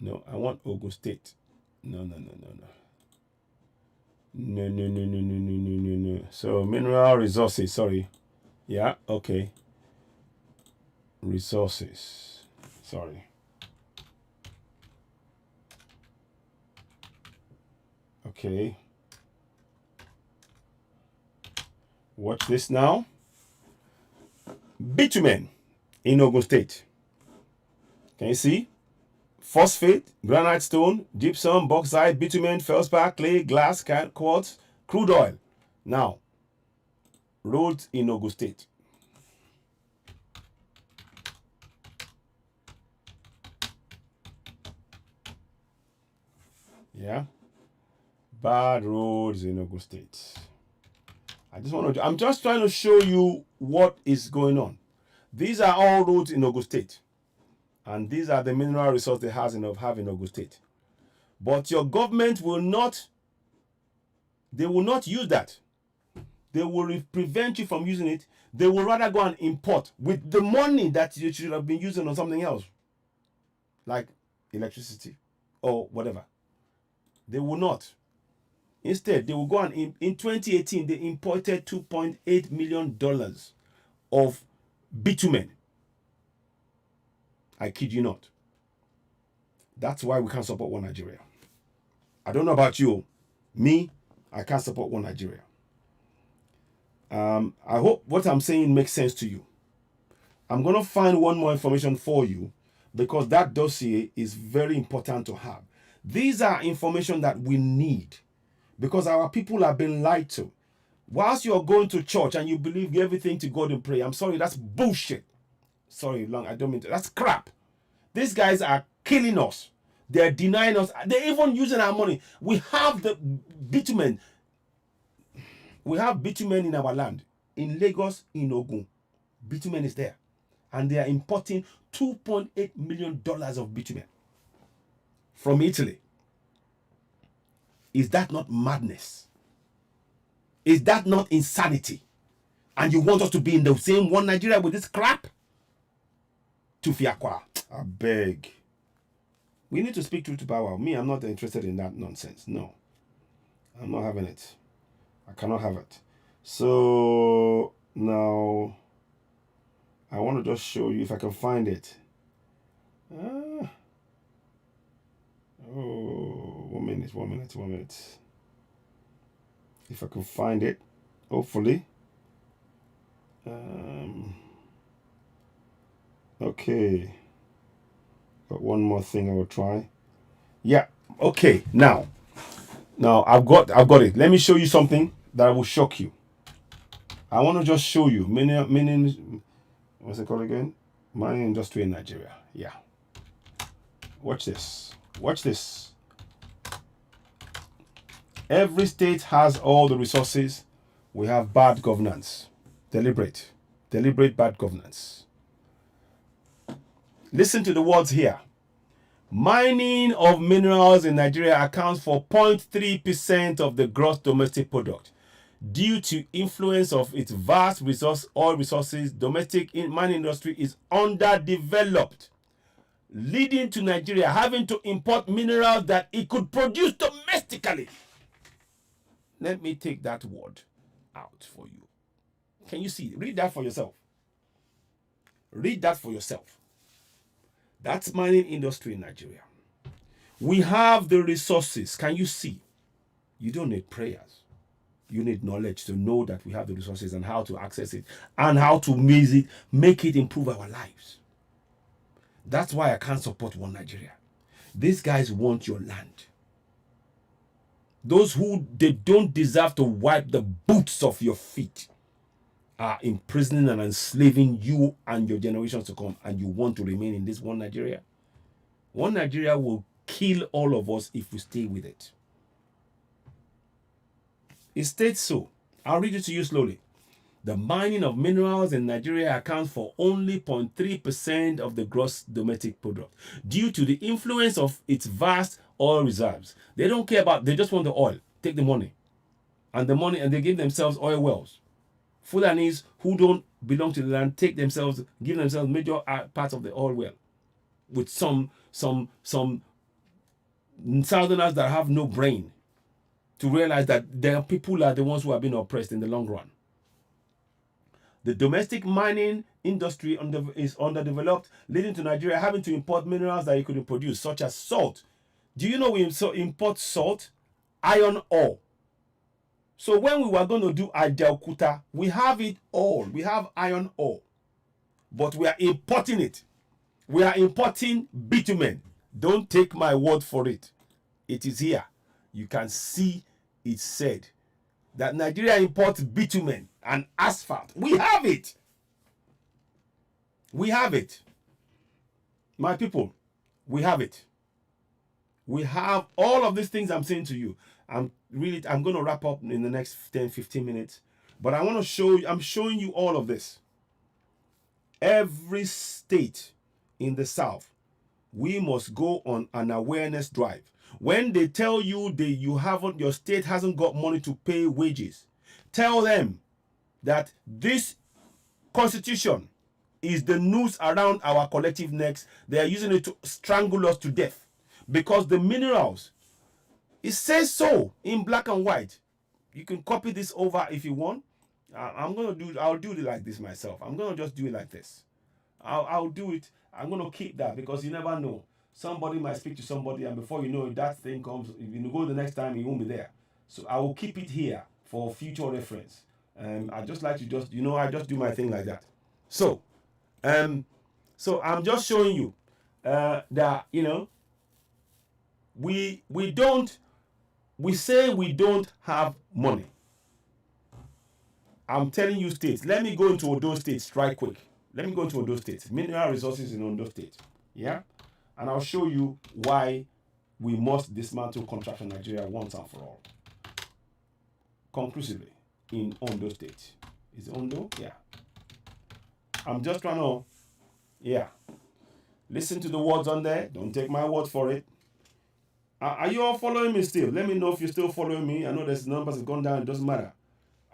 No, I want Ogun State. No. No. So mineral resources, sorry. Yeah, okay. Resources. Sorry. Okay. Watch this now. Bitumen in Ogun State. Can you see? Phosphate, granite stone, gypsum, bauxite, bitumen, feldspar, clay, glass, quartz, crude oil. Now, roads in Ogun State. Yeah. Bad roads in Ogun State. I'm just trying to show you what is going on. These are all roads in Ogun State. And these are the mineral resources they have in Ogun State. But your government will not use that. They will prevent you from using it. They will rather go and import with the money that you should have been using on something else, like electricity or whatever. They will not. Instead, they will go and in 2018, they imported $2.8 million of bitumen. I kid you not. That's why we can't support one Nigeria. I don't know about you. Me, I can't support one Nigeria. I hope what I'm saying makes sense to you. I'm going to find one more information for you because that dossier is very important to have. These are information that we need because our people are being lied to. Whilst you're going to church and you believe everything to God and pray, I'm sorry, that's bullshit. Sorry, I don't mean to. That's crap. These guys are killing us. They're denying us. They're even using our money. We have the bitumen. We have bitumen in our land. In Lagos, in Ogun. Bitumen is there. And they are importing $2.8 million of bitumen from Italy. Is that not madness? Is that not insanity? And you want us to be in the same one Nigeria with this crap? Tufiakwa. I beg. We need to speak truth to power. Me, I'm not interested in that nonsense. No. I'm not having it. I cannot have it. So now I want to just show you if I can find it. Oh, 1 minute. If I can find it, hopefully. Okay. But one more thing I will try. Yeah. Okay. Now I've got it. Let me show you something that will shock you. I want to just show you mining. What's it called again? Mining industry in Nigeria. Yeah. Watch this. Watch this. Every state has all the resources. We have bad governance. Deliberate bad governance. Listen to the words here. Mining of minerals in Nigeria accounts for 0.3% of the gross domestic product. Due to influence of its vast oil resources, domestic mining industry is underdeveloped, leading to Nigeria having to import minerals that it could produce domestically. Let me take that word out for you. Can you see? Read that for yourself. Read that for yourself. That's mining industry in Nigeria. We have the resources. Can you see? You don't need prayers. You need knowledge to know that we have the resources and how to access it and how to make it improve our lives. That's why I can't support One Nigeria. These guys want your land. Those who they don't deserve to wipe the boots off your feet are imprisoning and enslaving you and your generations to come, and you want to remain in this One Nigeria? One Nigeria will kill all of us if we stay with it. It states so. I'll read it to you slowly. The mining of minerals in Nigeria accounts for only 0.3% of the gross domestic product due to the influence of its vast oil reserves. They don't care about, they just want the oil. Take the money. And they give themselves oil wells. Fulanis who don't belong to the land give themselves major parts of the oil well, with some southerners that have no brain to realize that their people are the ones who have been oppressed in the long run. The domestic mining industry is underdeveloped, leading to Nigeria having to import minerals that it couldn't produce, such as salt. Do you know we import salt, iron ore? So when we were going to do Ajaokuta, we have it all. We have iron ore, but we are importing it. We are importing bitumen. Don't take my word for it. It is here. You can see it said that Nigeria imports bitumen and asphalt. We have it. We have it. My people, we have it. We have all of these things I'm saying to you. I'm going to wrap up in the next 10-15 minutes, but I want to show you, I'm showing you all of this. Every state in the South, we must go on an awareness drive. When they tell you that your state hasn't got money to pay wages, tell them that this constitution is the noose around our collective necks. They are using it to strangle us to death because the minerals, it says so in black and white. You can copy this over if you want. I'll do it like this myself. I'm going to just do it like this. I'll do it. I'm going to keep that because you never know. Somebody might speak to somebody, and before you know it, that thing comes. If you go the next time, it won't be there. So I will keep it here for future reference. I just like to I just do my thing like that. So I'm just showing you that we say we don't have money. I'm telling you states. Let me go into Ondo State right quick. Let me go into Ondo State. Mineral resources in Ondo State. Yeah? And I'll show you why we must dismantle contraction Nigeria once and for all. Conclusively, in Ondo State. Is it Ondo? Yeah. I'm just trying to, listen to the words on there. Don't take my word for it. Are you all following me still? Let me know if you're still following me. I know there's numbers have gone down. It doesn't matter.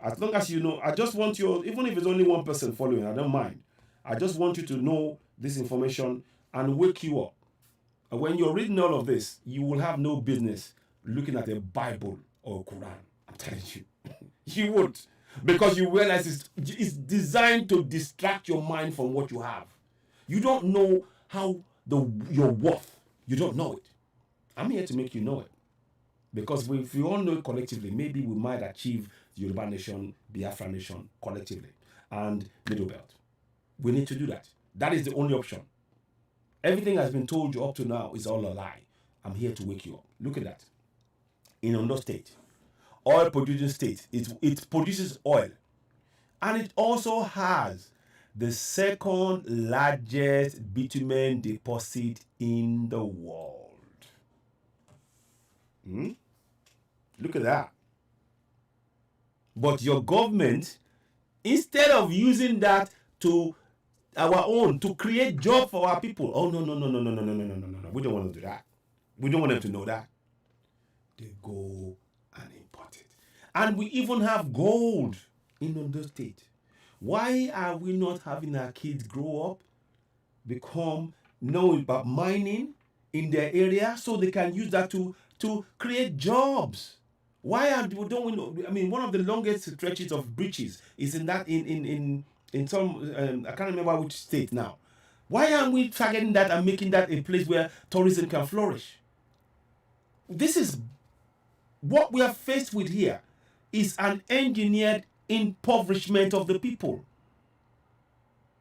As long as you know, I just want you, even if it's only one person following, I don't mind. I just want you to know this information and wake you up. And when you're reading all of this, you will have no business looking at a Bible or a Quran. I'm telling you. You won't. Because you realize it's designed to distract your mind from what you have. You don't know how your worth. You don't know it. I'm here to make you know it. Because if we all know it collectively, maybe we might achieve the Yoruba nation, Biafra nation collectively, and Middle Belt. We need to do that. That is the only option. Everything has been told you up to now is all a lie. I'm here to wake you up. Look at that. In Ondo State, oil producing state, it produces oil. And it also has the second largest bitumen deposit in the world. Look at that. But your government, instead of using that to our own, to create job for our people, oh no, we don't want to do that. We don't want them to know that. They go and import it. And we even have gold in Ondo State. Why are we not having our kids grow up, know about mining in their area so they can use that to create jobs? Don't we know? I mean, one of the longest stretches of bridges is in some I can't remember which state now. Why aren't we targeting that and making that a place where tourism can flourish? This is what we are faced with here, is an engineered impoverishment of the people.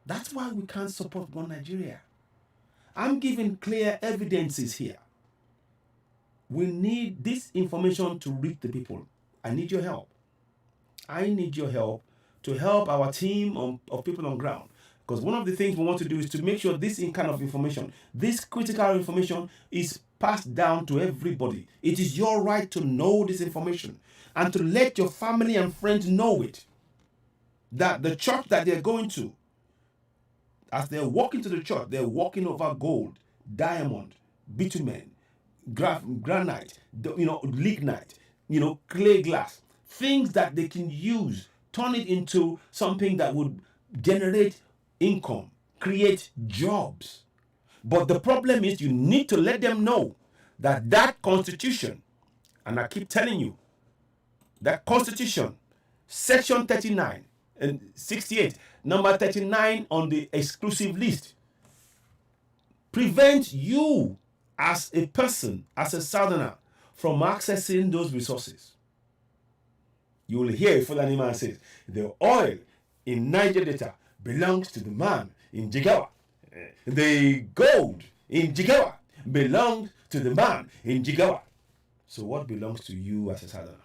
That's why we can't support One Nigeria. I'm giving clear evidences here. We need this information to reach the people. I need your help. I need your help to help our team of people on ground. Because one of the things we want to do is to make sure this kind of information, this critical information, is passed down to everybody. It is your right to know this information and to let your family and friends know it. That the church that they're going to, as they're walking to the church, they're walking over gold, diamond, bitumen, granite, lignite, clay glass, things that they can use, turn it into something that would generate income, create jobs. But the problem is you need to let them know that constitution, and I keep telling you, that constitution, section 39 and 68, number 39 on the exclusive list, prevents you as a person, as a southerner, from accessing those resources. You will hear a Fulani man says, the oil in Niger Delta belongs to the man in Jigawa. The gold in Jigawa belongs to the man in Jigawa. So what belongs to you as a southerner?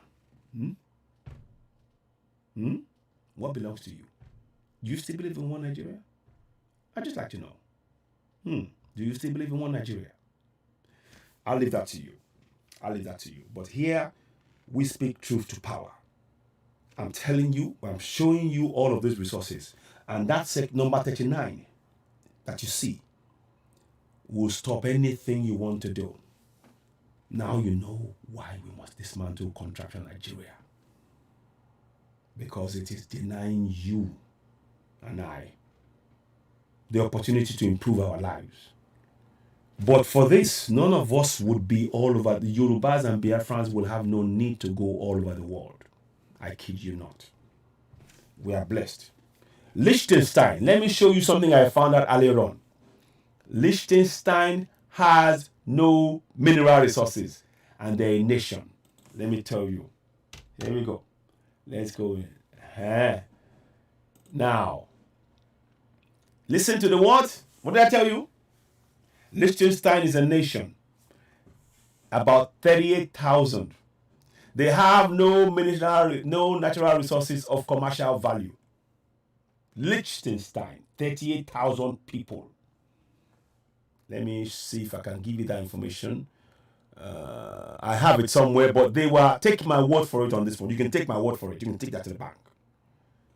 What belongs to you? Do you still believe in One Nigeria? I'd just like to know. Do you still believe in One Nigeria? I'll leave that to you. But here, we speak truth to power. I'm telling you, I'm showing you all of these resources. And that's number 39 that you see will stop anything you want to do. Now you know why we must dismantle Contraction Nigeria. Because it is denying you and I the opportunity to improve our lives. But for this, none of us would be all over. The Yorubas and Biafrans will have no need to go all over the world. I kid you not. We are blessed. Liechtenstein. Let me show you something I found out earlier on. Liechtenstein has no mineral resources, and they're a nation. Let me tell you. Here we go. Let's go in. Now, listen to the what? What did I tell you? Liechtenstein is a nation. About 38,000. They have no natural resources of commercial value. Liechtenstein, 38,000 people. Let me see if I can give you that information. I have it somewhere, but take my word for it on this one. You can take my word for it. You can take that to the bank.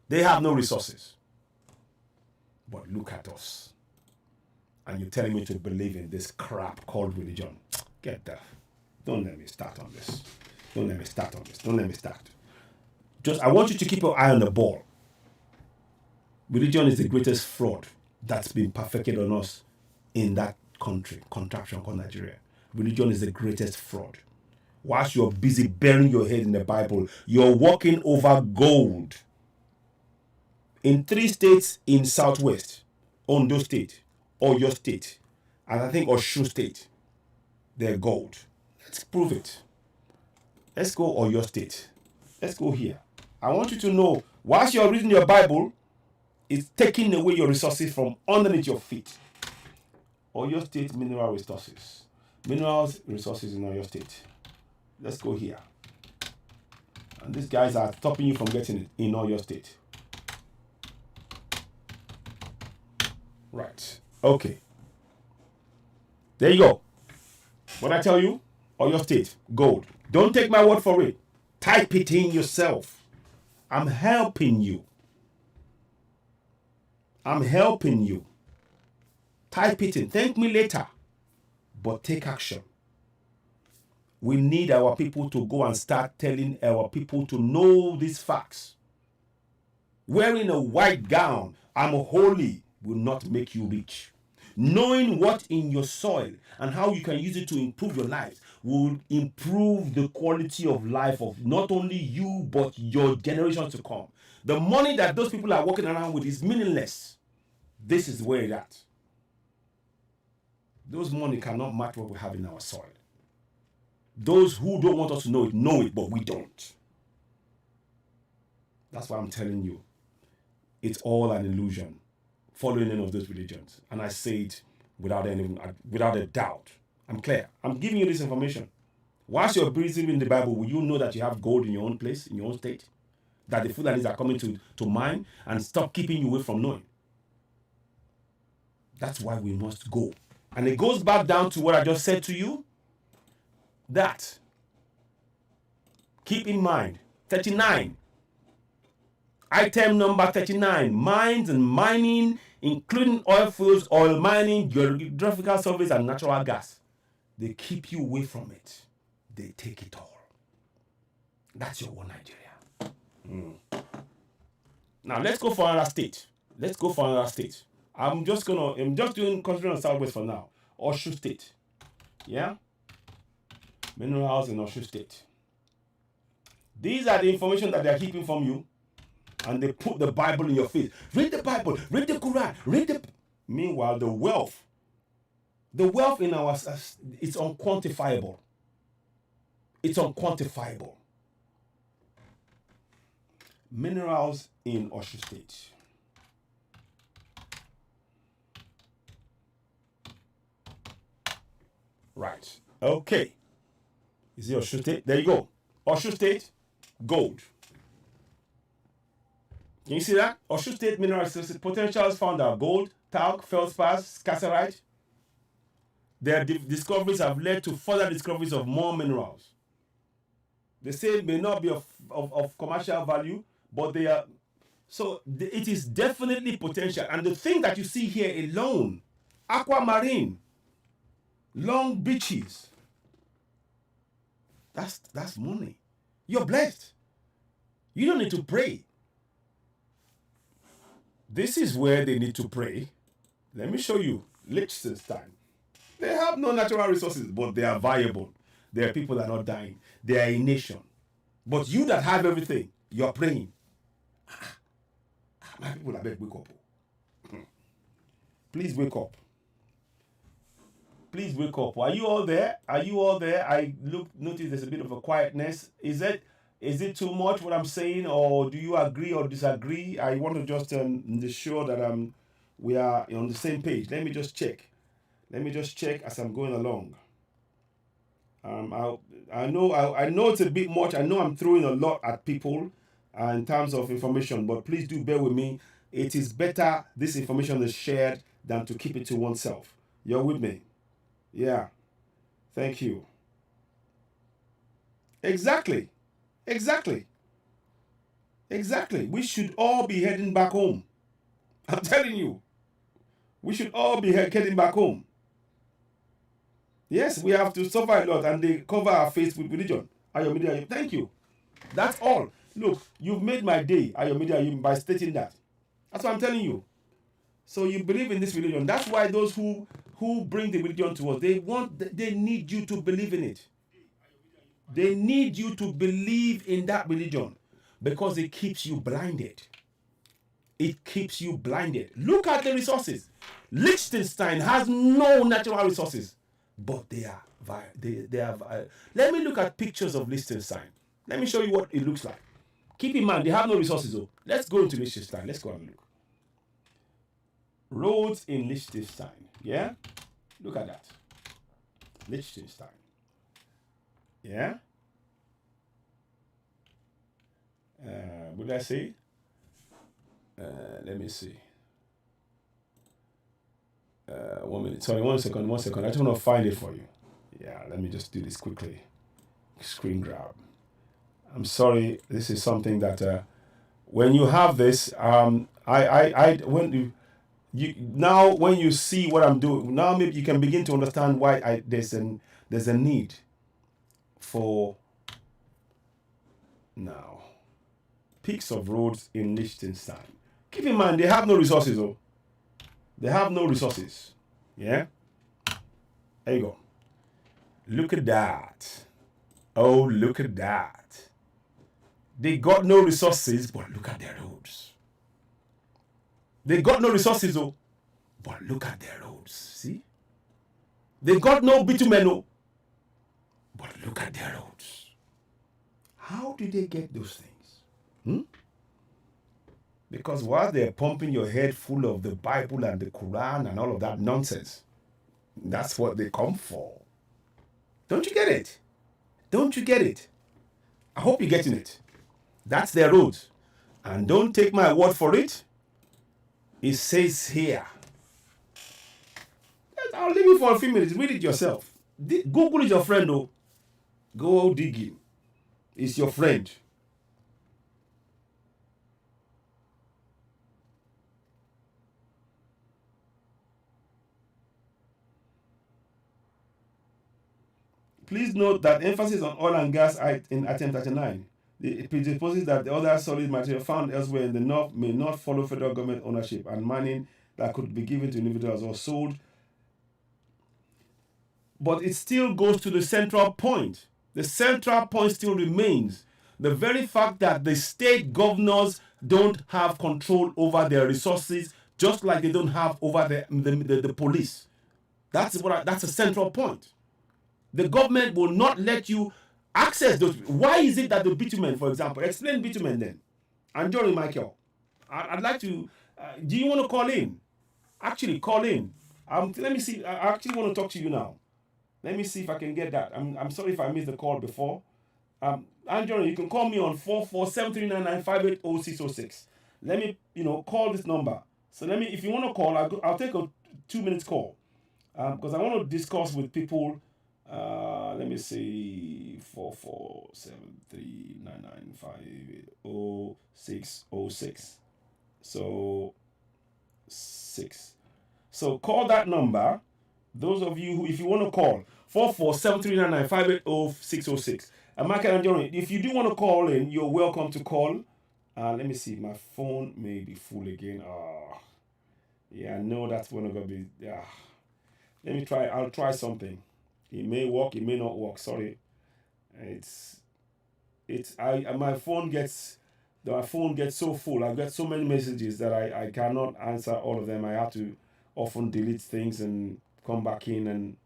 They have no resources. But look at us. And you're telling me to believe in this crap called religion. Get that. Don't let me start on this. Don't let me start. I want you to keep your eye on the ball. Religion is the greatest fraud that's been perfected on us in that country, contraction called Nigeria. Religion is the greatest fraud. Whilst you're busy burying your head in the Bible, you're walking over gold. In 3 states in Southwest, Ondo State, Oyo State, and I think Osun State, they're gold. Let's prove it. Let's go Oyo State. Let's go here. I want you to know, whilst you're reading your Bible, it's taking away your resources from underneath your feet. Oyo State mineral resources. Minerals resources in Oyo State. Let's go here. And these guys are stopping you from getting it in Oyo State. Right. Okay. There you go. What I tell you, or your state, gold. Don't take my word for it. Type it in yourself. I'm helping you. I'm helping you. Type it in. Thank me later. But take action. We need our people to go and start telling our people to know these facts. Wearing a white gown, I'm holy, will not make you rich. Knowing what in your soil and how you can use it to improve your life will improve the quality of life of not only you but your generations to come. The money that those people are walking around with is meaningless. This is where it's at. Those money cannot match what we have in our soil. Those who don't want us to know it, but we don't. That's why I'm telling you. It's all an illusion, following any of those religions. And I say it without a doubt. I'm clear. I'm giving you this information. Whilst you're breathing in the Bible, will you know that you have gold in your own place, in your own state? That the Fulanis are coming to mine and stop keeping you away from knowing. That's why we must go. And it goes back down to what I just said to you. That, keep in mind, 39. Item number 39, mines and mining, including oil fields, oil mining, geographical surveys, and natural gas. They keep you away from it. They take it all. That's your one Nigeria. Now let's go for another state. I'm just doing considering Southwest for now. Oshu State. Yeah? Minerals in Oshu State. These are the information that they're keeping from you. And they put the Bible in your face. Read the Bible, read the Quran, Meanwhile, the wealth in our, it's unquantifiable. It's unquantifiable. Minerals in Oshu State. Right. Okay. Is it Oshu State? There you go. Oshu State, gold. Can you see that? Oshu State mineral potentials found are gold, talc, feldspar, cassiterite. Their discoveries have led to further discoveries of more minerals. They say it may not be of commercial value, but they are. So it is definitely potential. And the thing that you see here alone, aquamarine, long beaches, that's money. You're blessed. You don't need to pray. This is where they need to pray. Let me show you. Liechtenstein. They have no natural resources, but they are viable. There are people that are not dying. They are a nation. But you that have everything, you're praying. My people, I beg, wake up. Please wake up. Please wake up. Are you all there? I notice there's a bit of a quietness. Is it too much what I'm saying, or do you agree or disagree? I want to just ensure that we are on the same page. Let me just check as I'm going along. I know it's a bit much. I know I'm throwing a lot at people in terms of information, but please do bear with me. It is better this information is shared than to keep it to oneself. You're with me? Yeah. Thank you. Exactly. We should all be heading back home. I'm telling you. We should all be heading back home. Yes, we have to suffer a lot, and they cover our face with religion. Ayomedia, thank you. That's all. Look, you've made my day, Ayomedia, by stating that. That's what I'm telling you. So you believe in this religion. That's why those who bring the religion to us, they need you to believe in it. They need you to believe in that religion because it keeps you blinded. Look at the resources. Liechtenstein has no natural resources, but they are. Let me look at pictures of Liechtenstein. Let me show you what it looks like. Keep in mind, they have no resources though. Let's go into Liechtenstein. Let's go and look. Roads in Liechtenstein. Yeah? Look at that. Liechtenstein. Yeah? What did I say? Let me see. 1 minute. Sorry, 1 second. 1 second. I just want to find it for you. Yeah, let me just do this quickly. Screen grab. I'm sorry. This is something that when you have this, when you see what I'm doing now, maybe you can begin to understand why there's a need for now peaks of roads in Liechtenstein. Keep in mind they have no resources. Oh, they have no resources. Yeah. There you go. Look at that. Oh, look at that. They got no resources, but look at their roads. They got no resources, oh, but look at their roads. See? They got no bitumen, oh, but look at their roads. How did they get those things? Because while they're pumping your head full of the Bible and the Quran and all of that nonsense, that's what they come for. Don't you get it? Don't you get it? I hope you're getting it. That's their roads. And don't take my word for it. It says here. I'll leave you for a few minutes. Read it yourself. Google is your friend, though. Go dig him. It's your friend. Please note that emphasis on oil and gas in item 39. It presupposes that the other solid material found elsewhere in the north may not follow federal government ownership, and mining that could be given to individuals or sold. But it still goes to the central point. The central point still remains. The very fact that the state governors don't have control over their resources, just like they don't have over the police. That's a central point. The government will not let you access those. Why is it that the bitumen, for example, explain bitumen then? And Johnny Michael, I'd like to, do you want to call in? Actually, call in. Let me see. I actually want to talk to you now. Let me see if I can get that. I'm sorry if I missed the call before. And Johnny, you can call me on 4473995800606. Let me, call this number. So if you want to call, I'll take a 2 minutes call. Because I want to discuss with people. Let me see, 4473995800606. So 6. So call that number. Those of you who, if you want to call, 4473995800606. And Michael and Johnny, if you do want to call in, you're welcome to call. Let me see, my phone may be full again. Yeah, I know that's going to be. Let me try. I'll try something. It may work, it may not work. Sorry. My phone gets so full. I get so many messages that I cannot answer all of them. I have to often delete things and come back in. And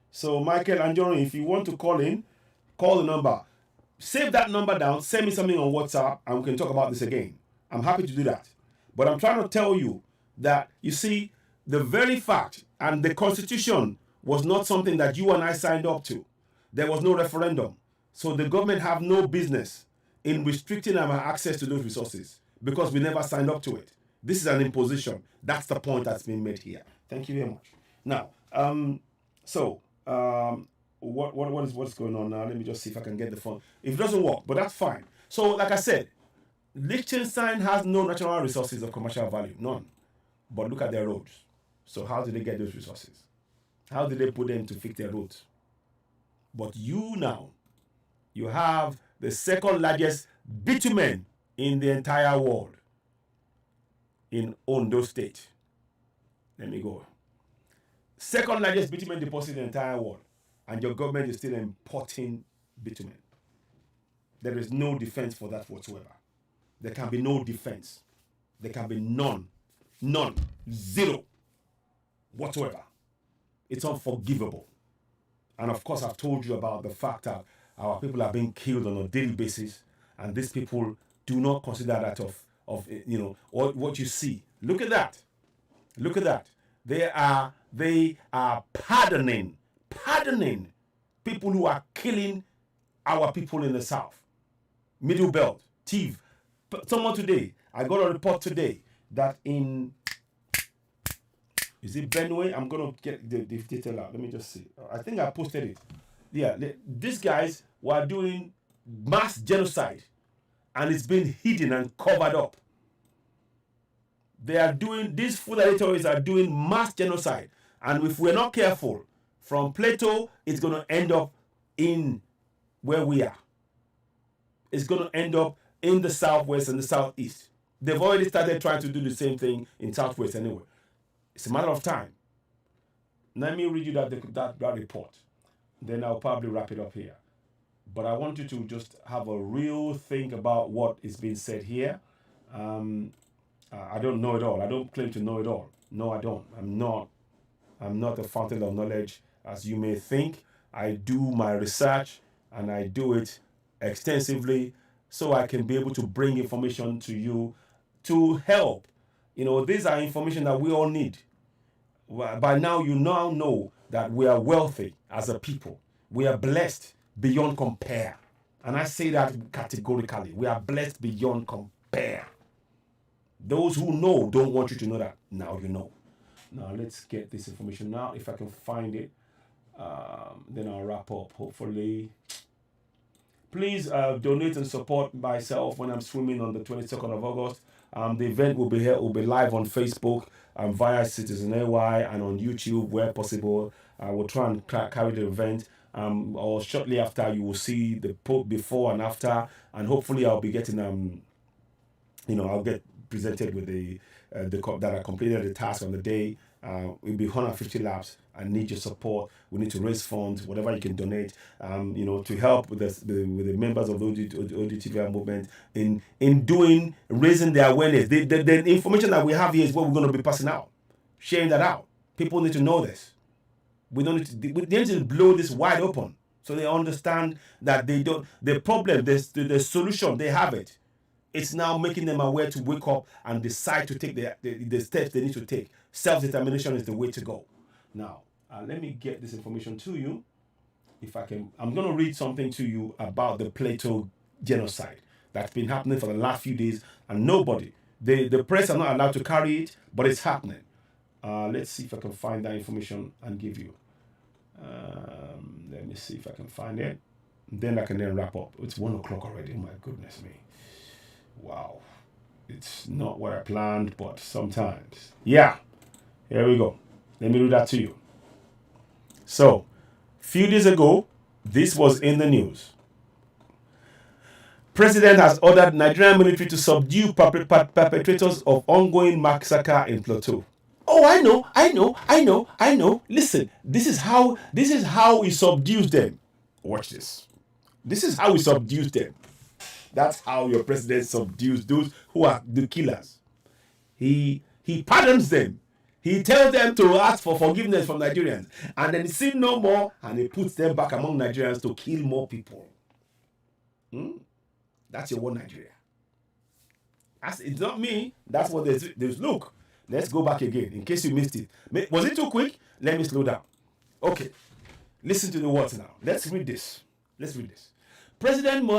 so Michael and Johnny, if you want to call in, call the number. Save that number down, send me something on WhatsApp, and we can talk about this again. I'm happy to do that. But I'm trying to tell you that, you see, the very fact and the Constitution was not something that you and I signed up to. There was no referendum. So the government have no business in restricting our access to those resources because we never signed up to it. This is an imposition. That's the point that's been made here. Thank you very much. Now, what's going on now? Let me just see if I can get the phone. If it doesn't work, but that's fine. So, like I said, Liechtenstein has no natural resources of commercial value, none. But look at their roads. So how did they get those resources? How did they put them to fix their roads? But you have the second largest bitumen in the entire world in Ondo State. Let me go. Second largest bitumen deposit in the entire world. And your government is still importing bitumen. There is no defense for that whatsoever. There can be no defense. There can be none. None. Zero. Whatsoever. It's unforgivable. And of course, I've told you about the fact that our people are being killed on a daily basis, and these people do not consider that of what you see. Look at that. Look at that. They are pardoning people who are killing our people in the south. Middle Belt, Tiv. Someone today, I got a report today that in Is it Benue? I'm gonna get the detail out. Let me just see. I think I posted it. Yeah, these guys were doing mass genocide, and it's been hidden and covered up. They are doing, these Fulani terrorists are doing mass genocide, and if we're not careful, from Plateau, it's gonna end up in where we are. It's gonna end up in the southwest and the southeast. They've already started trying to do the same thing in southwest anyway. It's a matter of time. Let me read you that report. Then I'll probably wrap it up here. But I want you to just have a real think about what is being said here. I don't know it all. I don't claim to know it all. No, I don't. I'm not a fountain of knowledge, as you may think. I do my research, and I do it extensively so I can be able to bring information to you to help. These are information that we all need. By now, you now know that we are wealthy as a people. We are blessed beyond compare. And I say that categorically. We are blessed beyond compare. Those who know don't want you to know that. Now you know. Now let's get this information now. If I can find it, then I'll wrap up, hopefully. Please donate and support myself when I'm swimming on the 22nd of August. The event will be live on Facebook via Citizen AY and on YouTube where possible. I will try and carry the event. Or shortly after, you will see the before and after, and hopefully I'll be getting I'll get presented with the that I completed the task on the day. It'll be 150 laps. I need your support. We need to raise funds, whatever you can donate, to help with the members of the ODTVI movement in raising their awareness. The information that we have here is what we're going to be passing out, sharing that out. People need to know this. We need to blow this wide open so they understand that they don't. The problem, the solution, they have it. It's now making them aware to wake up and decide to take the steps they need to take. Self-determination is the way to go. Now, let me get this information to you. If I can, I'm going to read something to you about the Plateau genocide that's been happening for the last few days, and the press are not allowed to carry it, but it's happening. Let's see if I can find that information and give you. Let me see if I can find it. Then I can wrap up. It's 1 o'clock already. My goodness me. Wow. It's not what I planned, but sometimes. Yeah. Here we go. Let me read that to you. So, few days ago, this was in the news. President has ordered Nigerian military to subdue perpetrators of ongoing massacre in Plateau. Oh, I know. Listen, this is how he subdues them. Watch this. This is how he subdues them. That's how your president subdues those who are the killers. He pardons them. He tells them to ask for forgiveness from Nigerians. And then he sees no more, and he puts them back among Nigerians to kill more people. That's your one Nigeria. It's not me. That's what there's. Look, let's go back again in case you missed it. Was it too quick? Let me slow down. Okay. Listen to the words now. Let's read this. President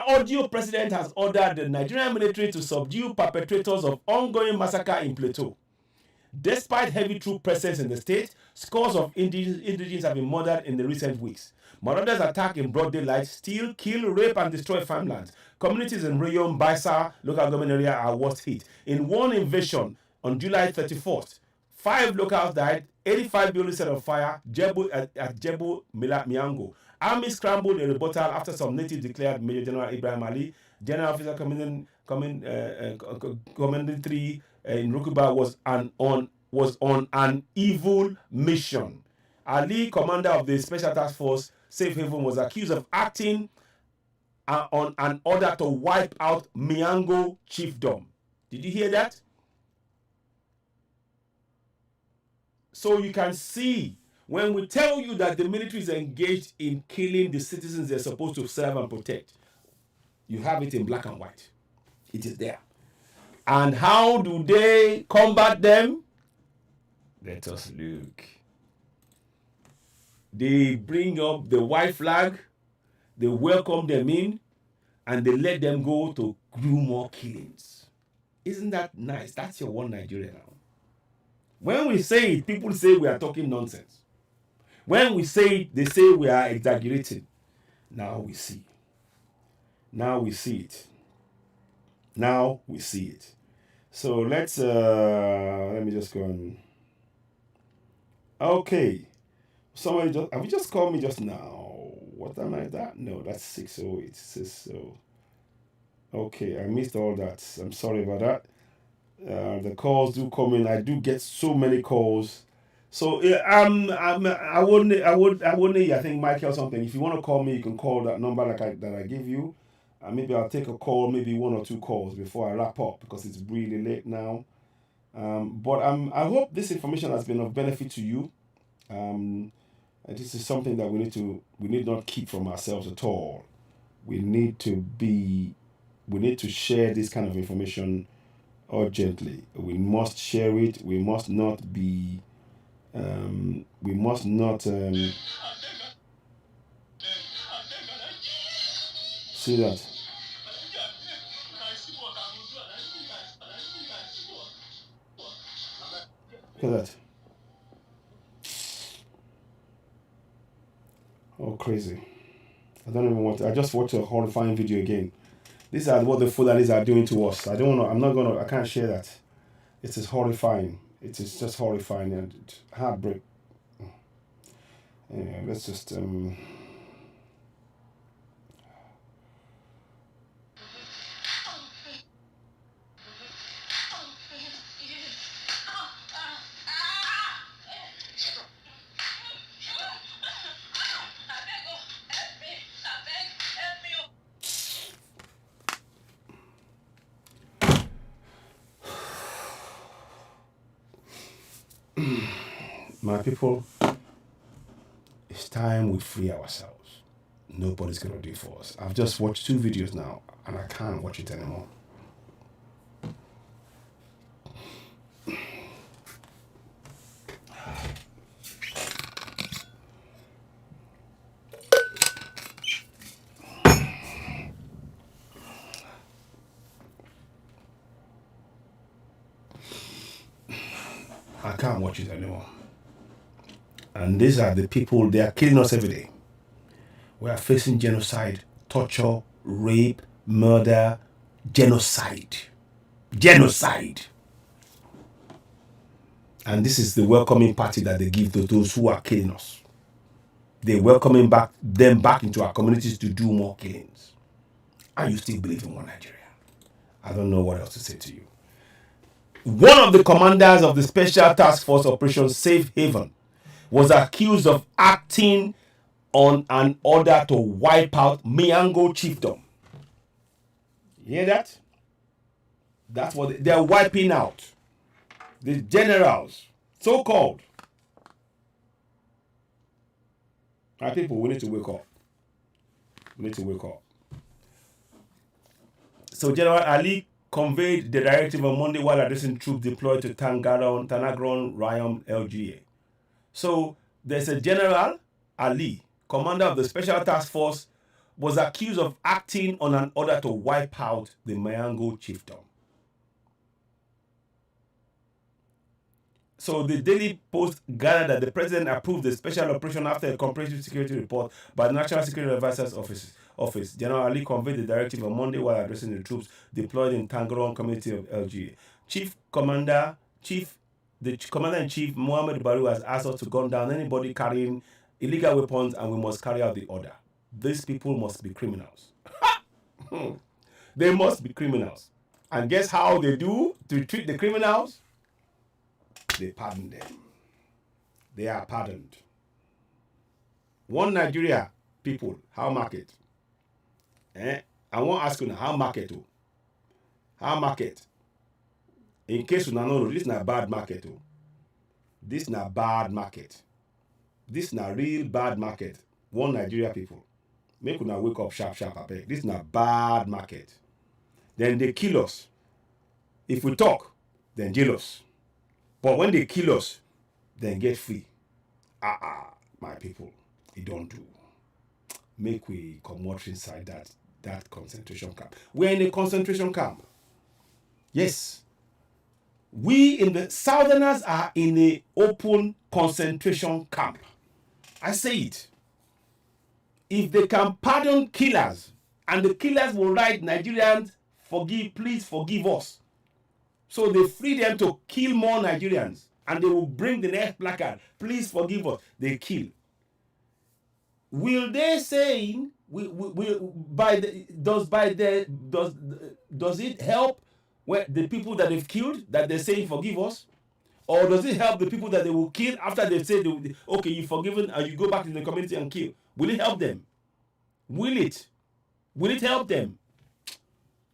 Audio President has ordered the Nigerian military to subdue perpetrators of ongoing massacre in Plateau. Despite heavy troop presence in the state, scores of indigenous have been murdered in the recent weeks. Marauders attack in broad daylight, steal, kill, rape, and destroy farmlands. Communities in Rayon, Baisa local government area are worst hit. In one invasion on July 31st, 5 locals died, 85 buildings set on fire at Jebu Miango. Army scrambled a rebuttal after some natives declared Major General Ibrahim Ali, General Officer Commanding 3 in Rukuba, was on an evil mission. Ali, commander of the Special Task Force Safe Haven, was accused of acting on an order to wipe out Miango chiefdom. Did you hear that? So you can see, when we tell you that the military is engaged in killing the citizens they're supposed to serve and protect, you have it in black and white. It is there. And how do they combat them? Let us look. They bring up the white flag, they welcome them in, and they let them go to do more killings. Isn't that nice? That's your one Nigeria now. When we say it, people say we are talking nonsense. When we say it, they say we are exaggerating. Now we see. Now we see it. Now we see it. So let me just go on. Okay. Somebody just have you just called me just now? What am I that? No, that's 608. So okay, I missed all that. I'm sorry about that. The calls do come in. I do get so many calls. So I wouldn't. I think Michael something. If you want to call me, you can call that number that I give you. Maybe I'll take a call, maybe 1 or 2 calls before I wrap up because it's really late now. But I hope this information has been of benefit to you. This is something that we need not keep from ourselves at all. We need to share this kind of information urgently. We must share it. We must not see that. Look at that. Oh, crazy. I don't even want to. I just watched a horrifying video again. These are what the Fulanis are doing to us. I can't share that. It is horrifying. It is just horrifying and heartbreak. Anyway, let's just my people, it's time we free ourselves. Nobody's gonna do it for us. I've just watched 2 videos now and I can't watch it anymore. I can't watch it anymore. And these are the people, they are killing us every day. We are facing genocide, torture, rape, murder, genocide. Genocide. And this is the welcoming party that they give to those who are killing us. They're welcoming them back into our communities to do more killings. And you still believe in one Nigeria. I don't know what else to say to you. One of the commanders of the Special Task Force Operation Safe Haven was accused of acting on an order to wipe out Miango chiefdom. You hear that? That's what they're wiping out. The generals, so-called. Our people, we need to wake up. We need to wake up. So General Ali conveyed the directive on Monday while addressing troops deployed to Tanagron, Rayom, LGA. So there's a General Ali, commander of the Special Task Force, was accused of acting on an order to wipe out the Miango chiefdom. So the Daily Post gathered that the president approved the special operation after a comprehensive security report by the National Security Advisor's Office. General Ali conveyed the directive on Monday while addressing the troops deployed in Tangaron community of LGA. The Commander-in-Chief, Mohammed Baru, has asked us to gun down anybody carrying illegal weapons and we must carry out the order. These people must be criminals. They must be criminals. And guess how they do to treat the criminals? They pardon them. They are pardoned. One Nigeria people, how market? I want to ask you now, how market? How market? In case you don't know, this is not bad market. This is not bad market. This is not real bad market. One Nigeria people. Make you not wake up sharp, I beg. This is not bad market. Then they kill us. If we talk, then jail us. But when they kill us, then get free. My people, it don't do. Make we come watch inside that concentration camp. We're in a concentration camp. Yes. We in the Southerners are in a open concentration camp. I say it. If they can pardon killers, and the killers will write, Nigerians, please forgive us. So they free them to kill more Nigerians, and they will bring the next placard, please forgive us. They kill. Will they say, does it help the people that they've killed that they're saying forgive us? Or does it help the people that they will kill after they've said, okay, you've forgiven, and you go back to the community and kill? Will it help them? Will it? Will it help them?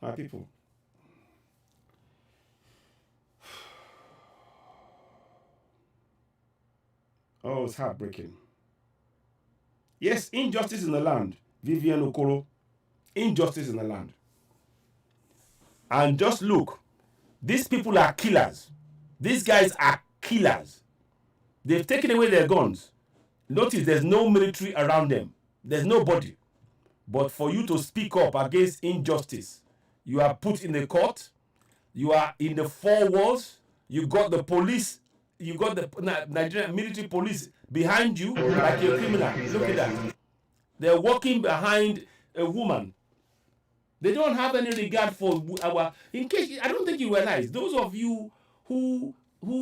My people. Oh, it's heartbreaking. Yes, injustice in the land. Vivian Okoro. Injustice in the land. And just look. These people are killers. These guys are killers. They've taken away their guns. Notice there's no military around them. There's nobody. But for you to speak up against injustice, you are put in the court. You are in the four walls. You got the police. You got the Nigerian military police behind you like a criminal. Look at that. They're walking behind a woman. They don't have any regard for our. In case I don't think you realize, those of you who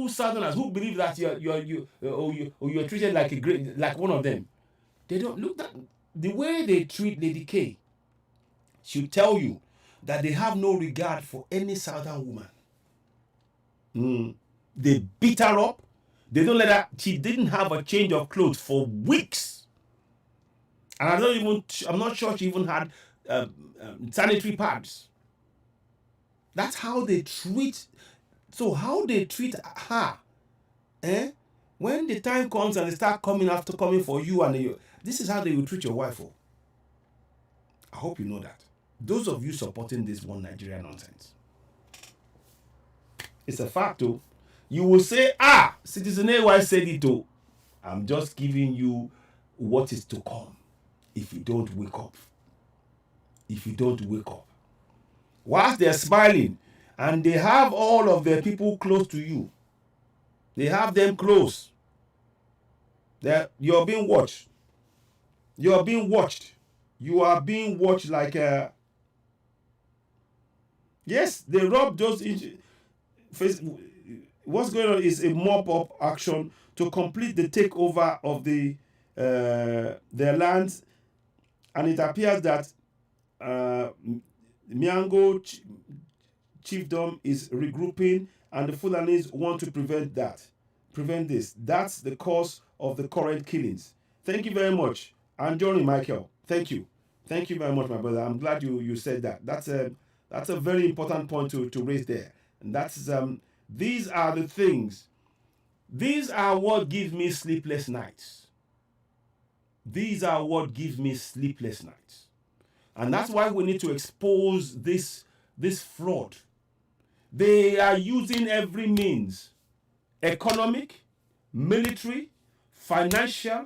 Southerners who believe that you're treated like like one of them, they don't look that the way they treat Lady K should tell you that they have no regard for any Southern woman. They beat her up. They don't let her. She didn't have a change of clothes for weeks, and I'm not sure she even had sanitary pads. That's how they treat. So how they treat her, when the time comes and they start coming for you, and this is how they will treat your wife. I hope you know that. Those of you supporting this one Nigeria nonsense, it's a fact, though. You will say, Citizen AY said it, though. I'm just giving you what is to come if you don't wake up. If you don't wake up. Whilst they're smiling, and they have all of their people close to you, they have them close. You're being watched. You're being watched. You are being watched like a... Yes, they rob those... What's going on is a mop-up action to complete the takeover of their lands, and it appears that Miango chiefdom is regrouping, and the Fulanis want to prevent this. That's the cause of the current killings. Thank you very much, and Johnny Michael. Thank you very much, my brother. I'm glad you said that. That's a very important point to raise there, and that's these are the things. These are what give me sleepless nights. These are what give me sleepless nights. And that's why we need to expose this fraud. They are using every means, economic, military, financial,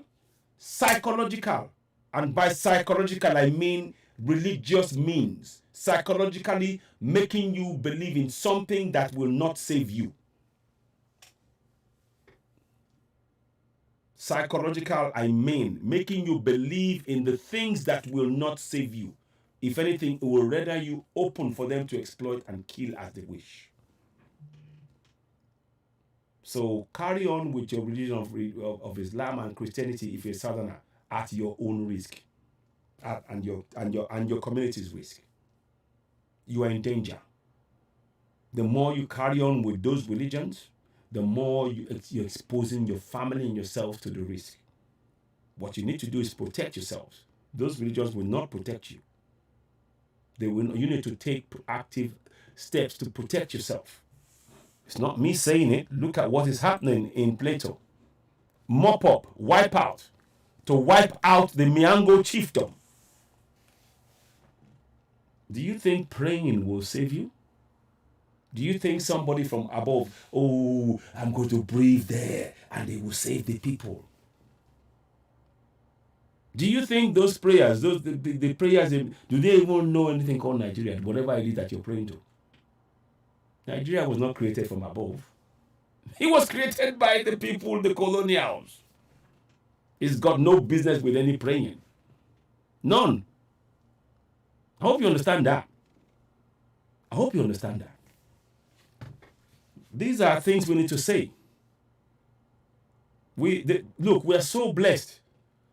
psychological. And by psychological, I mean religious means. Psychologically making you believe in something that will not save you. Psychological, I mean making you believe in the things that will not save you. If anything, it will render you open for them to exploit and kill as they wish. So carry on with your religion of Islam and Christianity if you're a Southerner at your own risk, and your community's risk. You are in danger. The more you carry on with those religions, the more you're exposing your family and yourself to the risk. What you need to do is protect yourselves. Those religions will not protect you. You need to take proactive steps to protect yourself. It's not me saying it. Look at what is happening in Plateau. Mop up, wipe out, to wipe out the Miango chiefdom. Do you think praying will save you? Do you think somebody from above, I'm going to breathe there and they will save the people? Do you think those prayers, the prayers, do they even know anything called Nigeria, whatever it is that you're praying to? Nigeria was not created from above. It was created by the people, the colonials. It's got no business with any praying. None. I hope you understand that. I hope you understand that. These are things we need to say. Look, we're so blessed.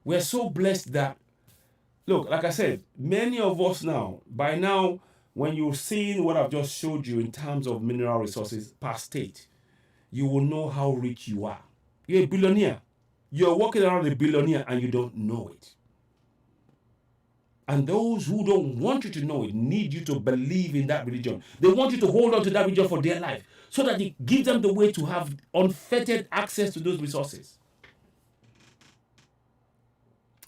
We're so blessed that, look, like I said, many of us now, by now, when you're seeing what I've just showed you in terms of mineral resources per state, you will know how rich you are. You're a billionaire. You're walking around a billionaire and you don't know it. And those who don't want you to know it need you to believe in that religion. They want you to hold on to that religion for their life so that it gives them the way to have unfettered access to those resources.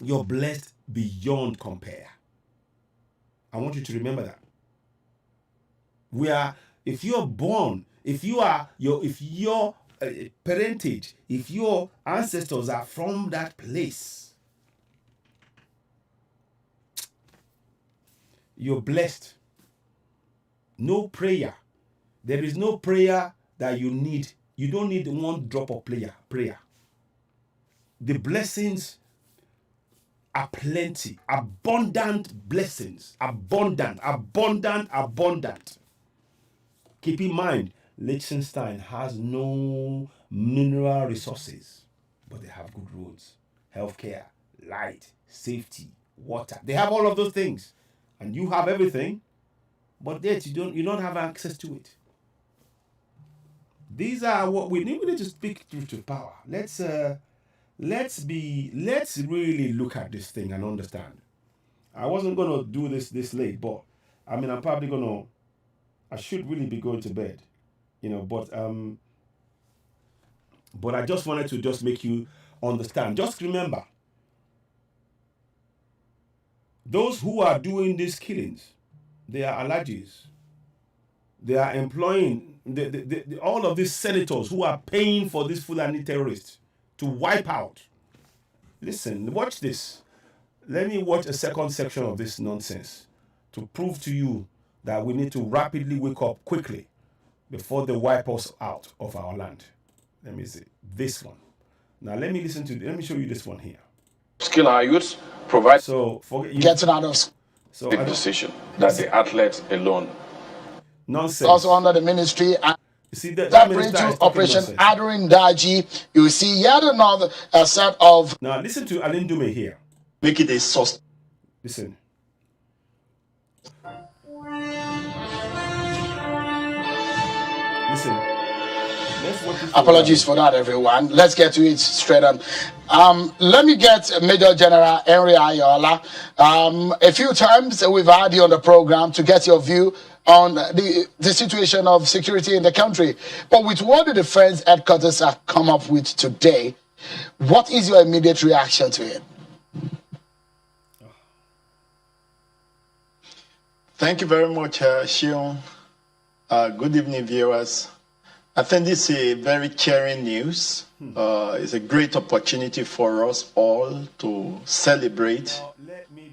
You're blessed beyond compare. I want you to remember that. If you're born, if your parentage, if your ancestors are from that place, you're blessed. No prayer. There is no prayer that you need. You don't need one drop of prayer. The blessings are plenty. Abundant blessings. Abundant. Keep in mind, Liechtenstein has no mineral resources, but they have good roads, healthcare, light, safety, water. They have all of those things. And you have everything, but yet you don't have access to it. These are what we need to speak truth to power. Let's really look at this thing and understand. I wasn't gonna do this late, but I mean I should really be going to bed, but I just wanted to just make you understand. Just remember, those who are doing these killings, they are allergies. They are employing all of these senators who are paying for these Fulani terrorists to wipe out. Listen, watch this. Let me watch a second section of this nonsense to prove to you that we need to rapidly wake up quickly before they wipe us out of our land. Let me see this one. Now let me show you this one here. Skill our youth, provide getting out of the decision that the athletes alone. Nonsense. Also under the ministry. And you see that into Operation Adrin Daji, you see yet another set of. Now listen to Alin Dume here. Make it a source. Listen. Apologies for that, everyone. Let's get to it straight on. Let me get Major General Henry Ayola. A few times we've had you on the program to get your view on the situation of security in the country. But with what the defense headquarters have come up with today, what is your immediate reaction to it? Thank you very much, Shion. Good evening, viewers. I think this is a very cheering news. It's a great opportunity for us all to celebrate,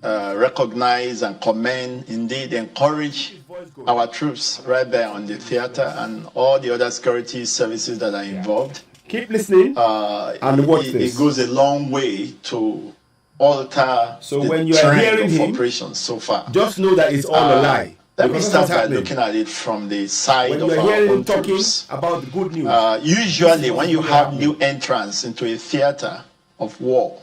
recognize and commend, indeed encourage our troops right there on the theater and all the other security services that are involved. Keep listening and watch this. It goes a long way to alter when you the are trend hearing of him, operations so far. Just know that it's all a lie. Let me start by looking at it from the side of our own troops. About the good news. Usually, when you have new entrants into a theater of war,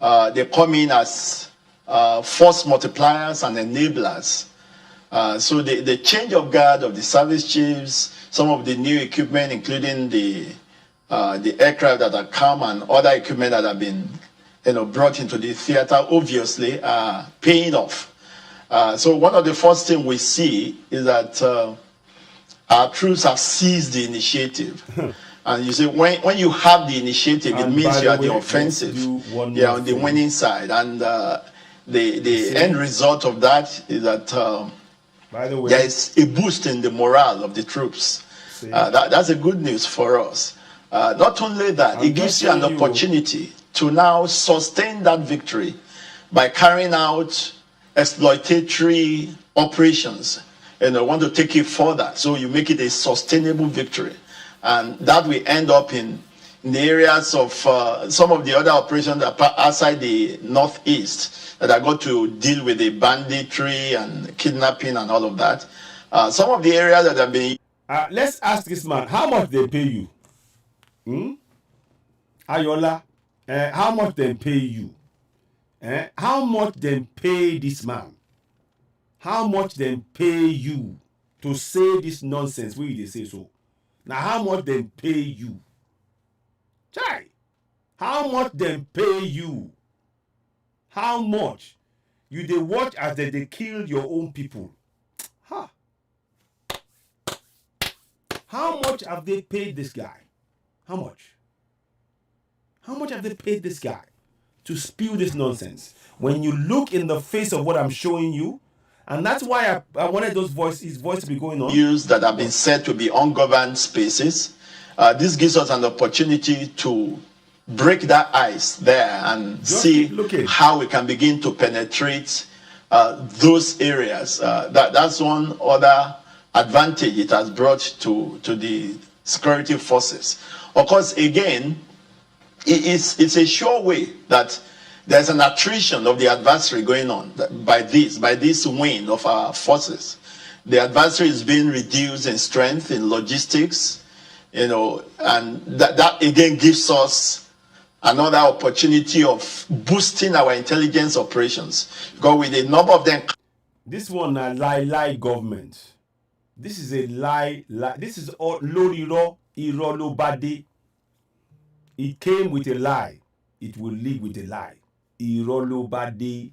they come in as force multipliers and enablers. So the change of guard of the service chiefs, some of the new equipment, including the aircraft that have come and other equipment that have been brought into the theater, obviously are paying off. So one of the first things we see is that our troops have seized the initiative. And you see, when you have the initiative, it means you are the offensive. You are on the winning side. And the end result of that is that there is a boost in the morale of the troops. That's a good news for us. Not only that, it gives you an opportunity to now sustain that victory by carrying out exploitatory operations, want to take it further. So you make it a sustainable victory. And that will end up in the areas of some of the other operations that are outside the Northeast that are going to deal with the banditry and kidnapping and all of that. Some of the areas that have been... Let's ask this man, how much they pay you? Ayola, how much they pay you? How much they pay this man? How much they pay you to say this nonsense? We they say so. Now, how much they pay you? Chai, how much they pay you? How much? You they watch as they kill your own people. Huh? How much have they paid this guy? How much? How much have they paid this guy to spew this nonsense? When you look in the face of what I'm showing you, and that's why I wanted his voice to be going on. Use that have been said to be ungoverned spaces. This gives us an opportunity to break that ice there and Just see how we can begin to penetrate those areas. That's one other advantage it has brought to the security forces. Of course, again, it's a sure way that there's an attrition of the adversary going on by this wing of our forces. The adversary is being reduced in strength, in logistics, and that again gives us another opportunity of boosting our intelligence operations. Because with a number of them... This one a lie government. This is a lie. This is all Loriro Irolobade. It came with a lie. It will leave with a lie. Irolobade.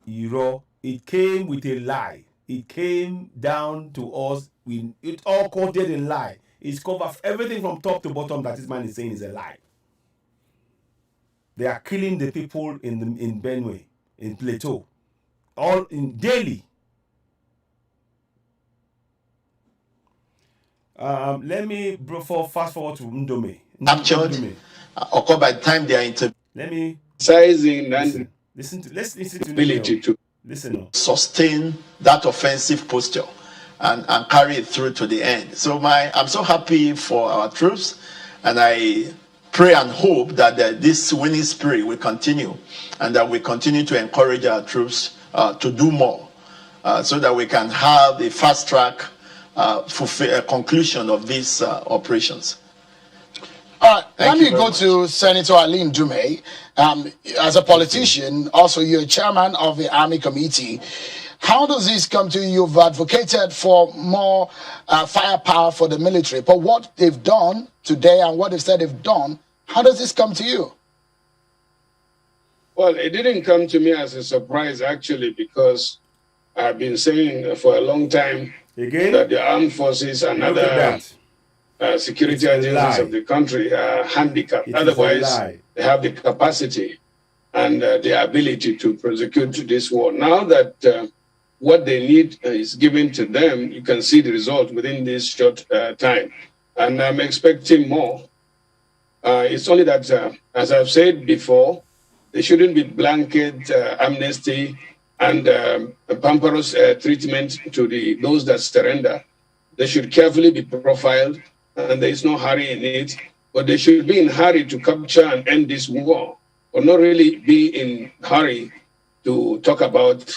It came with a lie. It came down to us. It all quoted in lie. It's covered everything from top to bottom that this man is saying is a lie. They are killing the people in Benue, in Plateau, all in daily. Let me fast forward to Ndome. Captured, occur by the time they are into... Let me sizing and listen to ability to listen. Sustain that offensive posture and carry it through to the end. So I'm so happy for our troops, and I pray and hope that this winning spirit will continue, and that we continue to encourage our troops to do more, so that we can have a fast track conclusion of these operations. All right, let me go to Senator Ali Ndume. As a politician, also you're chairman of the Army Committee. How does this come to you? You've advocated for more firepower for the military, but what they've done today and what they've said they've done, how does this come to you? Well, it didn't come to me as a surprise, actually, because I've been saying for a long time that the armed forces and other security agencies of the country are handicapped. Otherwise, they have the capacity and the ability to prosecute this war. Now that what they need is given to them, you can see the result within this short time. And I'm expecting more. It's only that, as I've said before, there shouldn't be blanket amnesty and pamperous treatment to those that surrender. They should carefully be profiled, and there is no hurry in it, but they should be in hurry to capture and end this war, or not really be in hurry to talk about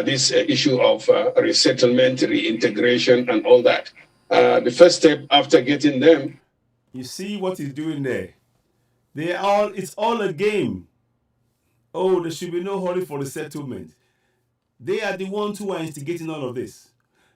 this issue of resettlement, reintegration, and all that. The first step after getting them... You see what he's doing there? It's all a game. Oh, there should be no hurry for resettlement. They are the ones who are instigating all of this.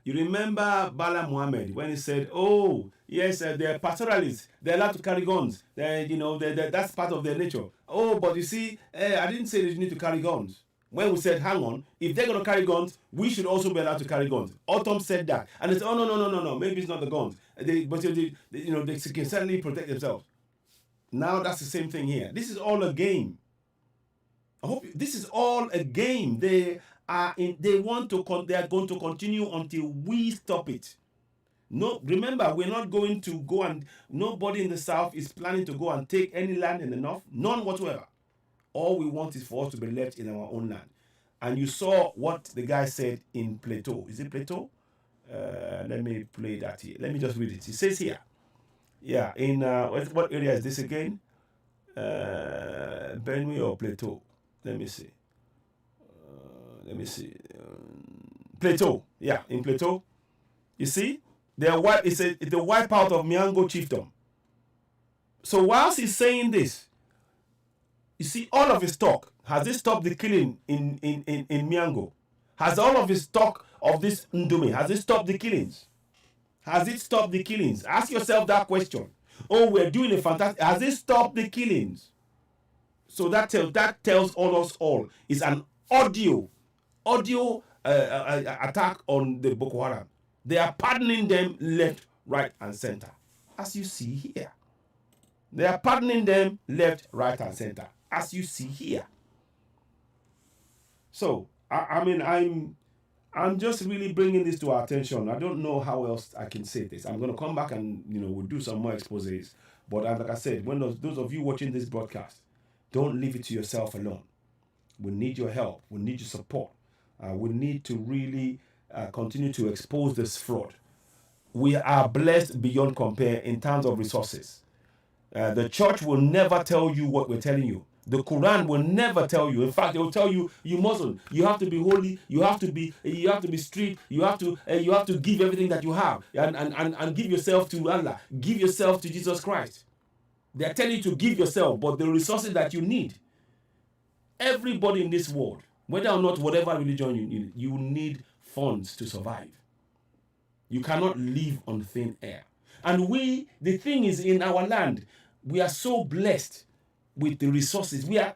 You remember Bala Muhammad when he said, "Oh, yes, they're pastoralists. They're allowed to carry guns. That's part of their nature." Oh, but you see, I didn't say they need to carry guns. When we said, "Hang on, if they're going to carry guns, we should also be allowed to carry guns." Autumn said that, and they said, "Oh no. Maybe it's not the guns. They can certainly protect themselves." Now that's the same thing here. This is all a game. I hope this is all a game. They are going to continue until we stop it. No, remember, we're not going to go, and nobody in the south is planning to go and take any land in the north, none whatsoever. All we want is for us to be left in our own land. and you saw what the guy said in Plato. Is it Plato? Let me play that here. Let me just read it. It says here. Yeah, in what area is this again? Benue or Plato? Let me see. Plato. Yeah, in Plato. You see? It's the wipeout of Miango chiefdom. So whilst he's saying this, you see, all of his talk, has it stopped the killing in Miango? Has all of his talk of this Ndume, has it stopped the killings? Has it stopped the killings? Ask yourself that question. Oh, we're doing a fantastic. Has it stopped the killings? So that tells us all. It's an audio attack on the Boko Haram. They are pardoning them left, right, and center, as you see here. They are pardoning them left, right, and center, as you see here. So I'm just really bringing this to our attention. I don't know how else I can say this. I'm going to come back and we'll do some more exposés. But like I said, when those of you watching this broadcast, don't leave it to yourself alone. We need your help. We need your support. We need to really continue to expose this fraud. We are blessed beyond compare in terms of resources. The church will never tell you what we're telling you. The Quran will never tell you. In fact, they will tell you, you Muslim, you have to be holy, you have to be strict, you have to give everything that you have and give yourself to Allah, give yourself to Jesus Christ. They are telling you to give yourself, but the resources that you need. Everybody in this world, whether or not whatever religion you need funds to survive. You cannot live on thin air. And the thing is, in our land, we are so blessed with the resources. We are,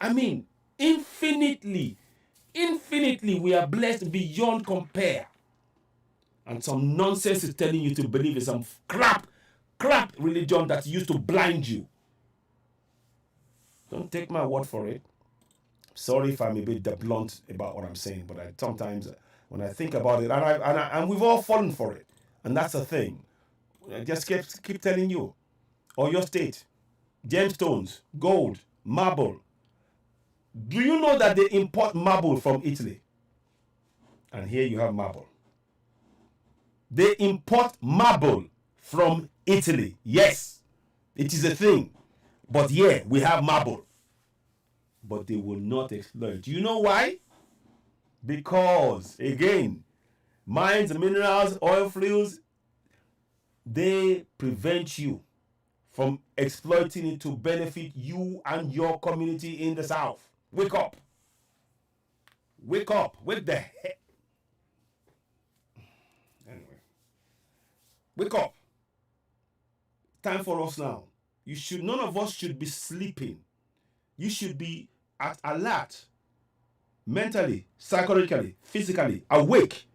infinitely, we are blessed beyond compare. And some nonsense is telling you to believe in some crap religion that used to blind you. Don't take my word for it. Sorry if I'm a bit blunt about what I'm saying, but sometimes when I think about it, and we've all fallen for it, and that's the thing. I just keep telling you, or your state, gemstones, gold, marble. Do you know that they import marble from Italy? And here you have marble. They import marble from Italy. Yes, it is a thing. But yeah, we have marble. But they will not exploit. Do you know why? Because, again, mines, minerals, oil fields, they prevent you from exploiting it to benefit you and your community in the South. Wake up. Wake up. Wake the heck. Anyway. Wake up. Time for us now. None of us should be sleeping. You should be at alert. Mentally, psychologically, physically, awake.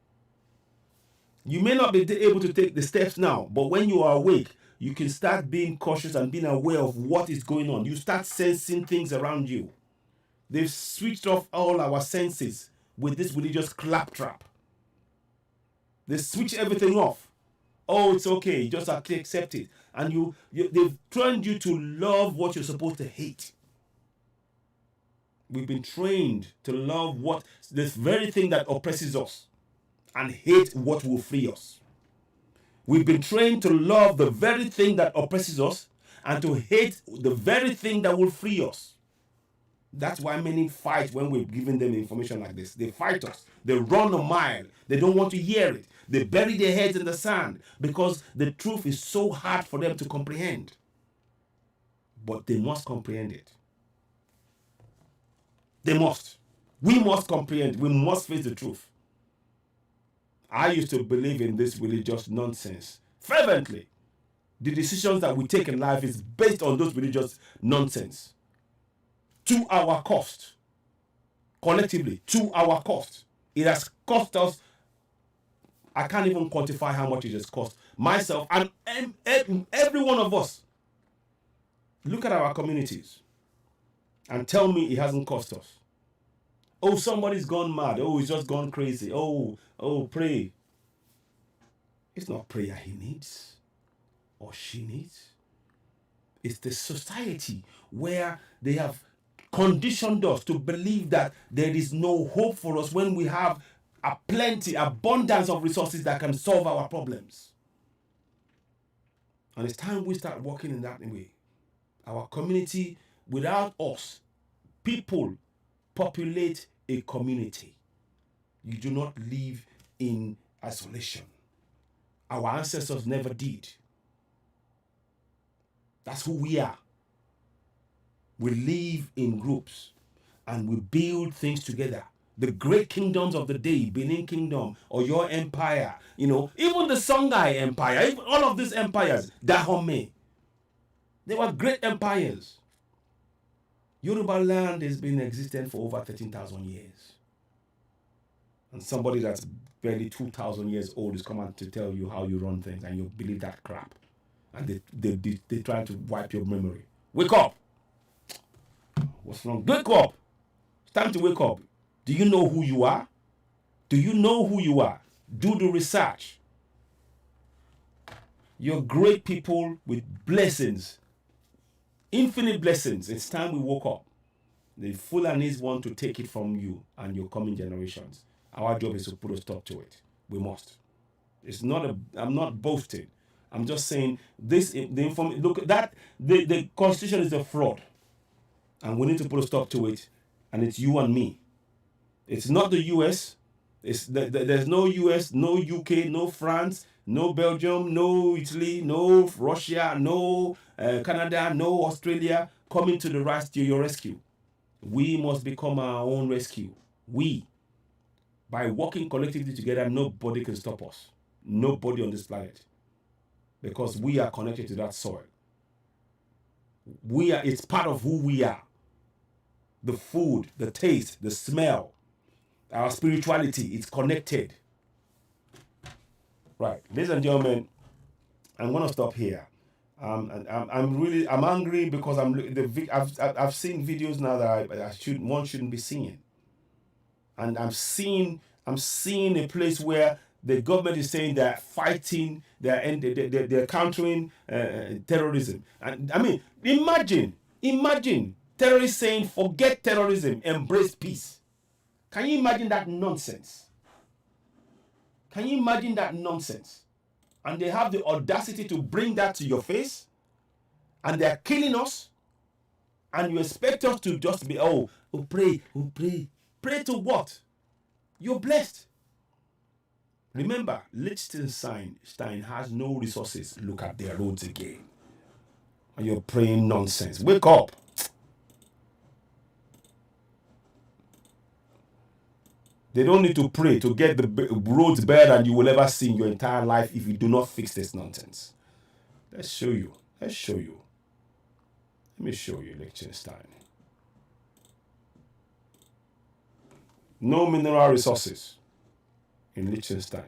You may not be able to take the steps now, but when you are awake, you can start being cautious and being aware of what is going on. You start sensing things around you. They've switched off all our senses with this religious claptrap. They switch everything off. Oh, it's okay. You just have to accept it. And they've trained you to love what you're supposed to hate. We've been trained to love this very thing that oppresses us and hate what will free us. We've been trained to love the very thing that oppresses us and to hate the very thing that will free us. That's why many fight when we're giving them information like this. They fight us. They run a mile. They don't want to hear it. They bury their heads in the sand because the truth is so hard for them to comprehend. But they must comprehend it. They must. We must comprehend. We must face the truth. I used to believe in this religious nonsense fervently. The decisions that we take in life is based on those religious nonsense. To our cost. Collectively, to our cost. It has cost us, I can't even quantify how much it has cost myself and every one of us. Look at our communities and tell me it hasn't cost us. Oh, somebody's gone mad. Oh, he's just gone crazy. Oh, pray. It's not prayer he needs or she needs. It's the society where they have conditioned us to believe that there is no hope for us when we have a plenty, abundance of resources that can solve our problems. And it's time we start working in that way. Our community, without us, people populate a community. You do not live in isolation. Our ancestors never did. That's who we are. We live in groups and we build things together. The great kingdoms of the day, Benin Kingdom or your empire, even the Songhai Empire, even all of these empires, Dahomey, they were great empires. Yoruba land has been existent for over 13,000 years. And somebody that's barely 2,000 years old is coming to tell you how you run things and you believe that crap. And they try to wipe your memory. Wake up! What's wrong? Wake up! It's time to wake up. Do you know who you are? Do you know who you are? Do the research. You're great people with blessings. Infinite blessings. It's time we woke up. The Fulanis want to take it from you and your coming generations. Our job is to put a stop to it. We must. It's not I'm not boasting. I'm just saying this. Look, that the Constitution is a fraud, and we need to put a stop to it. And it's you and me. It's not the U.S. There's no U.S., no U.K., no France, no Belgium, no Italy, no Russia, no Canada, no Australia coming to your rescue. We must become our own rescue. By working collectively together, nobody can stop us. Nobody on this planet. Because we are connected to that soil. It's part of who we are. The food, the taste, the smell, our spirituality, it's connected. Right, ladies and gentlemen, I'm gonna stop here. I'm angry because I've seen videos now that one shouldn't be seeing, and I'm seeing a place where the government is saying they're fighting, they're countering terrorism, and I mean, imagine terrorists saying forget terrorism, embrace peace. Can you imagine that nonsense? Can you imagine that nonsense? And they have the audacity to bring that to your face, and they're killing us, and you expect us to just be, pray. Pray to what? You're blessed. Remember, Liechtenstein has no resources. Look at their roads again. And you're praying nonsense. Wake up. They don't need to pray to get the roads better than you will ever see in your entire life if you do not fix this nonsense. Let's show you. Let me show you Liechtenstein. No mineral resources in Liechtenstein.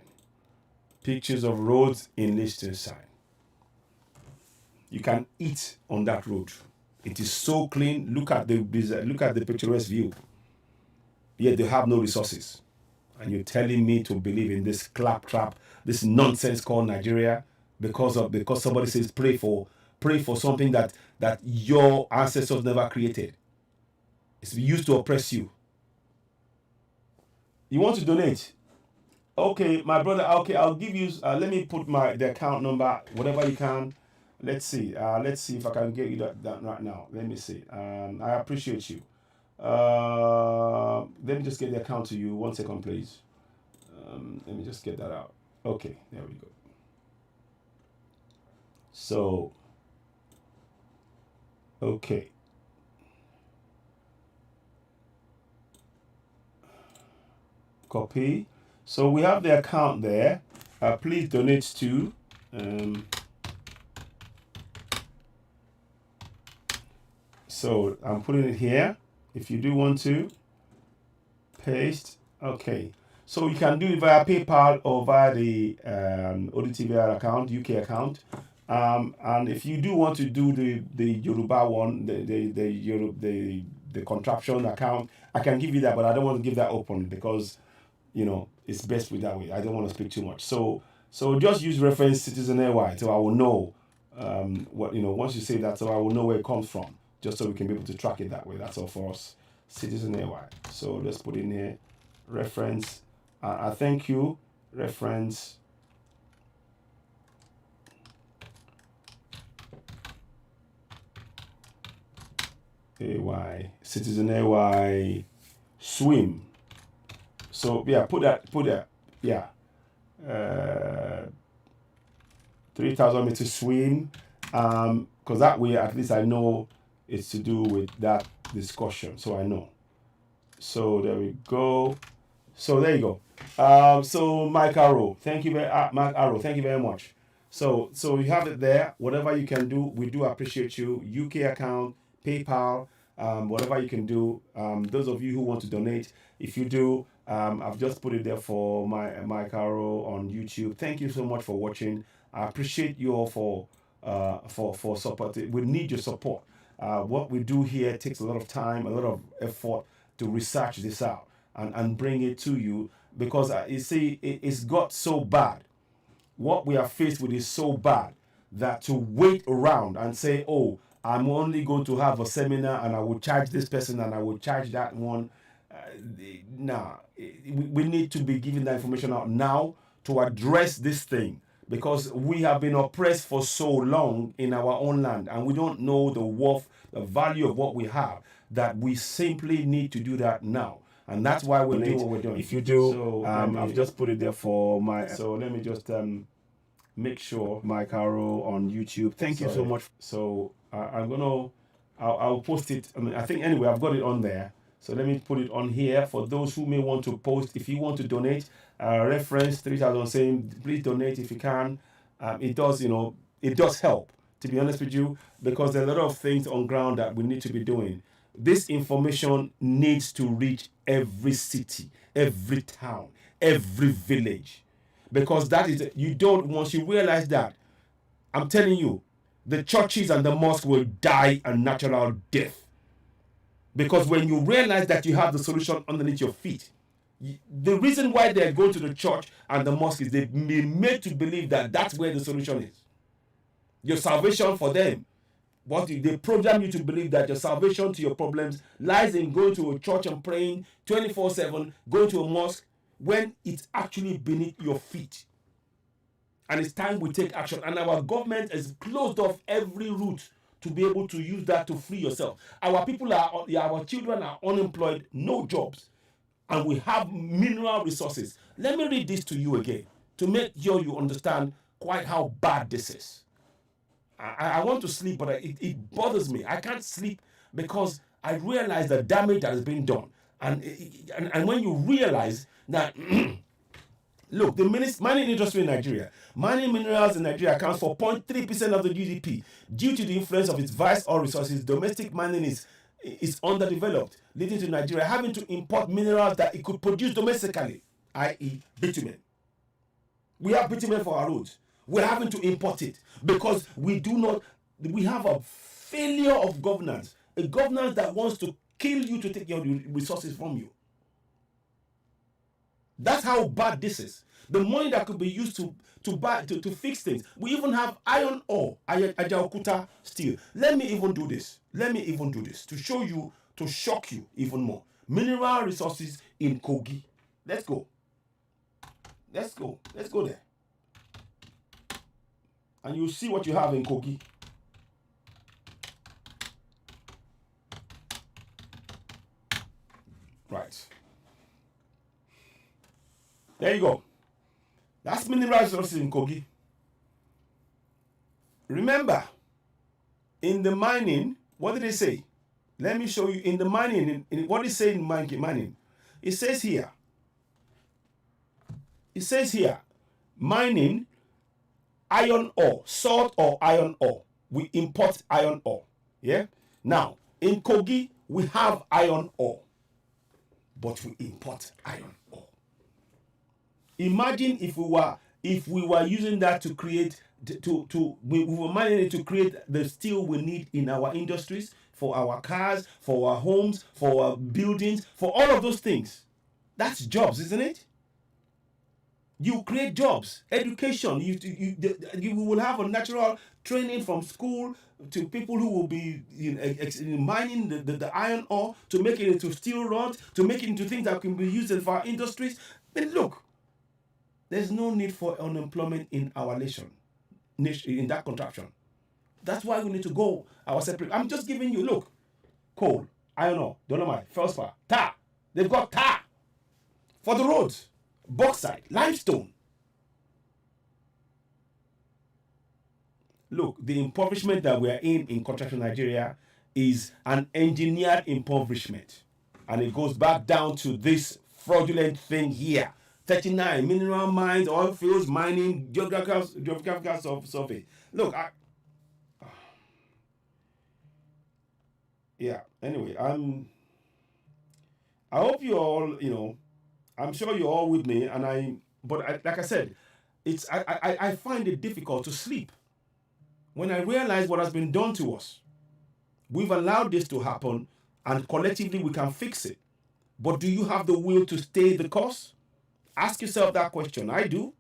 Pictures of roads in Liechtenstein. You can eat on that road. It is so clean. Look at the picturesque view. Yet they have no resources. And you're telling me to believe in this claptrap, this nonsense called Nigeria, because somebody says pray for something that your ancestors never created. It's used to oppress you. You want to donate? Okay, my brother. Okay, I'll give you. Let me put the account number, whatever you can. Let's see. Let's see if I can get you that right now. Let me see. I appreciate you. Let me just get the account to you. 1 second, please. Let me just get that out. Okay, there we go. So, okay. Copy. So we have the account there. Please donate to. So I'm putting it here. If you do want to paste, okay. So you can do it via PayPal or via the ODTVR account, UK account. And if you do want to do the Yoruba one, the contraption account, I can give you that, but I don't want to give that open because it's best with that way. I don't want to speak too much. So just use reference Citizen AY so I will know what once you say that, so I will know where it comes from. just so we can be able to track it that way. That's all for us, Citizen AY. So let's put in here reference. Thank you, reference. AY, Citizen AY, swim. So yeah, put that, yeah. 3,000 meter swim, because that way at least I know it's to do with that discussion, so I know. So there we go. So there you go. So Mike Arrow, thank you very much. So you have it there. Whatever you can do, we do appreciate you. UK account, PayPal, whatever you can do. Those of you who want to donate, if you do, I've just put it there for Mike Arrow on YouTube. Thank you so much for watching. I appreciate you all for supporting. We need your support. What we do here takes a lot of time, a lot of effort to research this out and bring it to you, because you see, it's got so bad. What we are faced with is so bad that to wait around and say, oh, I'm only going to have a seminar and I will charge this person and I will charge that one. We need to be giving that information out now to address this thing, because we have been oppressed for so long in our own land and we don't know the worth, the value of what we have, that we simply need to do that now. And that's why we're doing what we're doing. If you do, so, I've just put it there for my, so let me just make sure, Mike Arrow on YouTube. Thank you so much. So I'll post it. I think anyway, I've got it on there. So let me put it on here for those who may want to post. If you want to donate, reference 3,000 saying, please donate if you can. It does, it does help, to be honest with you, because there are a lot of things on ground that we need to be doing. This information needs to reach every city, every town, every village, because that is, once you realize that, I'm telling you, the churches and the mosques will die a natural death. Because when you realize that you have the solution underneath your feet, the reason why they're going to the church and the mosque is they've been made to believe that that's where the solution is. Your salvation for them. They program you to believe that your salvation to your problems lies in going to a church and praying 24/7, going to a mosque, when it's actually beneath your feet. And it's time we take action. And our government has closed off every route to be able to use that to free yourself. Our children are unemployed, no jobs, and we have mineral resources. Let me read this to you again to make sure you understand quite how bad this is. I want to sleep, but it bothers me. I can't sleep because I realize the damage that has been done. And when you realize that, look, the mining industry in Nigeria, mining minerals in Nigeria accounts for 0.3% of the GDP. Due to the influence of its vast oil resources, domestic mining is underdeveloped, leading to Nigeria having to import minerals that it could produce domestically, i.e. bitumen. We have bitumen for our roads. We're having to import it because we have a failure of governance, a governance that wants to kill you to take your resources from you. That's how bad this is. The money that could be used to fix things. We even have iron ore, Ajaokuta steel. Let me even do this to show you, to shock you even more. Mineral resources in Kogi. Let's go there. And you'll see what you have in Kogi. Right. There you go. That's mineral resources in Kogi. Remember, in the mining, what did they say? Let me show you in the mining, what it says in mining. It says here, mining, iron ore, salt or iron ore. We import iron ore. Yeah? Now, in Kogi, we have iron ore, but we import iron ore. Imagine if we were using that to create, we were mining it to create the steel we need in our industries, for our cars, for our homes, for our buildings, for all of those things. That's jobs, isn't it? You create jobs, education. You will have a natural training from school to people who will be mining the iron ore to make it into steel rods, to make it into things that can be used for our industries. But look, there's no need for unemployment in our nation, in that contraption. That's why we need to go our separate. I'm just giving you, look, coal, iron ore, dolomite, feldspar, tar. They've got tar for the roads, bauxite, limestone. Look, the impoverishment that we are in contraction Nigeria is an engineered impoverishment. And it goes back down to this fraudulent thing here. 39, mineral mines, oil fields, mining, geographical survey. Look, yeah, anyway, I hope you all, I'm sure you're all with me, but like I said, I find it difficult to sleep when I realize what has been done to us. We've allowed this to happen, and collectively we can fix it. But do you have the will to stay the course? Ask yourself that question. I do.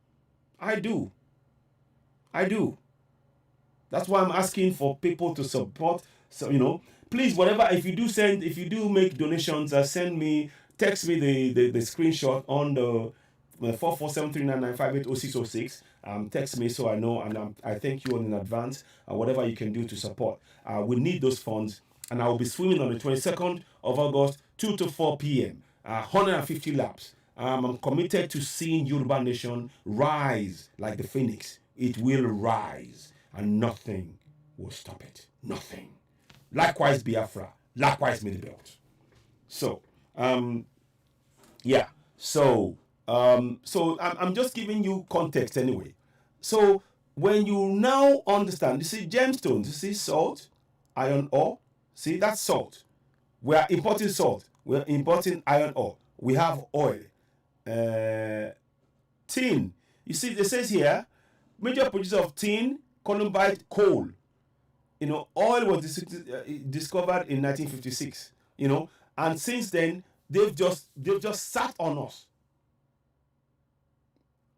That's why I'm asking for people to support. So, please, whatever, if you do make donations, text me the screenshot on the 44739958006. Text me so I know, and I thank you all in advance. Whatever you can do to support. We need those funds, and I will be swimming on the 22nd of August, 2 to 4 p.m. 150 laps. I'm committed to seeing Yoruba Nation rise like the phoenix. It will rise, and nothing will stop it. Nothing. Likewise, Biafra. Likewise, Middle Belt. So, yeah. So I'm just giving you context anyway. So when you now understand, you see gemstones, you see salt, iron ore. See, that's salt. We are importing salt. We are importing iron ore. We have oil. Tin. You see, it says here, major producer of tin, columbite, coal. Oil was discovered in 1956. And since then they've just sat on us.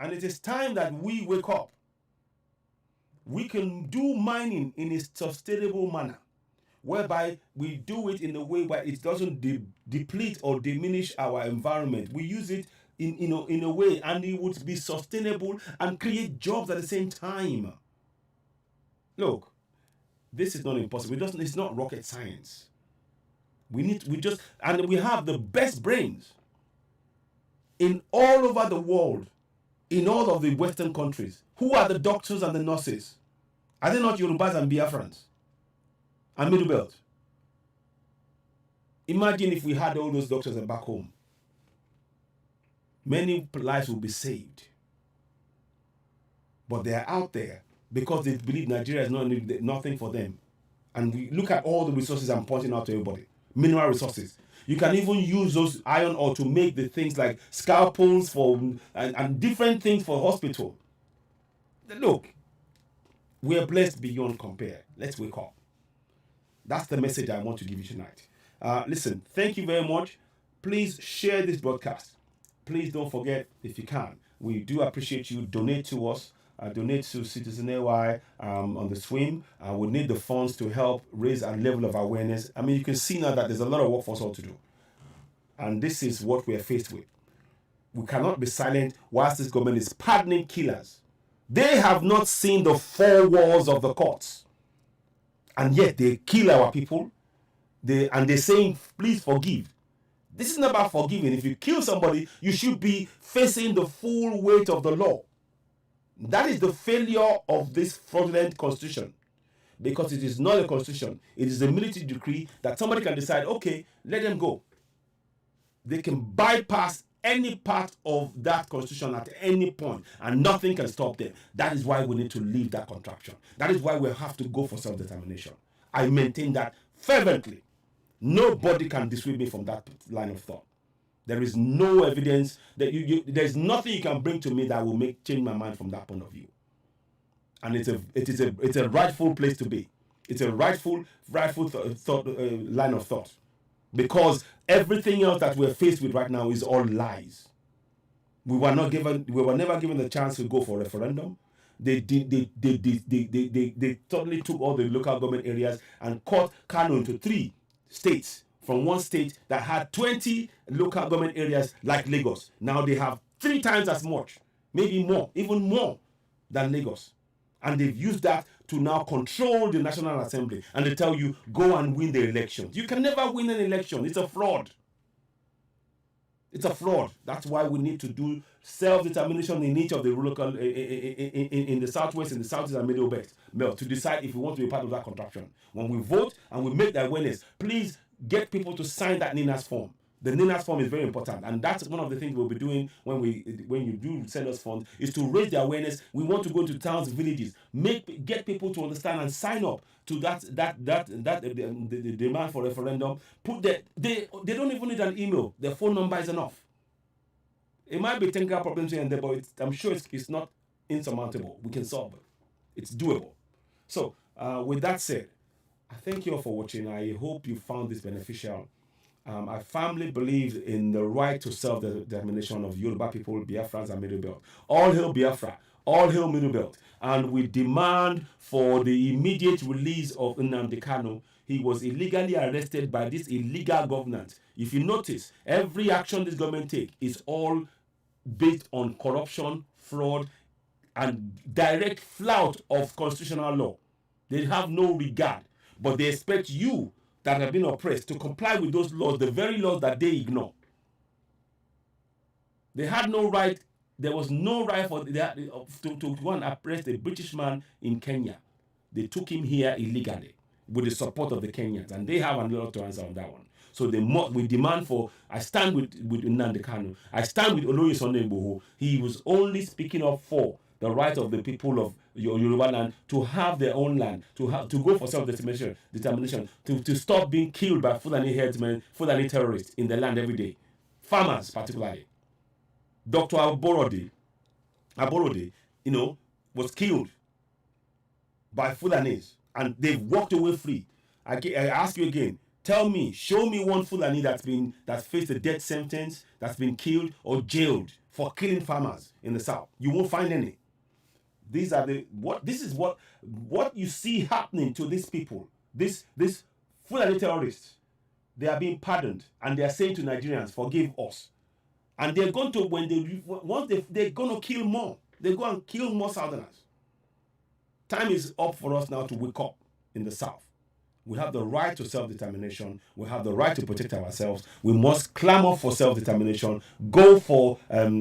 And it is time that we wake up. We can do mining in a sustainable manner, whereby we do it in a way where it doesn't deplete or diminish our environment. We use it in a way, and it would be sustainable and create jobs at the same time. Look, this is not impossible. It's not rocket science. We have the best brains in all over the world, in all of the Western countries. Who are the doctors and the nurses? Are they not Yorubas and Biafrans and Middle Belt? Imagine if we had all those doctors back home. Many lives will be saved. But they are out there because they believe Nigeria is nothing for them. And we look at all the resources I'm pointing out to everybody. Mineral resources. You can even use those iron ore to make the things like scalpels and different things for hospital. Look, we are blessed beyond compare. Let's wake up. That's the message I want to give you tonight. Listen, thank you very much. Please share this broadcast. Please don't forget, if you can, we do appreciate you. Donate to us. Donate to Citizen AY on the swim. We need the funds to help raise a level of awareness. I mean, you can see now that there's a lot of work for us all to do. And this is what we are faced with. We cannot be silent whilst this government is pardoning killers. They have not seen the four walls of the courts. And yet they kill our people. They're saying, please forgive. This is not about forgiving. If you kill somebody, you should be facing the full weight of the law. That is the failure of this fraudulent constitution. Because it is not a constitution. It is a military decree that somebody can decide, okay, let them go. They can bypass any part of that constitution at any point, and nothing can stop them. That is why we need to leave that contraction. That is why we have to go for self-determination. I maintain that fervently. Nobody can dissuade me from that line of thought. There is no evidence that there's nothing you can bring to me that will change my mind from that point of view. And it's a rightful place to be. It's a rightful line of thought, because everything else that we're faced with right now is all lies. We were never given the chance to go for a referendum. They totally took all the local government areas and cut Kano into 3 states from one state that had 20 local government areas like Lagos. Now they have 3 times as much, maybe more, even more than Lagos. And they've used that to now control the National Assembly. And they tell you, go and win the elections. You can never win an election. It's a fraud. It's a fraud. That's why we need to do self-determination in each of the local, in the southwest, in the southeast and middle belt to decide if we want to be part of that contraption. When we vote and we make the awareness, please get people to sign that NINAS form. The NINAS form is very important, and that's one of the things we'll be doing when you do send us funds, is to raise the awareness. We want to go to towns, villages, get people to understand and sign up to the demand for referendum. They don't even need an email. Their phone number is enough. It might be technical problems here and there, but I'm sure it's not insurmountable. We can solve it. It's doable. So with that said, I thank you all for watching. I hope you found this beneficial. I firmly believe in the right to self-determination of Yoruba people, Biafrans, and Middle Belt. All hail Biafra, all hail Middle Belt. And we demand for the immediate release of Nnamdi Kanu. He was illegally arrested by this illegal government. If you notice, every action this government takes is all based on corruption, fraud, and direct flout of constitutional law. They have no regard, but they expect you that have been oppressed to comply with those laws, the very laws that they ignore. They had no right, there was no right for to go and arrest a British man in Kenya. They took him here illegally with the support of the Kenyans, and they have a lot to answer on that one. So we demand for, I stand with Nnamdi Kanu, I stand with Oloye Sunday Igboho. He was only speaking up for the right of the people of Yoruba land to have their own land, to go for self-determination, to stop being killed by Fulani herdsmen, Fulani terrorists in the land every day. Farmers, particularly. Dr. Aborode, was killed by Fulanis, and they've walked away free. I ask you again, tell me, show me one Fulani that's faced a death sentence, that's been killed or jailed for killing farmers in the south. You won't find any. This is what you see happening to these people. This Fulani terrorists, they are being pardoned, and they are saying to Nigerians, forgive us. And they're going to, they're going to kill more. They go and kill more Southerners. Time is up for us now to wake up in the South. We have the right to self-determination. We have the right to protect ourselves. We must clamor for self-determination. Go for what do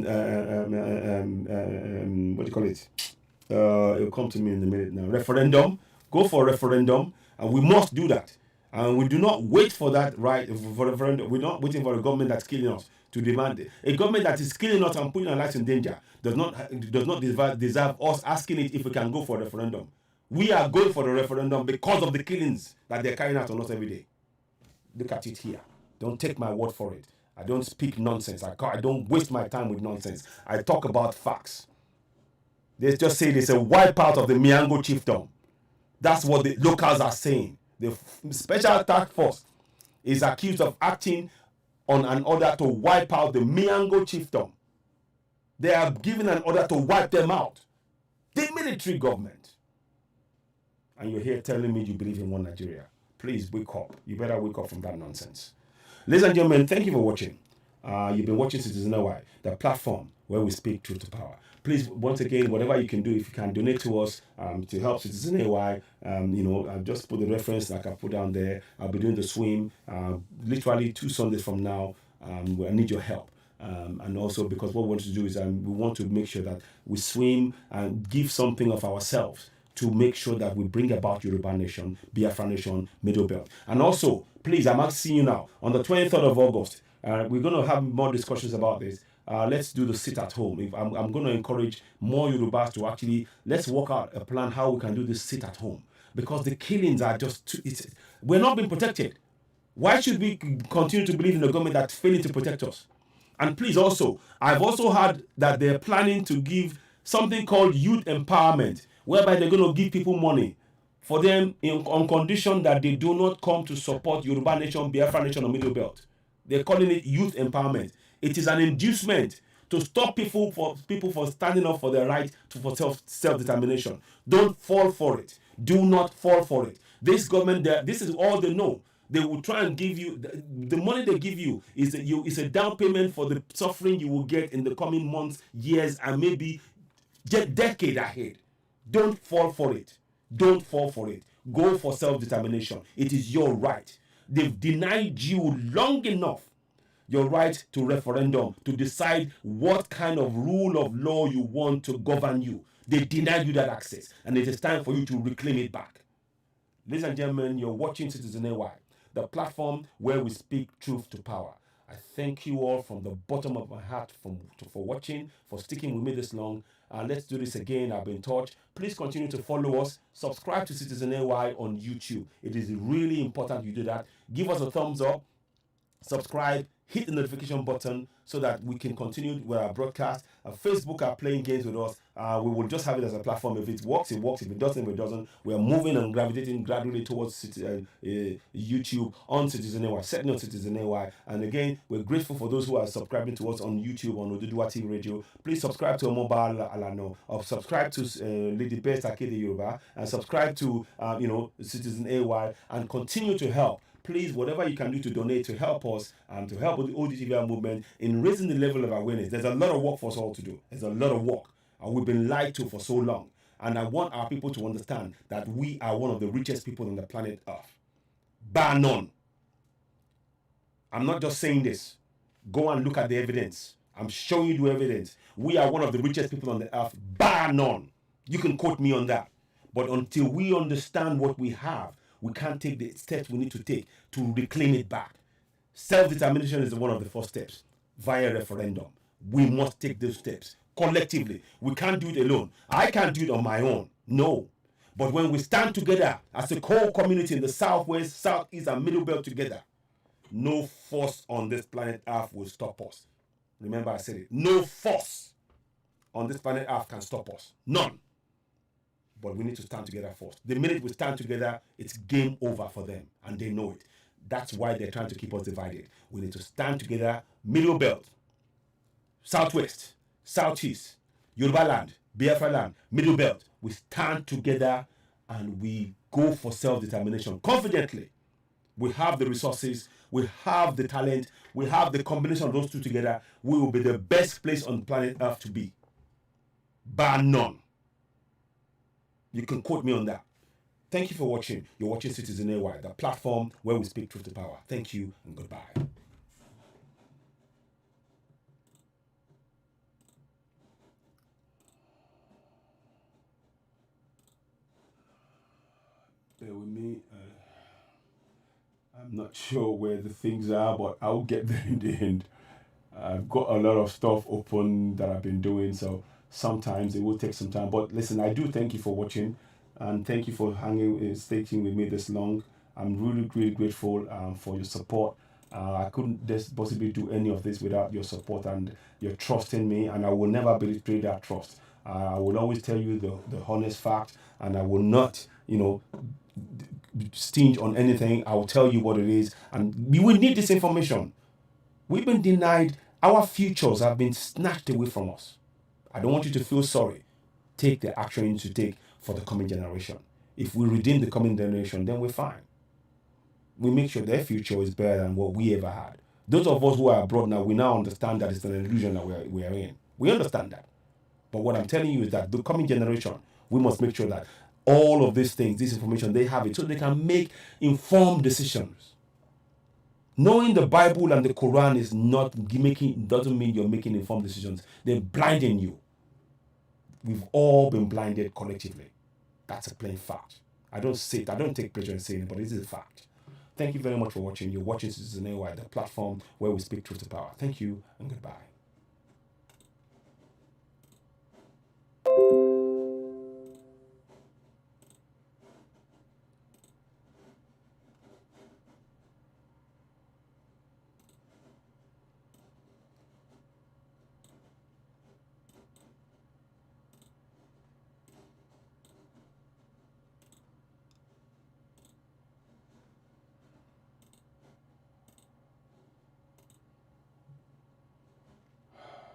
you call it? It'll come to me in a minute now. Referendum. Go for a referendum, and we must do that. And we do not wait for that right for referendum. We're not waiting for a government that's killing us to demand it. A government that is killing us and putting our lives in danger does not deserve us asking it if we can go for a referendum. We are going for the referendum because of the killings that they're carrying out on us every day. Look at it here. Don't take my word for it. I don't speak nonsense. I don't waste my time with nonsense. I talk about facts. They just say there's a wipeout of the Miango chiefdom. That's what the locals are saying. The special task force is accused of acting on an order to wipe out the Miango chiefdom. They are given an order to wipe them out. The military government. And you're here telling me you believe in one Nigeria. Please wake up. You better wake up from that nonsense. Ladies and gentlemen, thank you for watching. You've been watching Citizen AY, the platform where we speak truth to power. Please, once again, whatever you can do, if you can donate to us to help Citizen AY, I've just put the reference like I put down there. I'll be doing the swim literally 2 Sundays from now. I need your help. And also because what we want to do is we want to make sure that we swim and give something of ourselves to make sure that we bring about Yoruba Nation, Biafra Nation, Middle Belt. And also, please, I'm asking you now, on the 23rd of August, we're going to have more discussions about this. Let's do the sit at home. I'm going to encourage more Yorubas to actually, let's work out a plan how we can do this sit at home. Because the killings are just, we're not being protected. Why should we continue to believe in a government that's failing to protect us? And please also, I've also heard that they're planning to give something called youth empowerment, whereby they're going to give people money for them on condition that they do not come to support Yoruba Nation, Biafra Nation, or Middle Belt. They're calling it youth empowerment. It is an inducement to stop people from standing up for their right for self-determination. Don't fall for it. Do not fall for it. This government, this is all they know. They will try and give you the money they give you is a down payment for the suffering you will get in the coming months, years, and maybe decade ahead. Don't fall for it. Don't fall for it. Go for self-determination. It is your right. They've denied you long enough your right to referendum, to decide what kind of rule of law you want to govern you. They denied you that access, and it is time for you to reclaim it back. Ladies and gentlemen, you're watching Citizen AY, the platform where we speak truth to power. I thank you all from the bottom of my heart for watching, for sticking with me this long. Let's do this again. I've been in touch. Please continue to follow us. Subscribe to Citizen AY on YouTube. It is really important you do that. Give us a thumbs up. Subscribe. Hit the notification button so that we can continue with our broadcast. Facebook are playing games with us. We will just have it as a platform. If it works, it works. If it doesn't, it doesn't. We are moving and gravitating gradually towards YouTube on Citizen AY, setting on Citizen AY. And again, we're grateful for those who are subscribing to us on YouTube, on Oduduwa TV Radio. Please subscribe to Mobile Alano, or subscribe to Lady Best Akede Yoruba, and subscribe to Citizen AY, and continue to help. Please, whatever you can do to donate to help us and to help with the ODTVR movement in raising the level of awareness. There's a lot of work for us all to do. There's a lot of work. And we've been lied to for so long. And I want our people to understand that we are one of the richest people on the planet Earth. Bar none. I'm not just saying this. Go and look at the evidence. I'm showing you the evidence. We are one of the richest people on the earth. Bar none. You can quote me on that. But until we understand what we have, we can't take the steps we need to take to reclaim it back. Self-determination is one of the first steps via referendum. We must take those steps collectively. We can't do it alone. I can't do it on my own. No. But when we stand together as a core community in the Southwest, Southeast, and Middle Belt together, no force on this planet Earth will stop us. Remember I said it. No force on this planet Earth can stop us. None. But we need to stand together first. The minute we stand together, it's game over for them, and they know it. That's why they're trying to keep us divided. We need to stand together, Middle Belt, Southwest, Southeast, Yoruba land, Biafra land, Middle Belt. We stand together and we go for self-determination confidently. We have the resources, we have the talent, we have the combination of those two together. We will be the best place on planet Earth to be. Bar none. You can quote me on that. Thank you for watching. You're watching Citizen AY, the platform where we speak truth to power. Thank you and goodbye. Bear with me. I'm not sure where the things are, but I'll get there in the end. I've got a lot of stuff open that I've been doing, so sometimes it will take some time. But listen, I do thank you for watching, and thank you for sticking with me this long. I'm really, really grateful for your support. I couldn't possibly do any of this without your support and your trust in me, and I will never betray that trust. I will always tell you the honest fact, and I will not, stinge on anything. I will tell you what it is, and we will need this information. We've been denied. Our futures have been snatched away from us. I don't want you to feel sorry. Take the action you need to take for the coming generation. If we redeem the coming generation, then we're fine. We make sure their future is better than what we ever had. Those of us who are abroad now, we now understand that it's an illusion that we are in. We understand that. But what I'm telling you is that the coming generation, we must make sure that all of these things, this information, they have it so they can make informed decisions. Knowing the Bible and the Quran is not doesn't mean you're making informed decisions. They're blinding you. We've all been blinded collectively. That's a plain fact. I don't take pleasure in saying it, but it is a fact. Thank you very much for watching. You're watching Citizen AY, the platform where we speak truth to power. Thank you and goodbye.